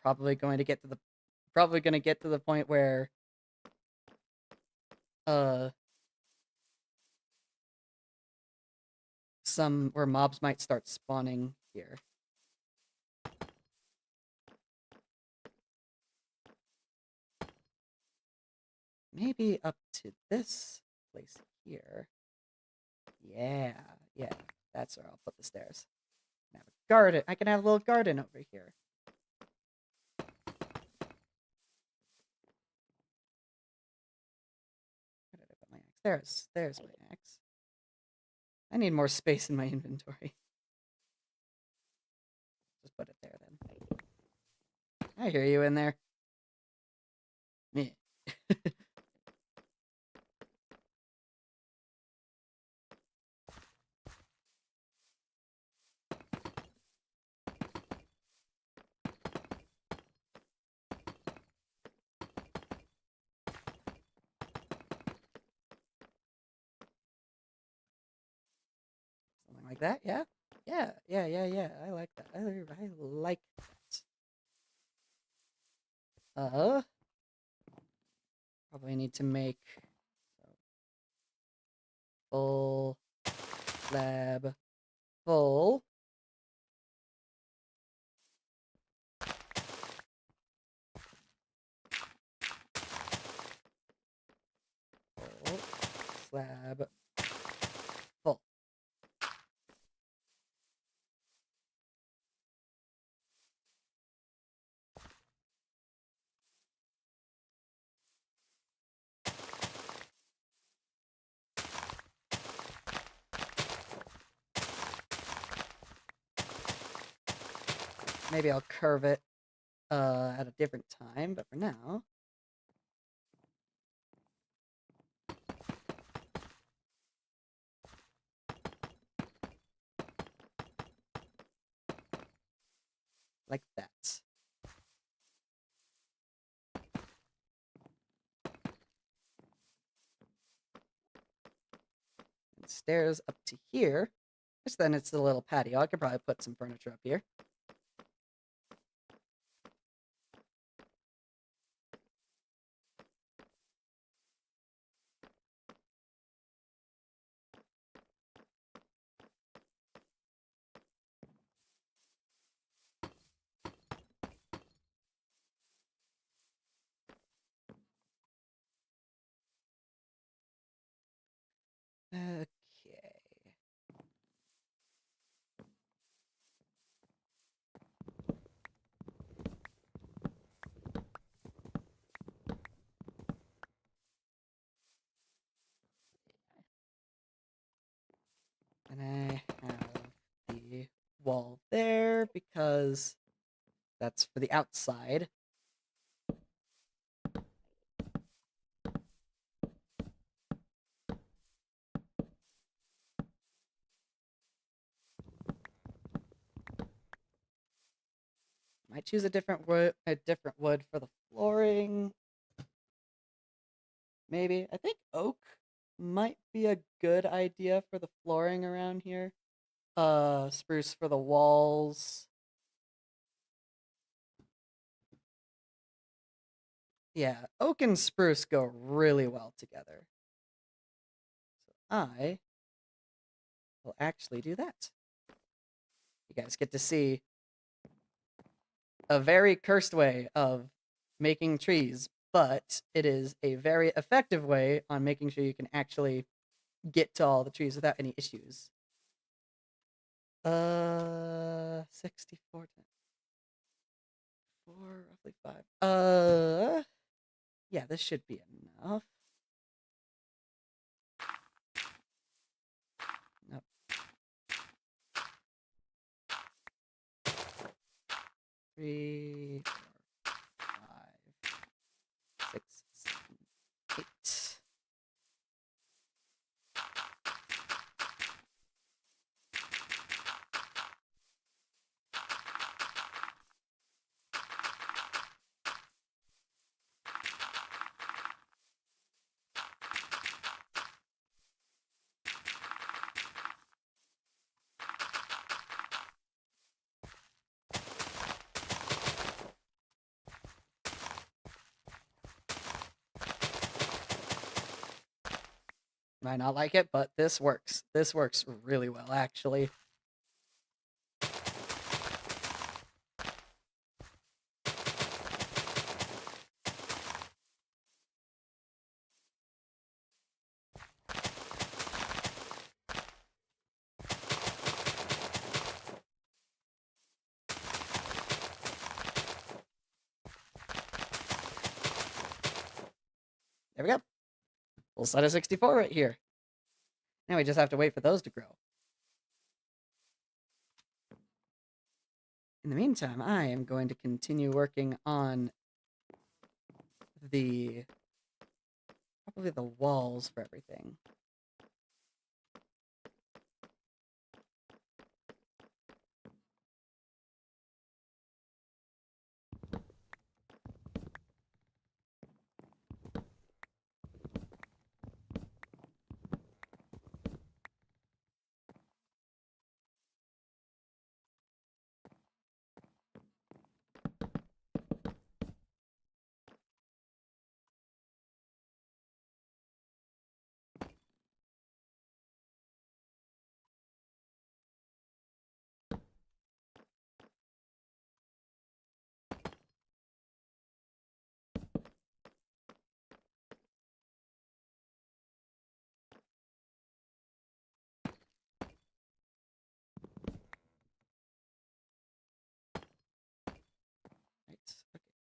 probably going to get to the point where where mobs might start spawning here. Maybe up to this place here. Yeah, that's where I'll put the stairs. I can have a garden. I can have a little garden over here. Where did I put my axe? There's my axe. I need more space in my inventory. Just put it there then. I hear you in there. Yeah. Something like that, yeah? Yeah. I like that. I like that. Probably need to make full slab full. Full slab full. Maybe I'll curve it at a different time, but for now. like that. And stairs up to here. Just then it's the little patio. I could probably put some furniture up here. Okay. And I have the wall there because that's for the outside. Might choose a different wood for the flooring. Maybe. I think oak might be a good idea for the flooring around here. Spruce for the walls. Yeah, oak and spruce go really well together. So I will actually do that. You guys get to see a very cursed way of making trees, but it is a very effective way on making sure you can actually get to all the trees without any issues. 64 times 4, roughly 5. Yeah, this should be enough. Nope. 3, 4, 5, 6, 7, 8. Might not like it, but this works. This works really well, actually. There we go. Full set of 64 right here. Now we just have to wait for those to grow. In the meantime, I am going to continue working on probably the walls for everything.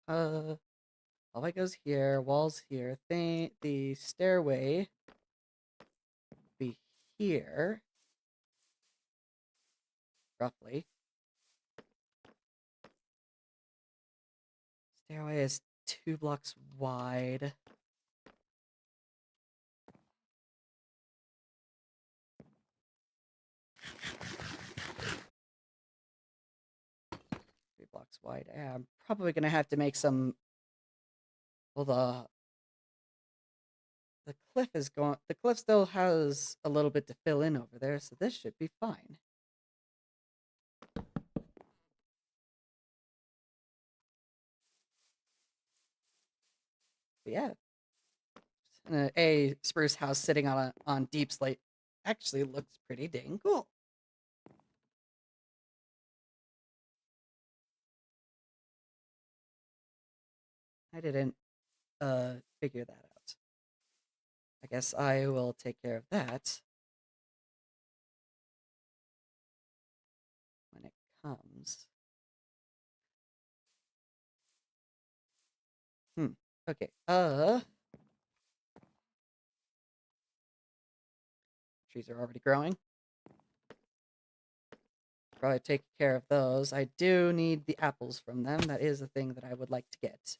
Right. Okay. Hallway goes here, walls here. The stairway be here, roughly. Stairway is 2 blocks wide. blocks wide. Yeah, I'm probably gonna have to make some. Well, the cliff is going. The cliff still has a little bit to fill in over there, so this should be fine. But yeah, a spruce house sitting on deep slate actually looks pretty dang cool. I didn't figure that out. I guess I will take care of that when it comes. Hmm. Okay. Trees are already growing. Probably take care of those. I do need the apples from them. That is a thing that I would like to get.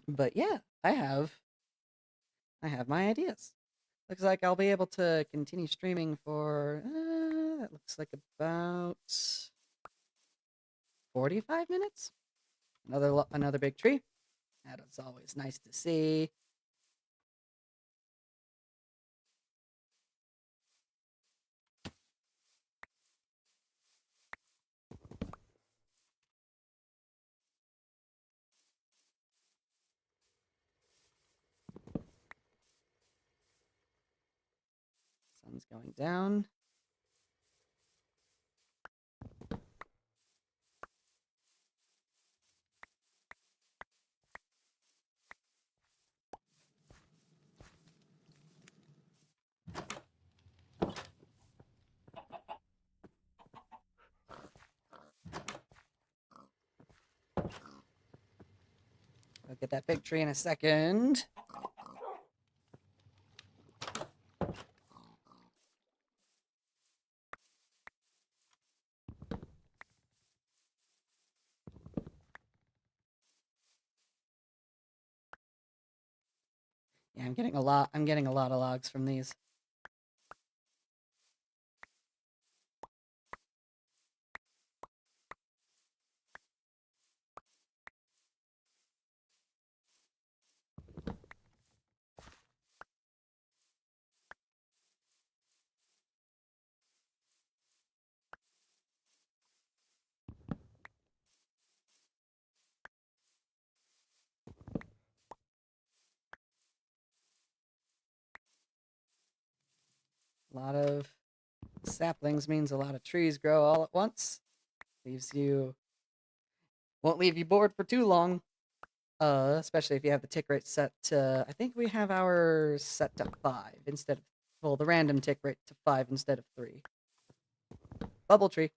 But yeah, I have my ideas. Looks like I'll be able to continue streaming for that looks like about 45 minutes. Another big tree. That is always nice to see. Sun's going down. I'll get that big tree in a second. Yeah, I'm getting a lot. I'm getting a lot of logs from these. A lot of saplings means a lot of trees grow all at once. Leaves you won't leave you bored for too long. Especially if you have the tick rate set to. I think we have ours set to 5 instead of well, the random tick rate to 5 instead of 3. Bubble tree.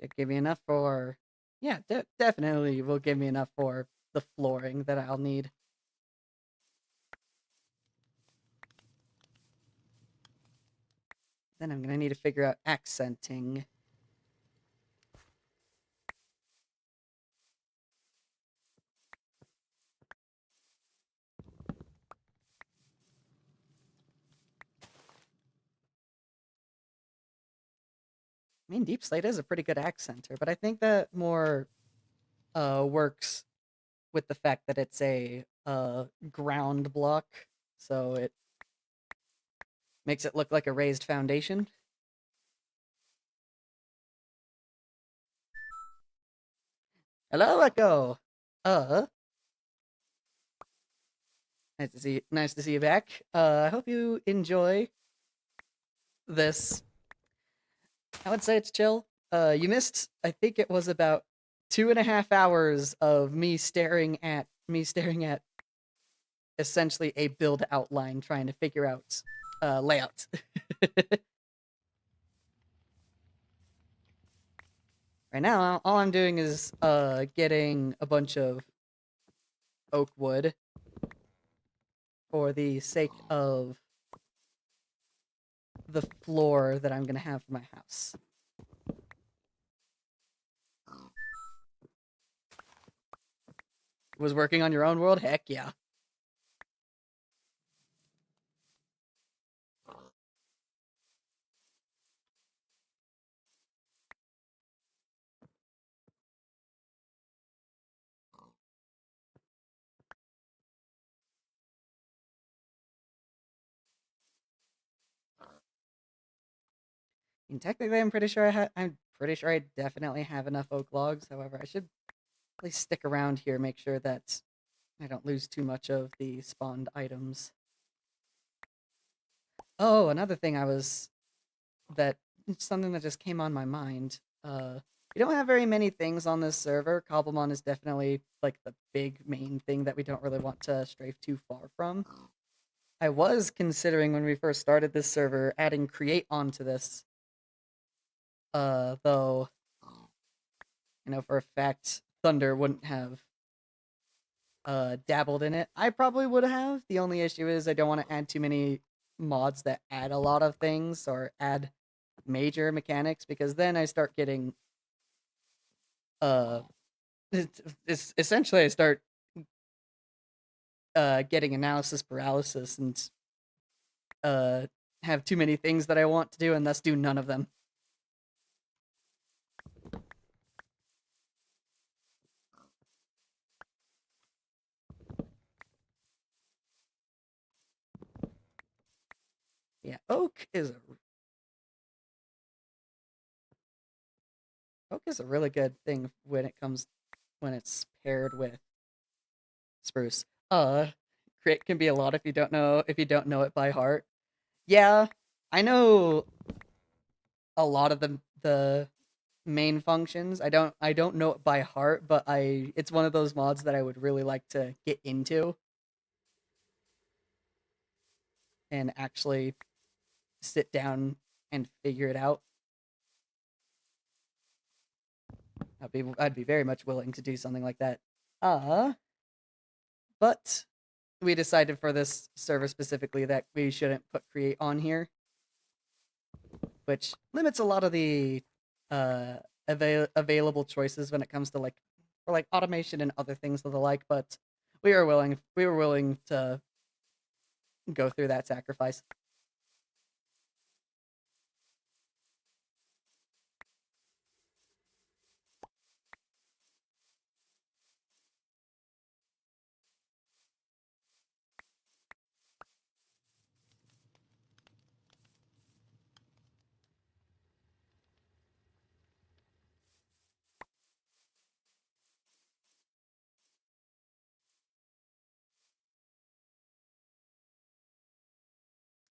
Should give me enough for. Yeah, definitely will give me enough for the flooring that I'll need. Then I'm gonna need to figure out accenting. I mean, deep slate is a pretty good accenter, but I think that more works with the fact that it's a ground block, so it makes it look like a raised foundation. Hello, Echo. Uh, Nice to see you back. I hope you enjoy this. I would say it's chill. You missed, I think it was about 2.5 hours of me staring at essentially a build outline trying to figure out layout. Right now, all I'm doing is getting a bunch of oak wood for the sake of the floor that I'm gonna have for my house. Was working on your own world? Heck yeah. And technically, I'm pretty sure I definitely have enough oak logs. However, I should at least stick around here, make sure that I don't lose too much of the spawned items. Oh, another thing that something that just came on my mind. We don't have very many things on this server. Cobblemon is definitely like the big main thing that we don't really want to strafe too far from. I was considering when we first started this server adding create onto this. Though, for a fact, Thunder wouldn't have dabbled in it. I probably would have. The only issue is I don't want to add too many mods that add a lot of things or add major mechanics, because then I start getting uh it's essentially I start getting analysis paralysis and uh have too many things that I want to do and thus do none of them. Yeah, oak is a really good thing when it's paired with spruce. Crit can be a lot if you don't know it by heart. Yeah, I know a lot of the main functions. I don't know it by heart, but it's one of those mods that I would really like to get into and actually sit down and figure it out. I'd be very much willing to do something like that. Uh, but we decided for this server specifically that we shouldn't put create on here, which limits a lot of the uh available choices when it comes to for automation and other things of the like, but we were willing to go through that sacrifice.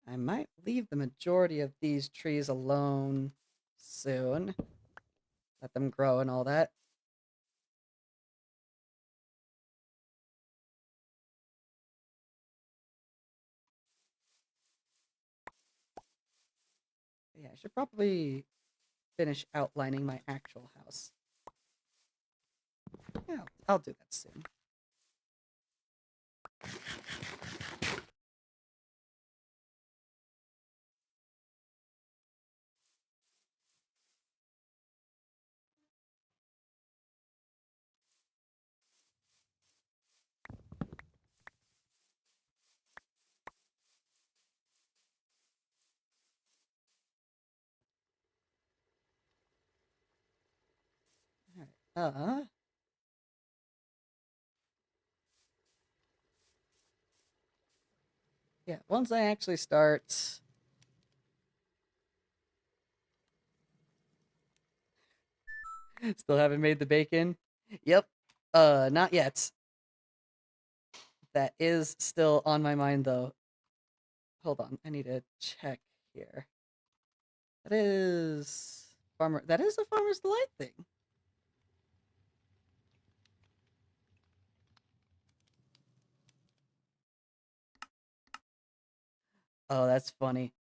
I might leave the majority of these trees alone soon. Let them grow and all that. Yeah, I should probably finish outlining my actual house. Yeah, I'll do that soon. All right. Yeah, once I actually start. Still haven't made the bacon. Yep. Not yet. that is still on my mind though. Hold on, I need to check here. That is a Farmer's Delight thing. Oh, that's funny.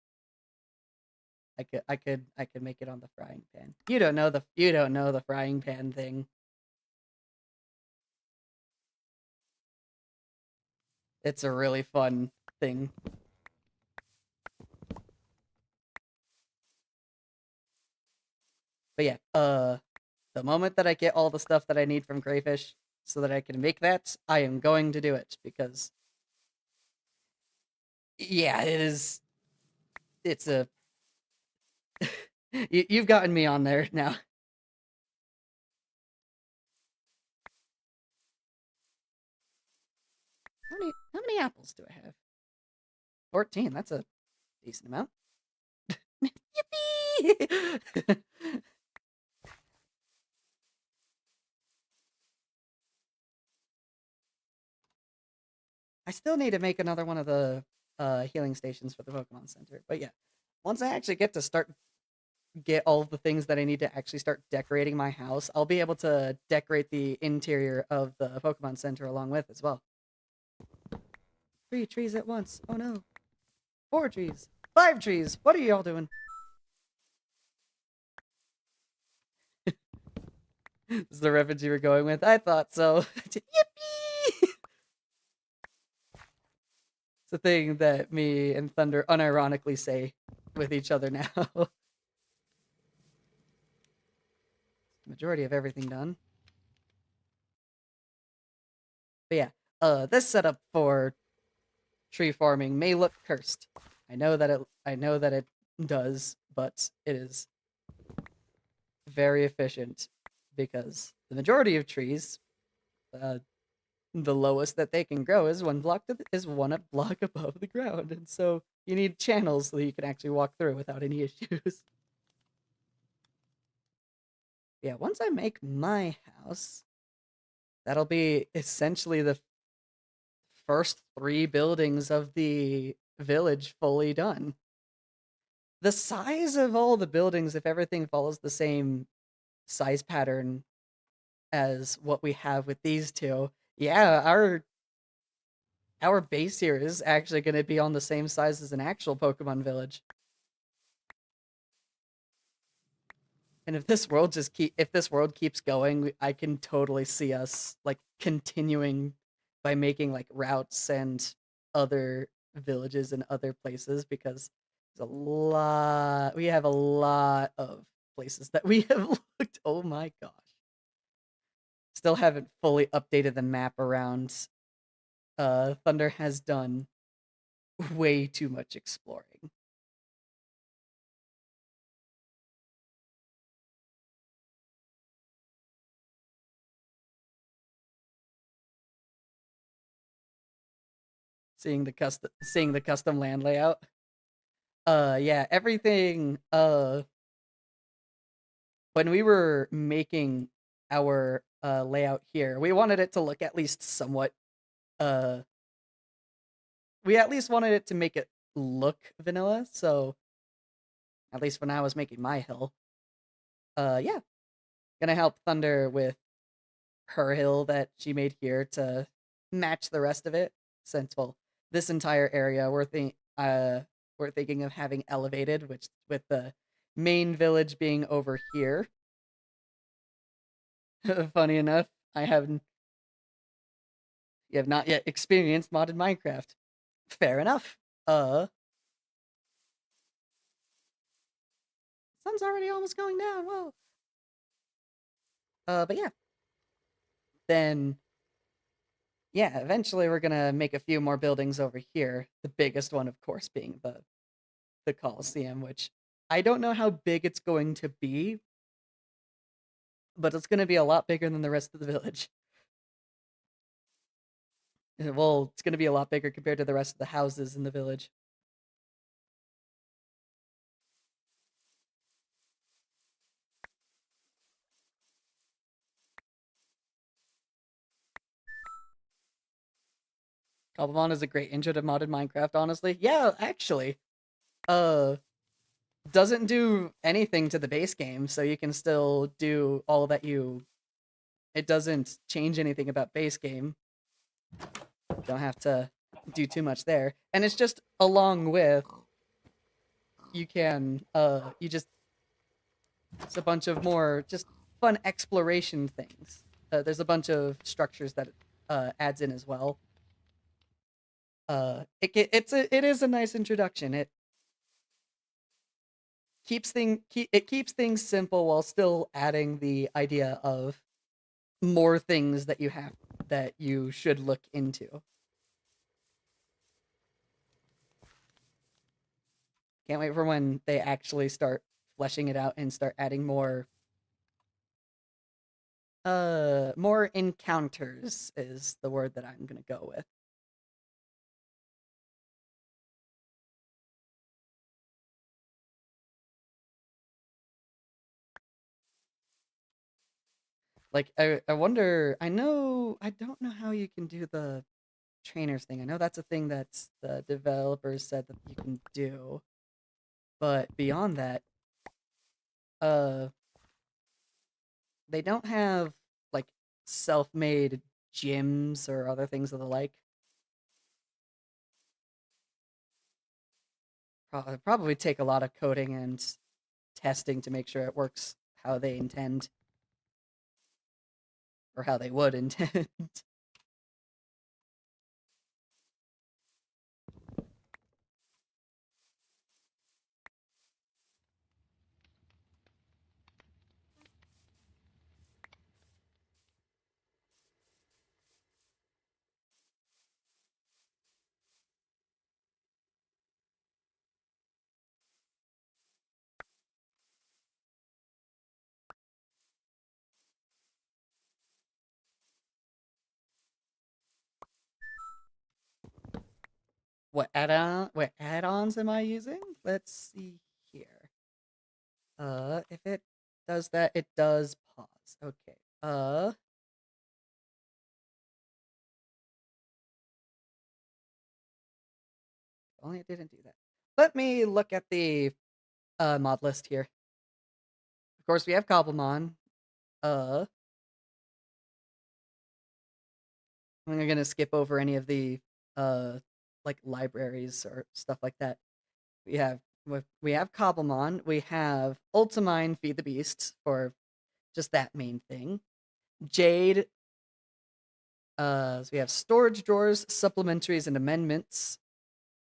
I could make it on the frying pan. You don't know the frying pan thing. It's a really fun thing. But yeah, the moment that I get all the stuff that I need from crayfish so that I can make that, I am going to do it because yeah, it's a you've gotten me on there now. How many apples do I have? 14. That's a decent amount. Yippee! I still need to make another one of the healing stations for the Pokemon Center. But yeah, once I actually get all of the things that I need to actually start decorating my house, I'll be able to decorate the interior of the Pokemon Center along with as well. 3 trees at once. Oh no. 4 trees. 5 trees. What are y'all doing? This is the reference you were going with. I thought so. Yippee! It's a thing that me and Thunder unironically say with each other now. Majority of everything done. But yeah, this setup for tree farming may look cursed. I know that it does, but it is very efficient because the majority of trees, uh, the lowest that they can grow is one block above the ground, and so you need channels so that you can actually walk through without any issues. Yeah, once I make my house, that'll be essentially the first 3 buildings of the village fully done. The size of all the buildings, if everything follows the same size pattern as what we have with these two, yeah, our base here is actually going to be on the same size as an actual Pokemon village. And if this world keeps going, I can totally see us like continuing by making like routes and other villages and other places because we have a lot of places that we have looked. Oh my gosh. Still haven't fully updated the map around. Thunder has done way too much exploring. Seeing the custom land layout. Yeah, everything when we were making our layout here, we wanted it to look at least somewhat uh we at least wanted it to make it look vanilla, so at least when I was making my hill. Yeah, gonna help Thunder with her hill that she made here to match the rest of it. Since well, this entire area we're thinking of having elevated, which with the main village being over here. Funny enough, I haven't you have not yet experienced modded Minecraft. Fair enough. Sun's already almost going down. Whoa. But yeah, then yeah, eventually we're gonna make a few more buildings over here. The biggest one, of course, being the Coliseum, which I don't know how big it's going to be, but it's gonna be a lot bigger than the rest of the village. Well, it's gonna be a lot bigger compared to the rest of the houses in the village. Cobblemon is a great intro to modded Minecraft, honestly. Yeah, actually. Uh, doesn't do anything to the base game, so you can still do all that you. It doesn't change anything about base game. Don't have to do too much there, and it's just along with you can you just it's a bunch of more just fun exploration things. There's a bunch of structures that adds in as well. It is a nice introduction. It keeps things simple while still adding the idea of more things that you should look into. Can't wait for when they actually start fleshing it out and start adding more encounters is the word that I'm gonna go with. Like I wonder I don't know how you can do the trainers thing. I know that's a thing that's the developers said that you can do. But beyond that, uh they don't have like self-made gyms or other things of the like. Probably take a lot of coding and testing to make sure it works how they intend or how they would intend. What add-ons am I using? Let's see here. If it does that, it does pause. Okay. Only it didn't do that. Let me look at the mod list here. Of course, we have Cobblemon. Uh, I'm gonna skip over any of the uh like libraries or stuff like that. We have we have Cobblemon. We have Ultimine Feed the Beast for just that main thing. Jade. So we have storage drawers, supplementaries, and amendments.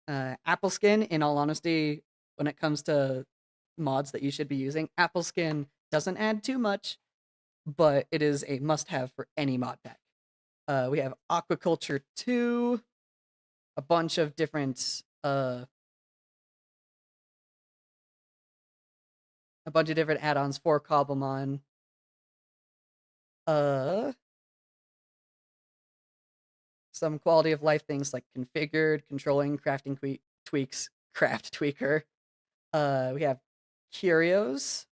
Apple Skin. In all honesty, when it comes to mods that you should be using, Apple Skin doesn't add too much, but it is a must-have for any mod pack. We have Aquaculture 2, a bunch of different add-ons for Cobblemon. Uh some quality of life things like configured, controlling, crafting tweaks, craft tweaker. We have curios.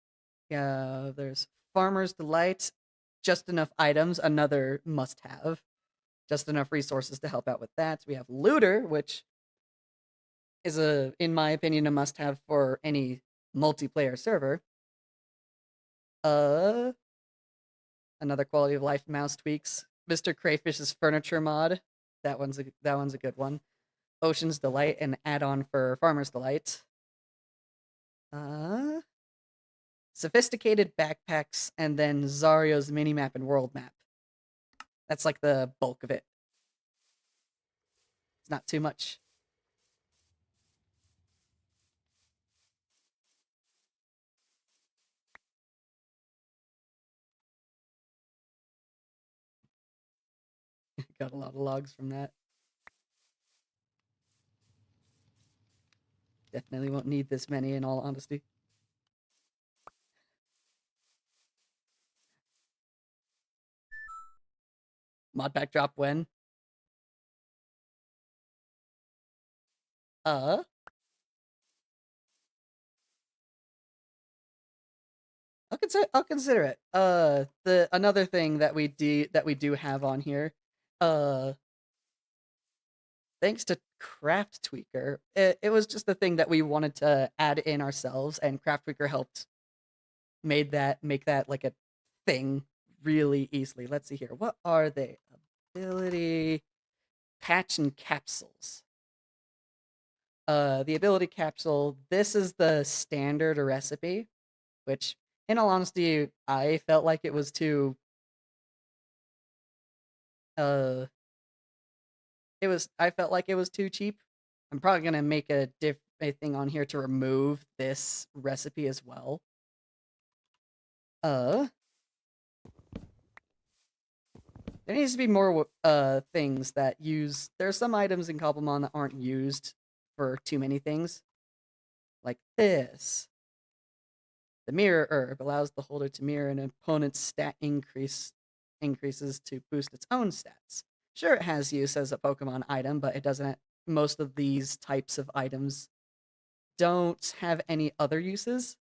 Yeah, there's Farmer's Delight, just enough items, another must-have. Just enough resources to help out with that. We have Looter, which is in my opinion, a must-have for any multiplayer server. Uh, Another quality of life mouse tweaks. Mr. Crayfish's furniture mod. That one's a good one. Ocean's Delight, an add-on for Farmer's Delight. Uh, Sophisticated backpacks, and then Zario's minimap and world map. That's like the bulk of it. It's not too much. Got a lot of logs from that. Definitely won't need this many in all honesty. Mod pack drop when? Uh, I'll consider it. The another thing that we do have on here, uh, thanks to Craft Tweaker, it was just a thing that we wanted to add in ourselves, and Craft Tweaker helped make that like a thing really easily. Let's see here. What are they? Ability patch and capsules. The ability capsule, this is the standard recipe, which in all honesty, I felt like it was too uh I felt like it was too cheap. I'm probably gonna make a thing on here to remove this recipe as well. Uh there needs to be more things that use there's some items in Cobblemon that aren't used for too many things. Like this. The mirror herb allows the holder to mirror an opponent's increases to boost its own stats. Sure, it has use as a Pokemon item, but it doesn't. Most of these types of items don't have any other uses.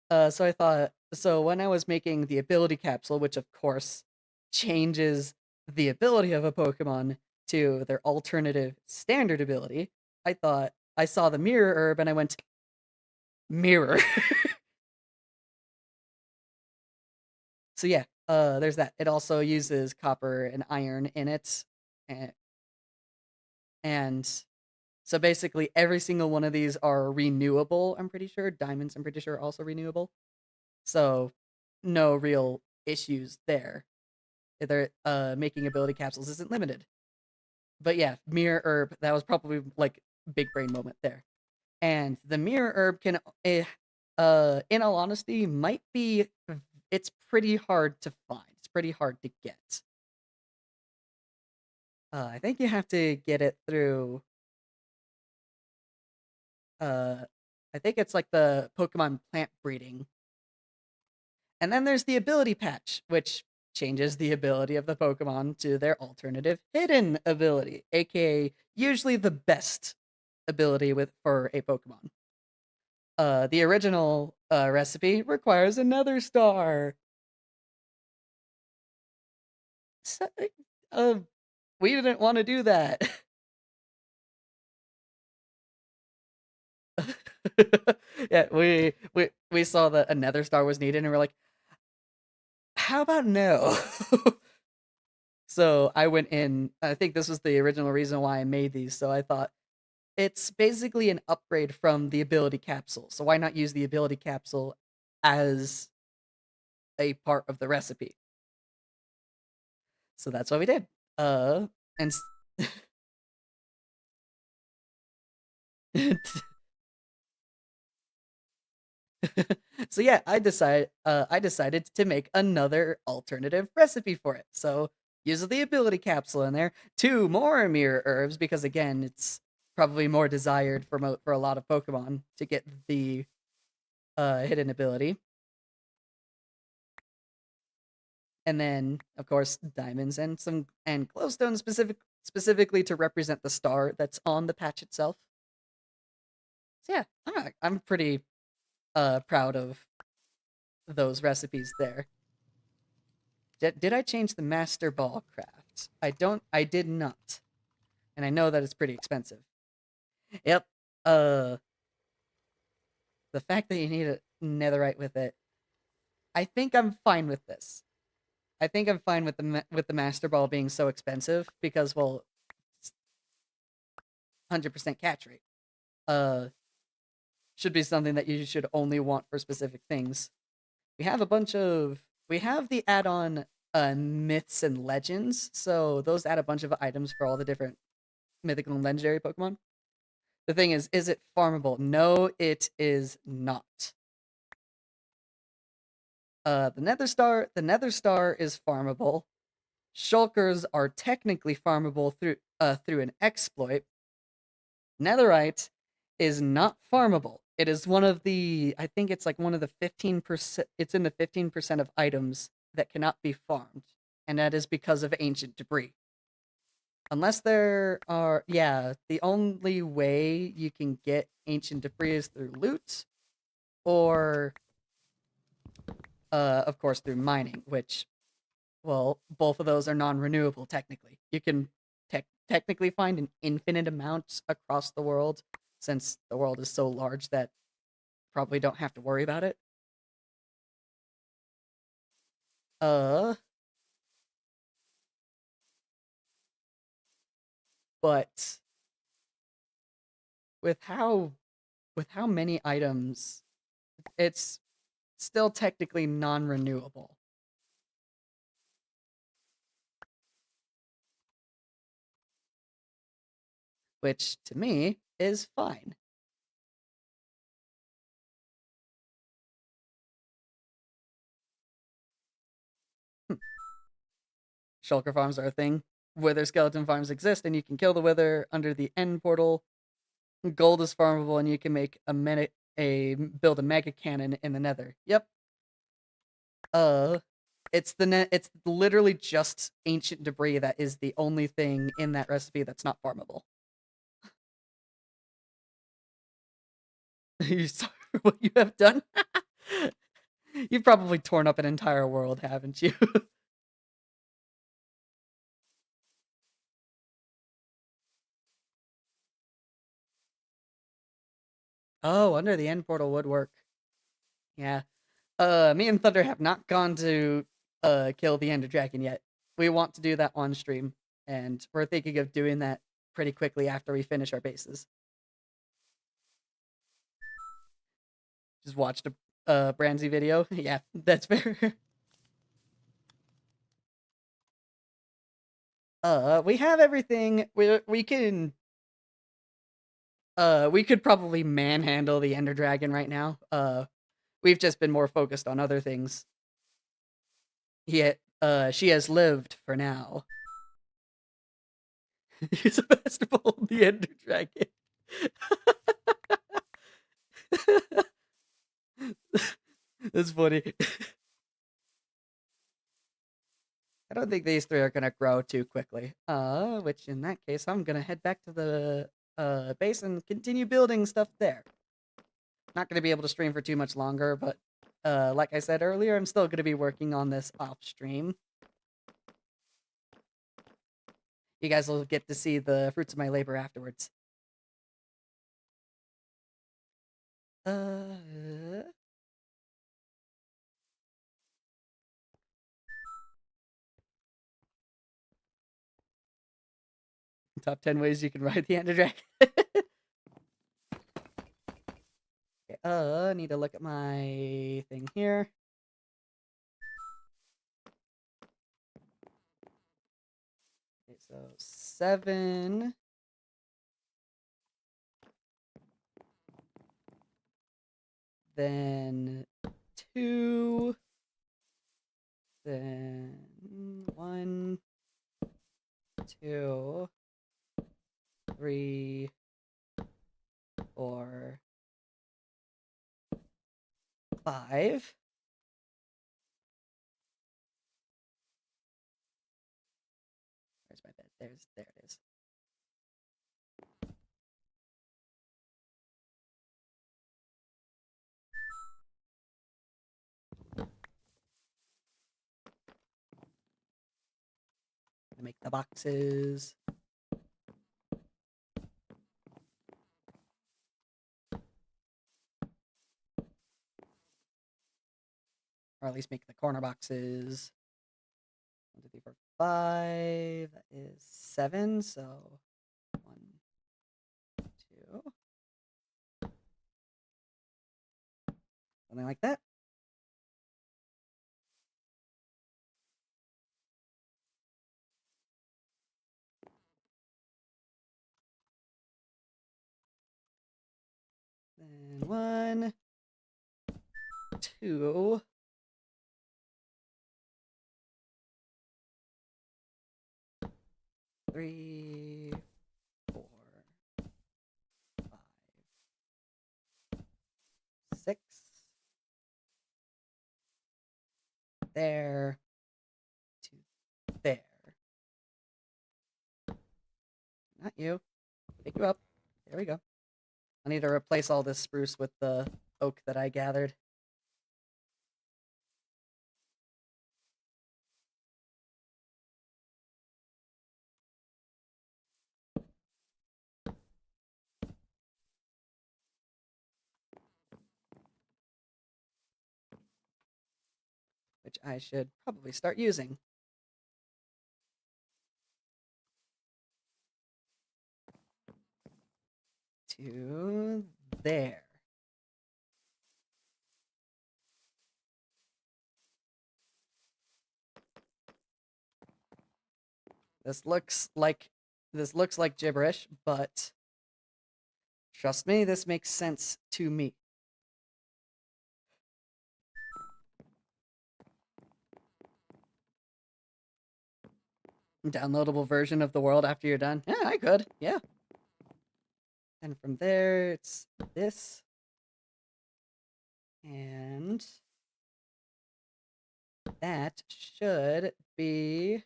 So I thought, so when I was making the ability capsule, which of course changes the ability of a Pokemon to their alternative standard ability, I thought I saw the mirror herb and I went, mirror. So yeah, there's that. It also uses copper and iron in it, and, and so basically every single one of these are renewable. I'm pretty sure diamonds. I'm pretty sure are also renewable. So no real issues there. They're making ability capsules isn't limited. But yeah, mirror herb. That was probably like big brain moment there. And the mirror herb can, in all honesty, might be. It's pretty hard to find. It's pretty hard to get. I think you have to get it through. Uh, I think it's like the Pokemon plant breeding, and then there's the ability patch, which changes the ability of the Pokemon to their alternative hidden ability, aka usually the best ability for a Pokemon. The original recipe requires another star. So, uh, we didn't want to do that. Yeah, we saw that another star was needed, and we're like, how about no? So I went in. I think this was the original reason why I made these. So I thought it's basically an upgrade from the ability capsule. So why not use the ability capsule as a part of the recipe? So that's what we did. And so yeah, I decided to make another alternative recipe for it. So use the ability capsule in there, two more mirror herbs because again, it's probably more desired for a lot of Pokemon to get the hidden ability. And then of course diamonds and some and glowstone specifically to represent the star that's on the patch itself. So yeah, I'm pretty proud of those recipes there. Did I change the Master Ball craft? I did not. And I know that it's pretty expensive. Yep. Uh, the fact that you need a netherite with it, I think I'm fine with this. I think I'm fine with with the Master Ball being so expensive because, well, 100% catch rate. Uh, should be something that you should only want for specific things. We have a bunch of we have the add-on myths and legends, so those add a bunch of items for all the different mythical and legendary Pokemon. The thing is it farmable? No, it is not. The Nether Star is farmable. Shulkers are technically farmable through an exploit. Netherite is not farmable. It is one of the I think it's like one of the 15%. It's in the 15% of items that cannot be farmed, and that is because of ancient debris. Unless there are, yeah, the only way you can get ancient debris is through loot, or, of course, through mining, which, well, both of those are non-renewable technically. You can technically find an infinite amount across the world, since the world is so large that probably don't have to worry about it. Uh, but with how with how many items, it's still technically non-renewable, which to me is fine. Shulker farms are a thing. Wither skeleton farms exist, and you can kill the wither under the end portal. Gold is farmable, and you can make build a mega cannon in the Nether. Yep. Uh, it's literally just ancient debris that is the only thing in that recipe that's not farmable. You saw what you have done? You've probably torn up an entire world, haven't you? Oh, under the end portal would work. Yeah. Me and Thunder have not gone to kill the Ender Dragon yet. We want to do that on stream, and we're thinking of doing that pretty quickly after we finish our bases. Just watched a Branzy video. Yeah, that's fair. We have everything. We could probably manhandle the Ender Dragon right now. We've just been more focused on other things. Yet, she has lived for now. Use a festival of the Ender Dragon. That's funny. I don't think these three are gonna grow too quickly. Which in that case, I'm gonna head back to the base and continue building stuff there. Not gonna be able to stream for too much longer, but like I said earlier, I'm still gonna be working on this off stream. You guys will get to see the fruits of my labor afterwards. Top 10 ways you can ride the Ender Dragon. Okay, need to look at my thing here. Okay, so 7. Then 2. Then 1, 2, 3, 4, 5. Where's my bed? There it is. Make the boxes. Or at least make the corner boxes. 1, 2, 3, 4, 5. That is 7. So 1, 2. Something like that. Then 1, 2. 3, 4, 5, 6. There to there. Not you. Pick you up. There we go. I need to replace all this spruce with the oak that I gathered. which I should probably start using. To there. This looks like gibberish, but trust me, this makes sense to me. Downloadable version of the world after you're done. Yeah, I could. Yeah. And from there, it's this. And that should be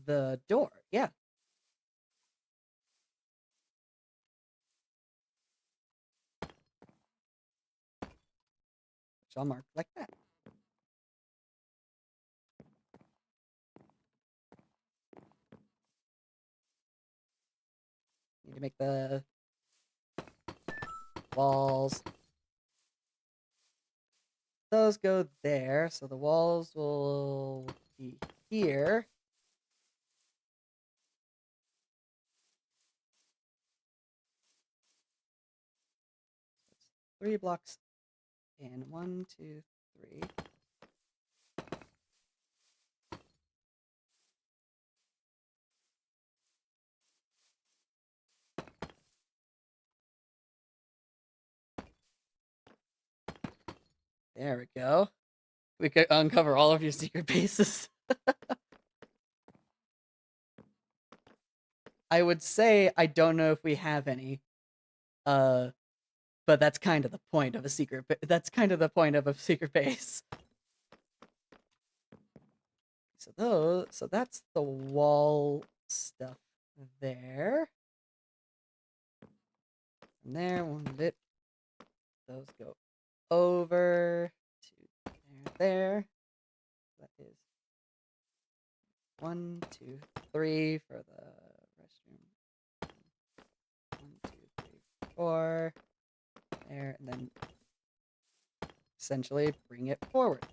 the door. Yeah. Which I'll mark like that. Need to make the walls. Those go there, so the walls will be here. It's 3 blocks in. 1, 2, 3. There we go. We could uncover all of your secret bases. I would say I don't know if we have any. But that's kind of the point of a secret. That's kind of the point of a secret base. So that's the wall stuff there. And there, one bit. Those go over to there. That is 1, 2, 3 for the restroom. 1, 2, 3, 4. There, and then essentially bring it forward.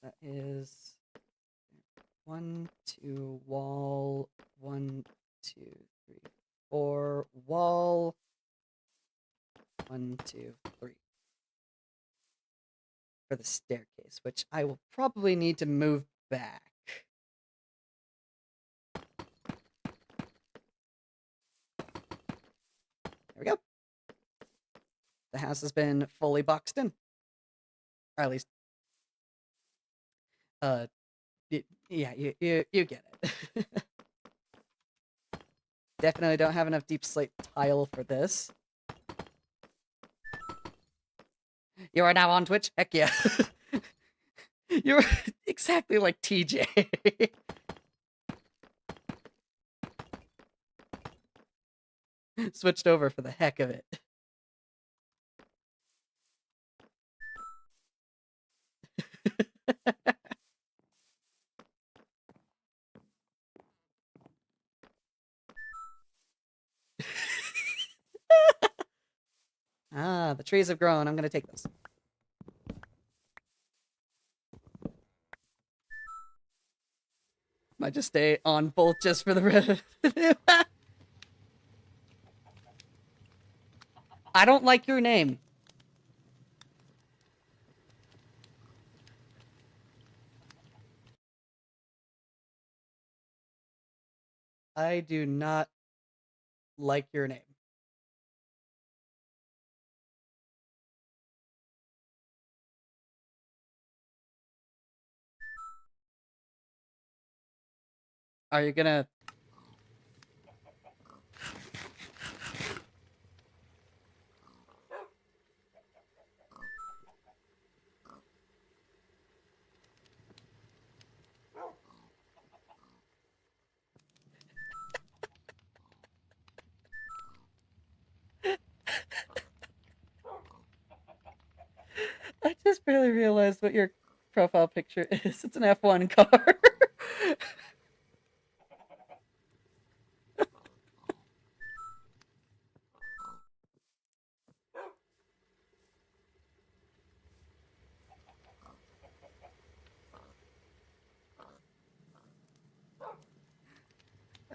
That is 1, 2, wall, 1, 2, 3, 4, wall, 1, 2, 3. For the staircase, which I will probably need to move back. There we go. The house has been fully boxed in. Or at least, yeah, you get it. Definitely don't have enough deep slate tile for this. You are now on Twitch? Heck yeah. You're exactly like TJ. Switched over for the heck of it. Ah, the trees have grown. I'm gonna take those. Might just stay on both just for the revenue. I don't like your name. I do not like your name. Are you gonna... I just barely realized what your profile picture is. It's an F1 car.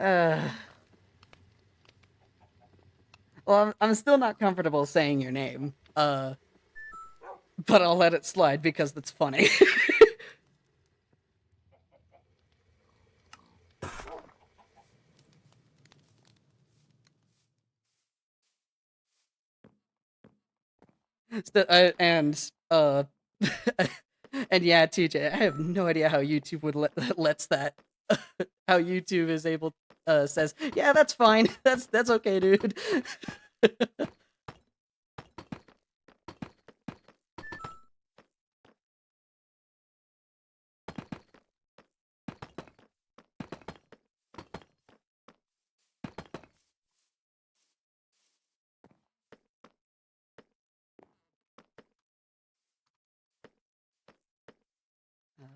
Uh, well, I'm still not comfortable saying your name. But I'll let it slide because that's funny. And and yeah, TJ, I have no idea how YouTube would lets that. How YouTube is able says, yeah, that's fine. That's okay, dude.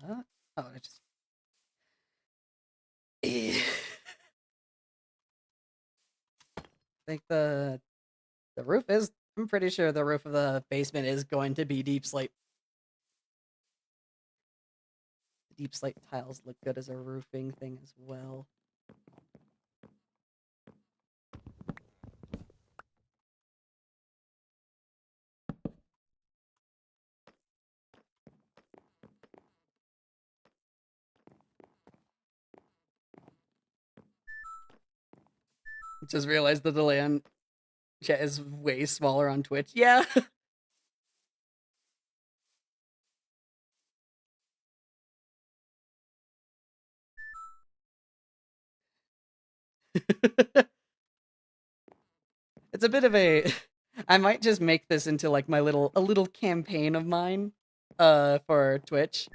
Uh, oh, I just. I think the roof is. I'm pretty sure the roof of the basement is going to be deep slate. Deep slate tiles look good as a roofing thing as well. Just realized the delay on chat is way smaller on Twitch. Yeah. It's a bit of a I might just make this into like my little campaign of mine for Twitch.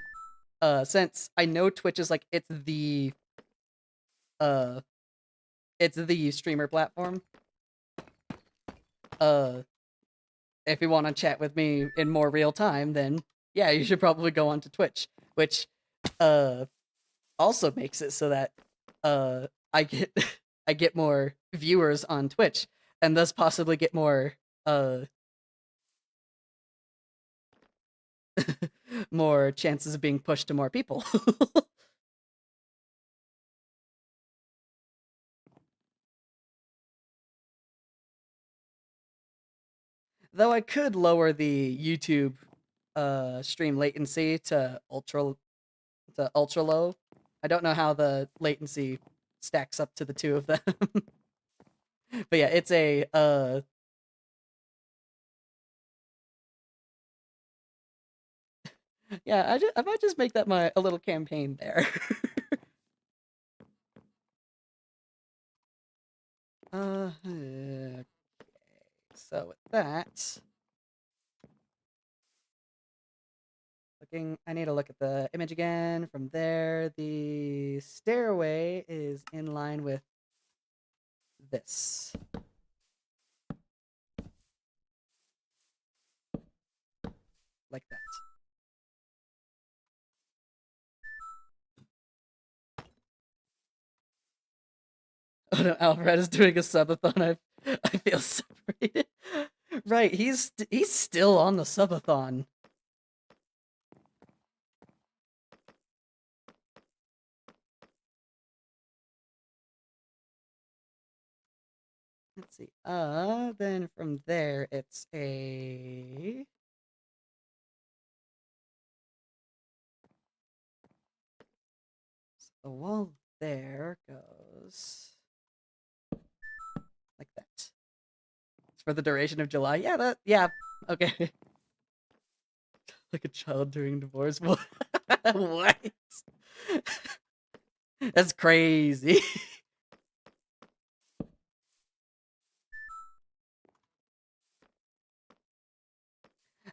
Since I know Twitch is like uh it's the streamer platform. Uh if you want to chat with me in more real time, then yeah, you should probably go onto Twitch, which uh also makes it so that I get I get more viewers on Twitch and thus possibly get more more chances of being pushed to more people. Though I could lower the YouTube stream latency to ultra low. I don't know how the latency stacks up to the two of them. But yeah, it's a yeah, I might just make that my a little campaign there. Okay. So with that, I need to look at the image again. From there, the stairway is in line with this. Like that. Oh no, Alfred is doing a subathon. I feel separated. Right, he's still on the subathon. Let's see. Then from there it's a the wall there goes like that. It's for the duration of July. Yeah, okay. Like a child during divorce. What? What? That's crazy.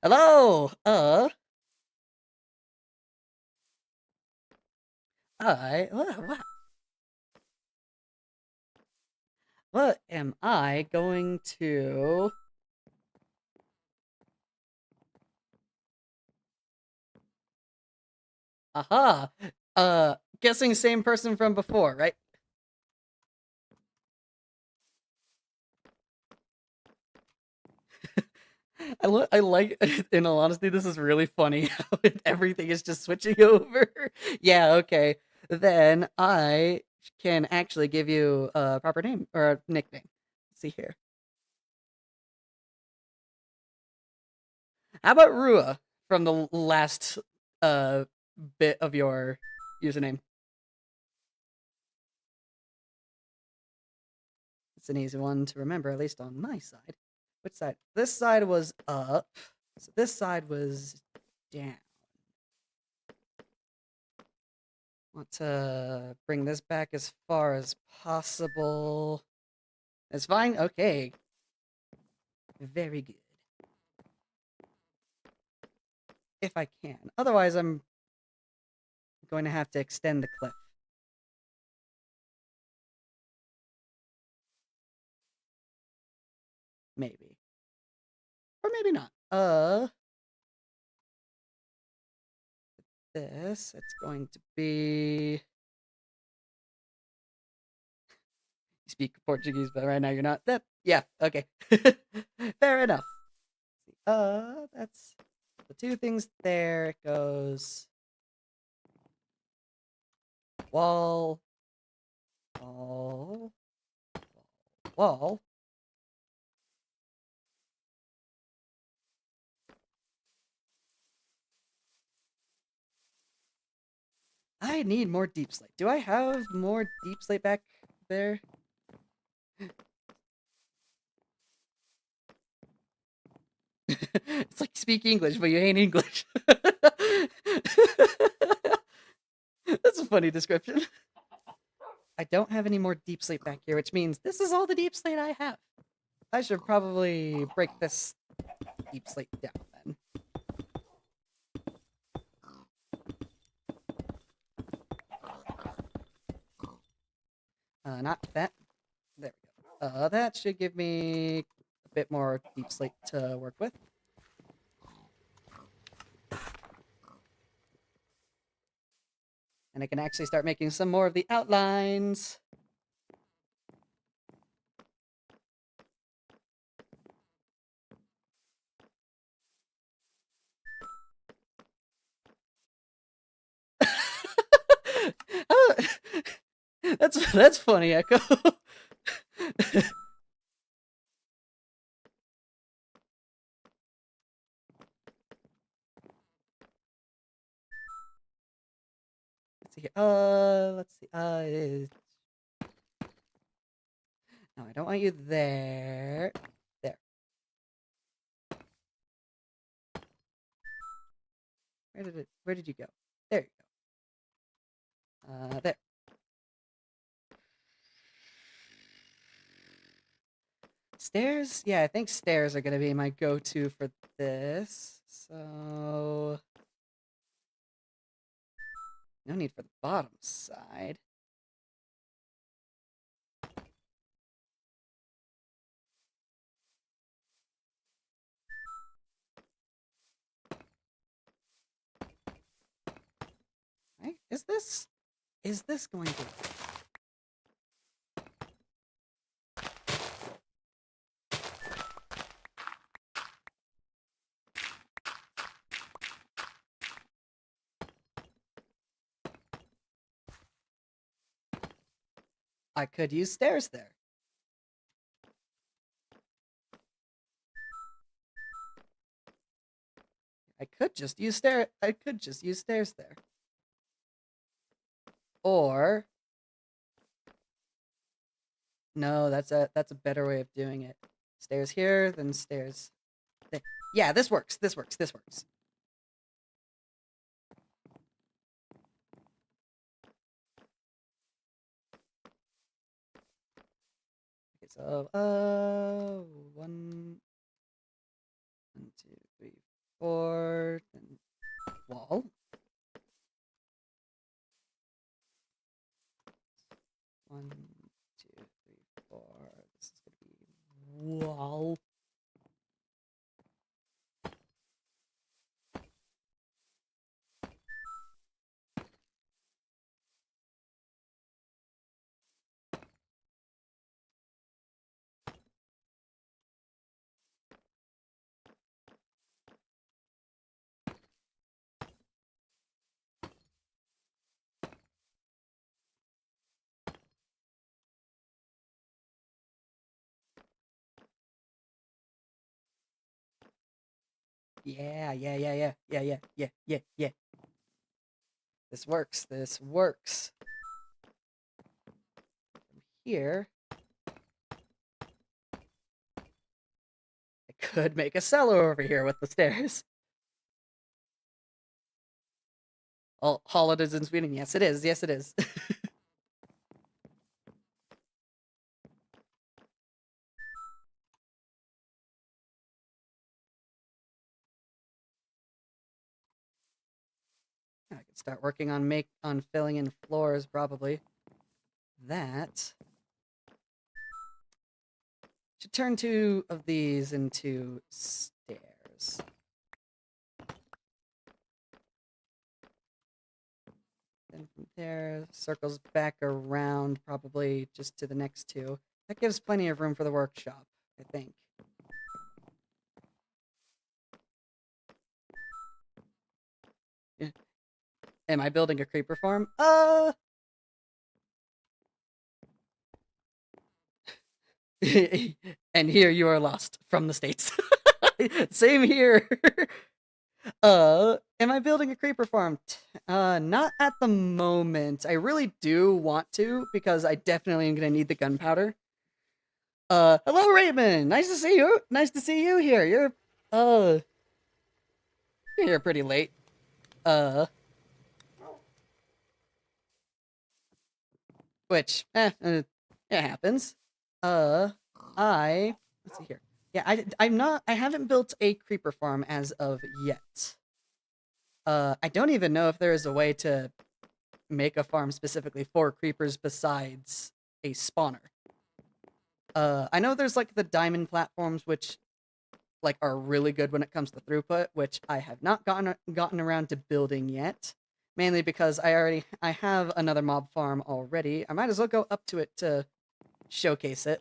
Hello. What am I going to? Aha. Guessing same person from before, right? I like, in all honesty, this is really funny how everything is just switching over. Yeah, okay. Then I can actually give you a proper name or a nickname. Let's see here. How about Rua from the last uh bit of your username? It's an easy one to remember, at least on my side. Which side? This side was up. So this side was down. Want to bring this back as far as possible. It's fine? Okay. Very good. If I can. Otherwise, I'm going to have to extend the cliff. Maybe. Or maybe not. This, it's going to be... You speak Portuguese, but right now you're not. That, yeah, okay. Fair enough. That's the two things there. It goes wall, wall, wall. I need more deep slate. Do I have more deep slate back there? It's like you speak English, but you ain't English. That's a funny description. I don't have any more deep slate back here, which means this is all the deep slate I have. I should probably break this deep slate down then. Not that. There we go. That should give me a bit more deep slate to work with. And I can actually start making some more of the outlines. Oh, that's funny, Echo. Let's see here. Let's see. No, I don't want you there. There. Where did you go? There you go. There. Stairs? Yeah, I think stairs are gonna be my go-to for this. So no need for the bottom side. Right? Is this going to... I could use stairs there. I could just use stairs there. Or no, that's a better way of doing it. Stairs here, then stairs there. Yeah, this works. This works. This works. Okay, so one, 2, 3, 4, then wall. 1, 2, 3, 4. This is gonna be wall. Yeah, yeah, yeah, yeah, yeah, yeah, yeah, yeah, yeah. This works. This works. Here, I could make a cellar over here with the stairs. Oh, holidays in Sweden. Yes, it is. Yes, it is. I could start working on filling in floors probably. That should turn two of these into stairs. Then from there, circles back around probably just to the next two. That gives plenty of room for the workshop, I think. Yeah. Am I building a creeper farm? And here you are lost from the States. Same here. Am I building a creeper farm? Not at the moment. I really do want to because I definitely am gonna need the gunpowder. Hello Raymond. Nice to see you. Nice to see you here. Uh, you're here pretty late. Uh, which, it happens. Uh, let's see here. Yeah, I haven't built a creeper farm as of yet. I don't even know if there is a way to make a farm specifically for creepers besides a spawner. I know there's like the diamond platforms, which like are really good when it comes to throughput, which I have not gotten around to building yet. Mainly because I have another mob farm already. I might as well go up to it to showcase it.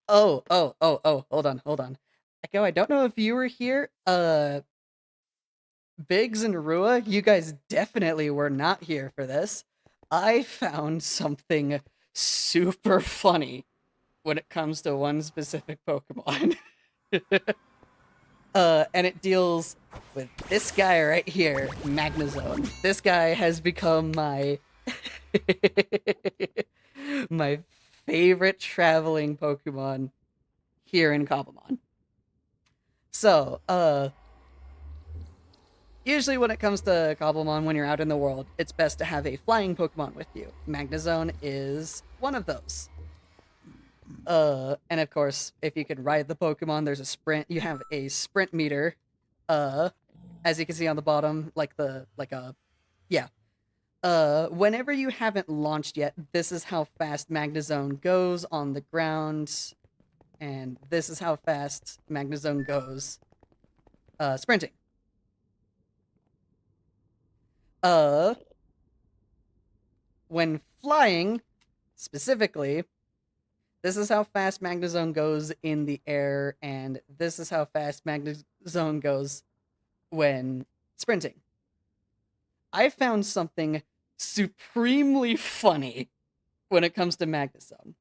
Oh, hold on. Echo, I don't know if you were here. Biggs and Rua, you guys definitely were not here for this. I found something super funny when it comes to one specific Pokemon. And it deals with this guy right here, Magnezone. This guy has become my my favorite traveling Pokemon here in Cobblemon. So, usually when it comes to Cobblemon, when you're out in the world, it's best to have a flying Pokemon with you. Magnezone is one of those. And of course, if you can ride the Pokemon, there's a sprint. You have a sprint meter. As you can see on the bottom, yeah. Whenever you haven't launched yet, this is how fast Magnezone goes on the ground, and this is how fast Magnezone goes, sprinting. Uh, when flying, specifically, this is how fast Magnezone goes in the air, and this is how fast Magnezone goes when sprinting. I found something supremely funny when it comes to Magnezone.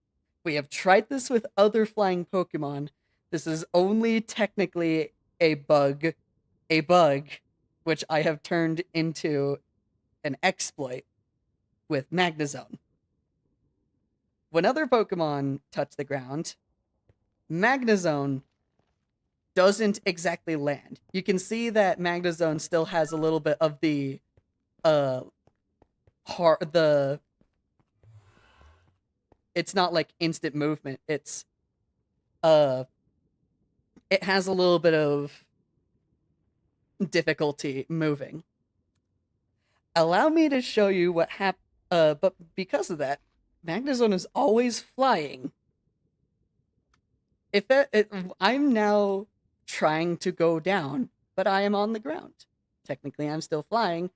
We have tried this with other flying Pokemon. This is only technically a bug, which I have turned into an exploit with Magnezone. When other Pokemon touch the ground, Magnezone doesn't exactly land. You can see that Magnezone still has a little bit of the uh hard the it's not like instant movement. Uh it has a little bit of difficulty moving. Allow me to show you what happened. But because of that, Magnezone is always flying. I'm now trying to go down, but I am on the ground. Technically, I'm still flying,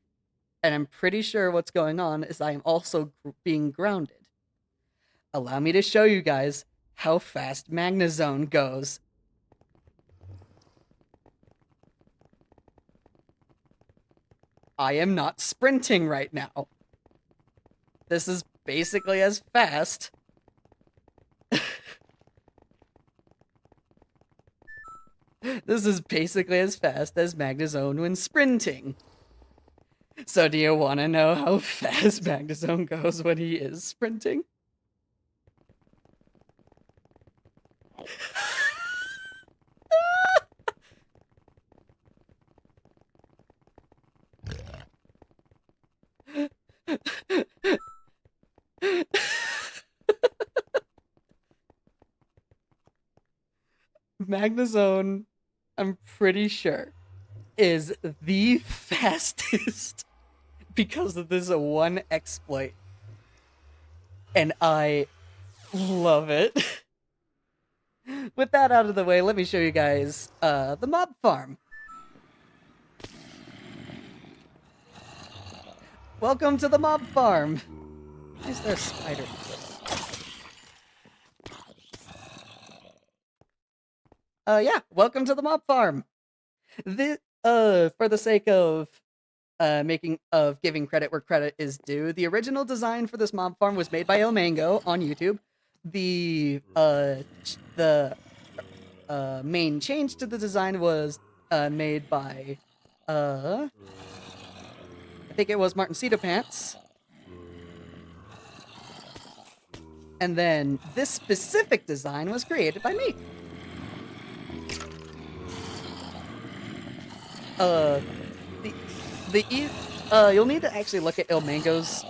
and I'm pretty sure what's going on is I am also being grounded. Allow me to show you guys how fast Magnezone goes. I am not sprinting right now. This is basically as fast. This This is basically as fast as Magnezone when sprinting. So do you want to know how fast Magnezone goes when he is sprinting? Magnezone, I'm pretty sure, is the fastest because of this one exploit. And I love it. With that out of the way, let me show you guys the mob farm. Welcome to the mob farm. Why is there a spider? Yeah, welcome to the mob farm. This, for the sake of giving credit where credit is due, the original design for this mob farm was made by El Mango on YouTube. The main change to the design was made by I think it was Martin Pants. And then this specific design was created by me. You'll need to actually look at Il Mango's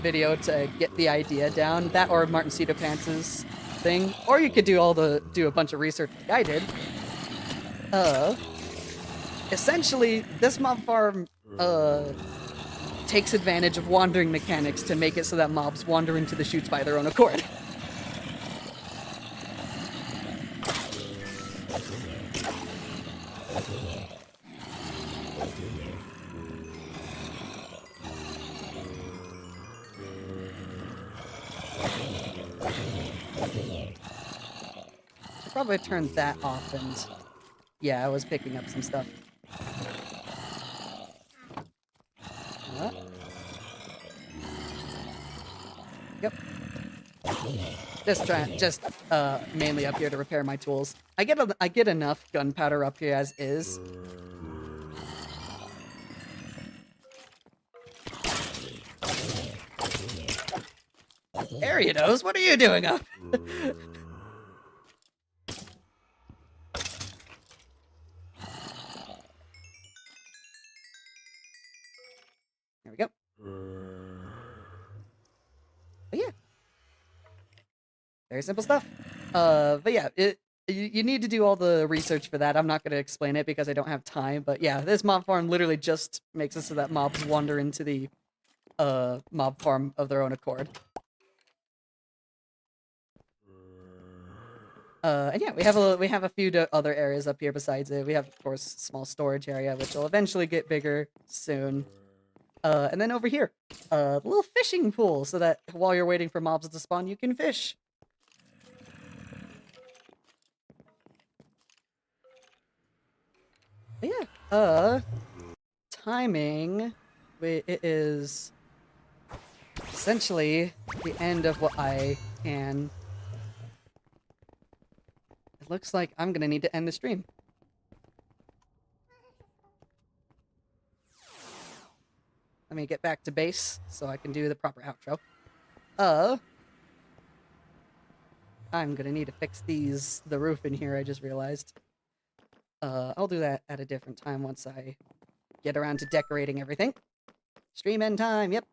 video to get the idea down. That or Martin Pants' thing. Or you could do a bunch of research like I did. Essentially, this mob farm takes advantage of wandering mechanics to make it so that mobs wander into the chutes by their own accord. Should probably turn that off, and yeah, I was picking up some stuff. Yep. Just mainly up here to repair my tools. I get enough gunpowder up here as is. Ariados, what are you doing up? There we go. But yeah. Very simple stuff. But yeah, you need to do all the research for that. I'm not going to explain it because I don't have time. But yeah, this mob farm literally just makes it so that mobs wander into the mob farm of their own accord. And yeah, we have a few other areas up here besides it. We have, of course, a small storage area, which will eventually get bigger soon. And then over here, a little fishing pool, so that while you're waiting for mobs to spawn, you can fish. But yeah, timing, it is essentially the end of what I can. It looks like I'm gonna need to end the stream. Let me get back to base so I can do the proper outro. I'm gonna need to fix the roof in here, I just realized. I'll do that at a different time once I get around to decorating everything. Stream end time, yep.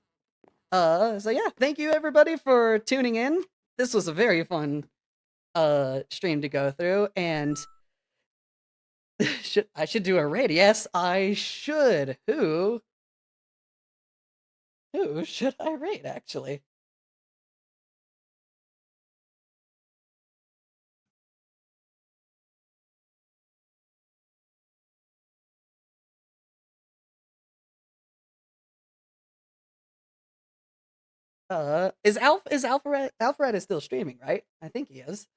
So yeah, thank you everybody for tuning in. This was a very fun stream to go through, and I should do a raid. Yes, I should. Who should I raid, actually? Is Alfred is still streaming, right? I think he is.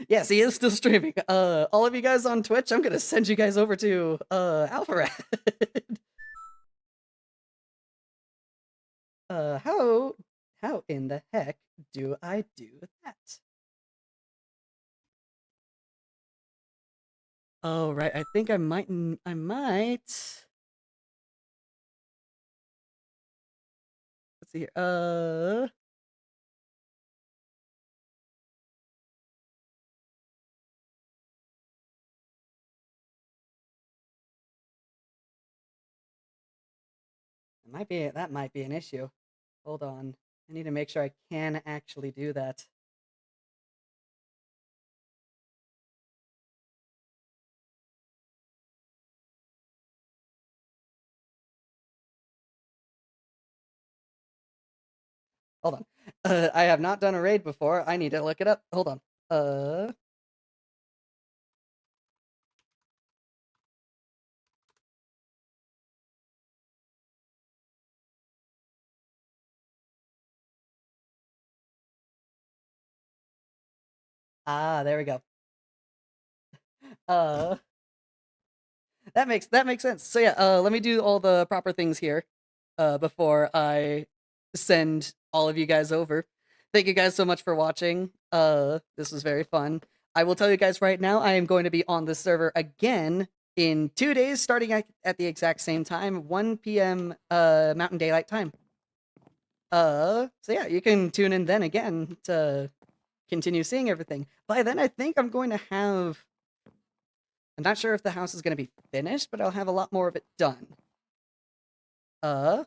Yes, he is still streaming. All of you guys on Twitch, I'm gonna send you guys over to Alfred. How in the heck do I do that? Oh, right. I think I might. Let's see here. That might be an issue. Hold on. I need to make sure I can actually do that. Hold on. I have not done a raid before. I need to look it up. Hold on. Uh, there we go. Uh, that makes sense. So yeah, let me do all the proper things here, before I send all of you guys over. Thank you guys so much for watching. This was very fun. I will tell you guys right now, I am going to be on the server again in 2 days, starting at the exact same time, 1 p.m. Mountain Daylight Time. So yeah, you can tune in then again to continue seeing everything. By then, I think I'm going to have. I'm not sure if the house is going to be finished, but I'll have a lot more of it done. Uh,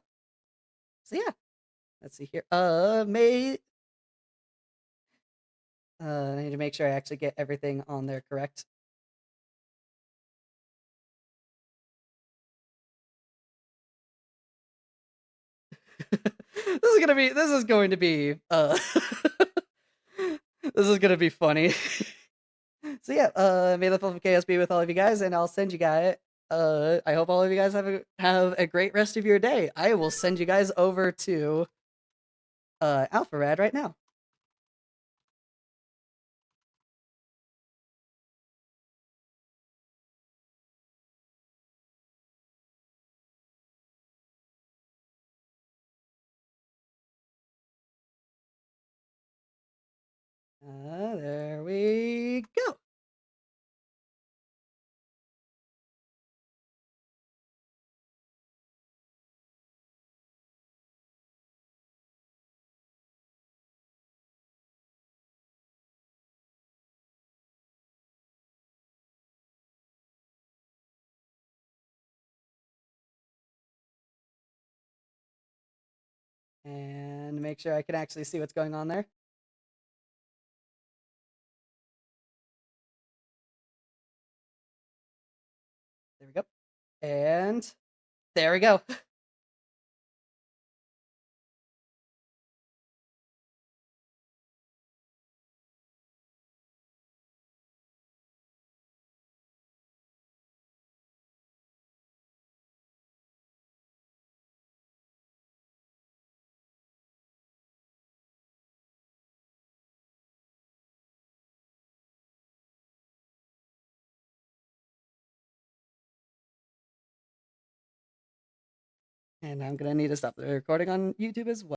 so yeah, let's see here. I need to make sure I actually get everything on there correct. This is going to be this is gonna be funny. So yeah, may the fluff of chaos be with all of you guys, and I'll send you guys. I hope all of you guys have a great rest of your day. I will send you guys over to Alpharad right now. There we go. And make sure I can actually see what's going on there. There we go. And there we go. And I'm gonna need to stop the recording on YouTube as well.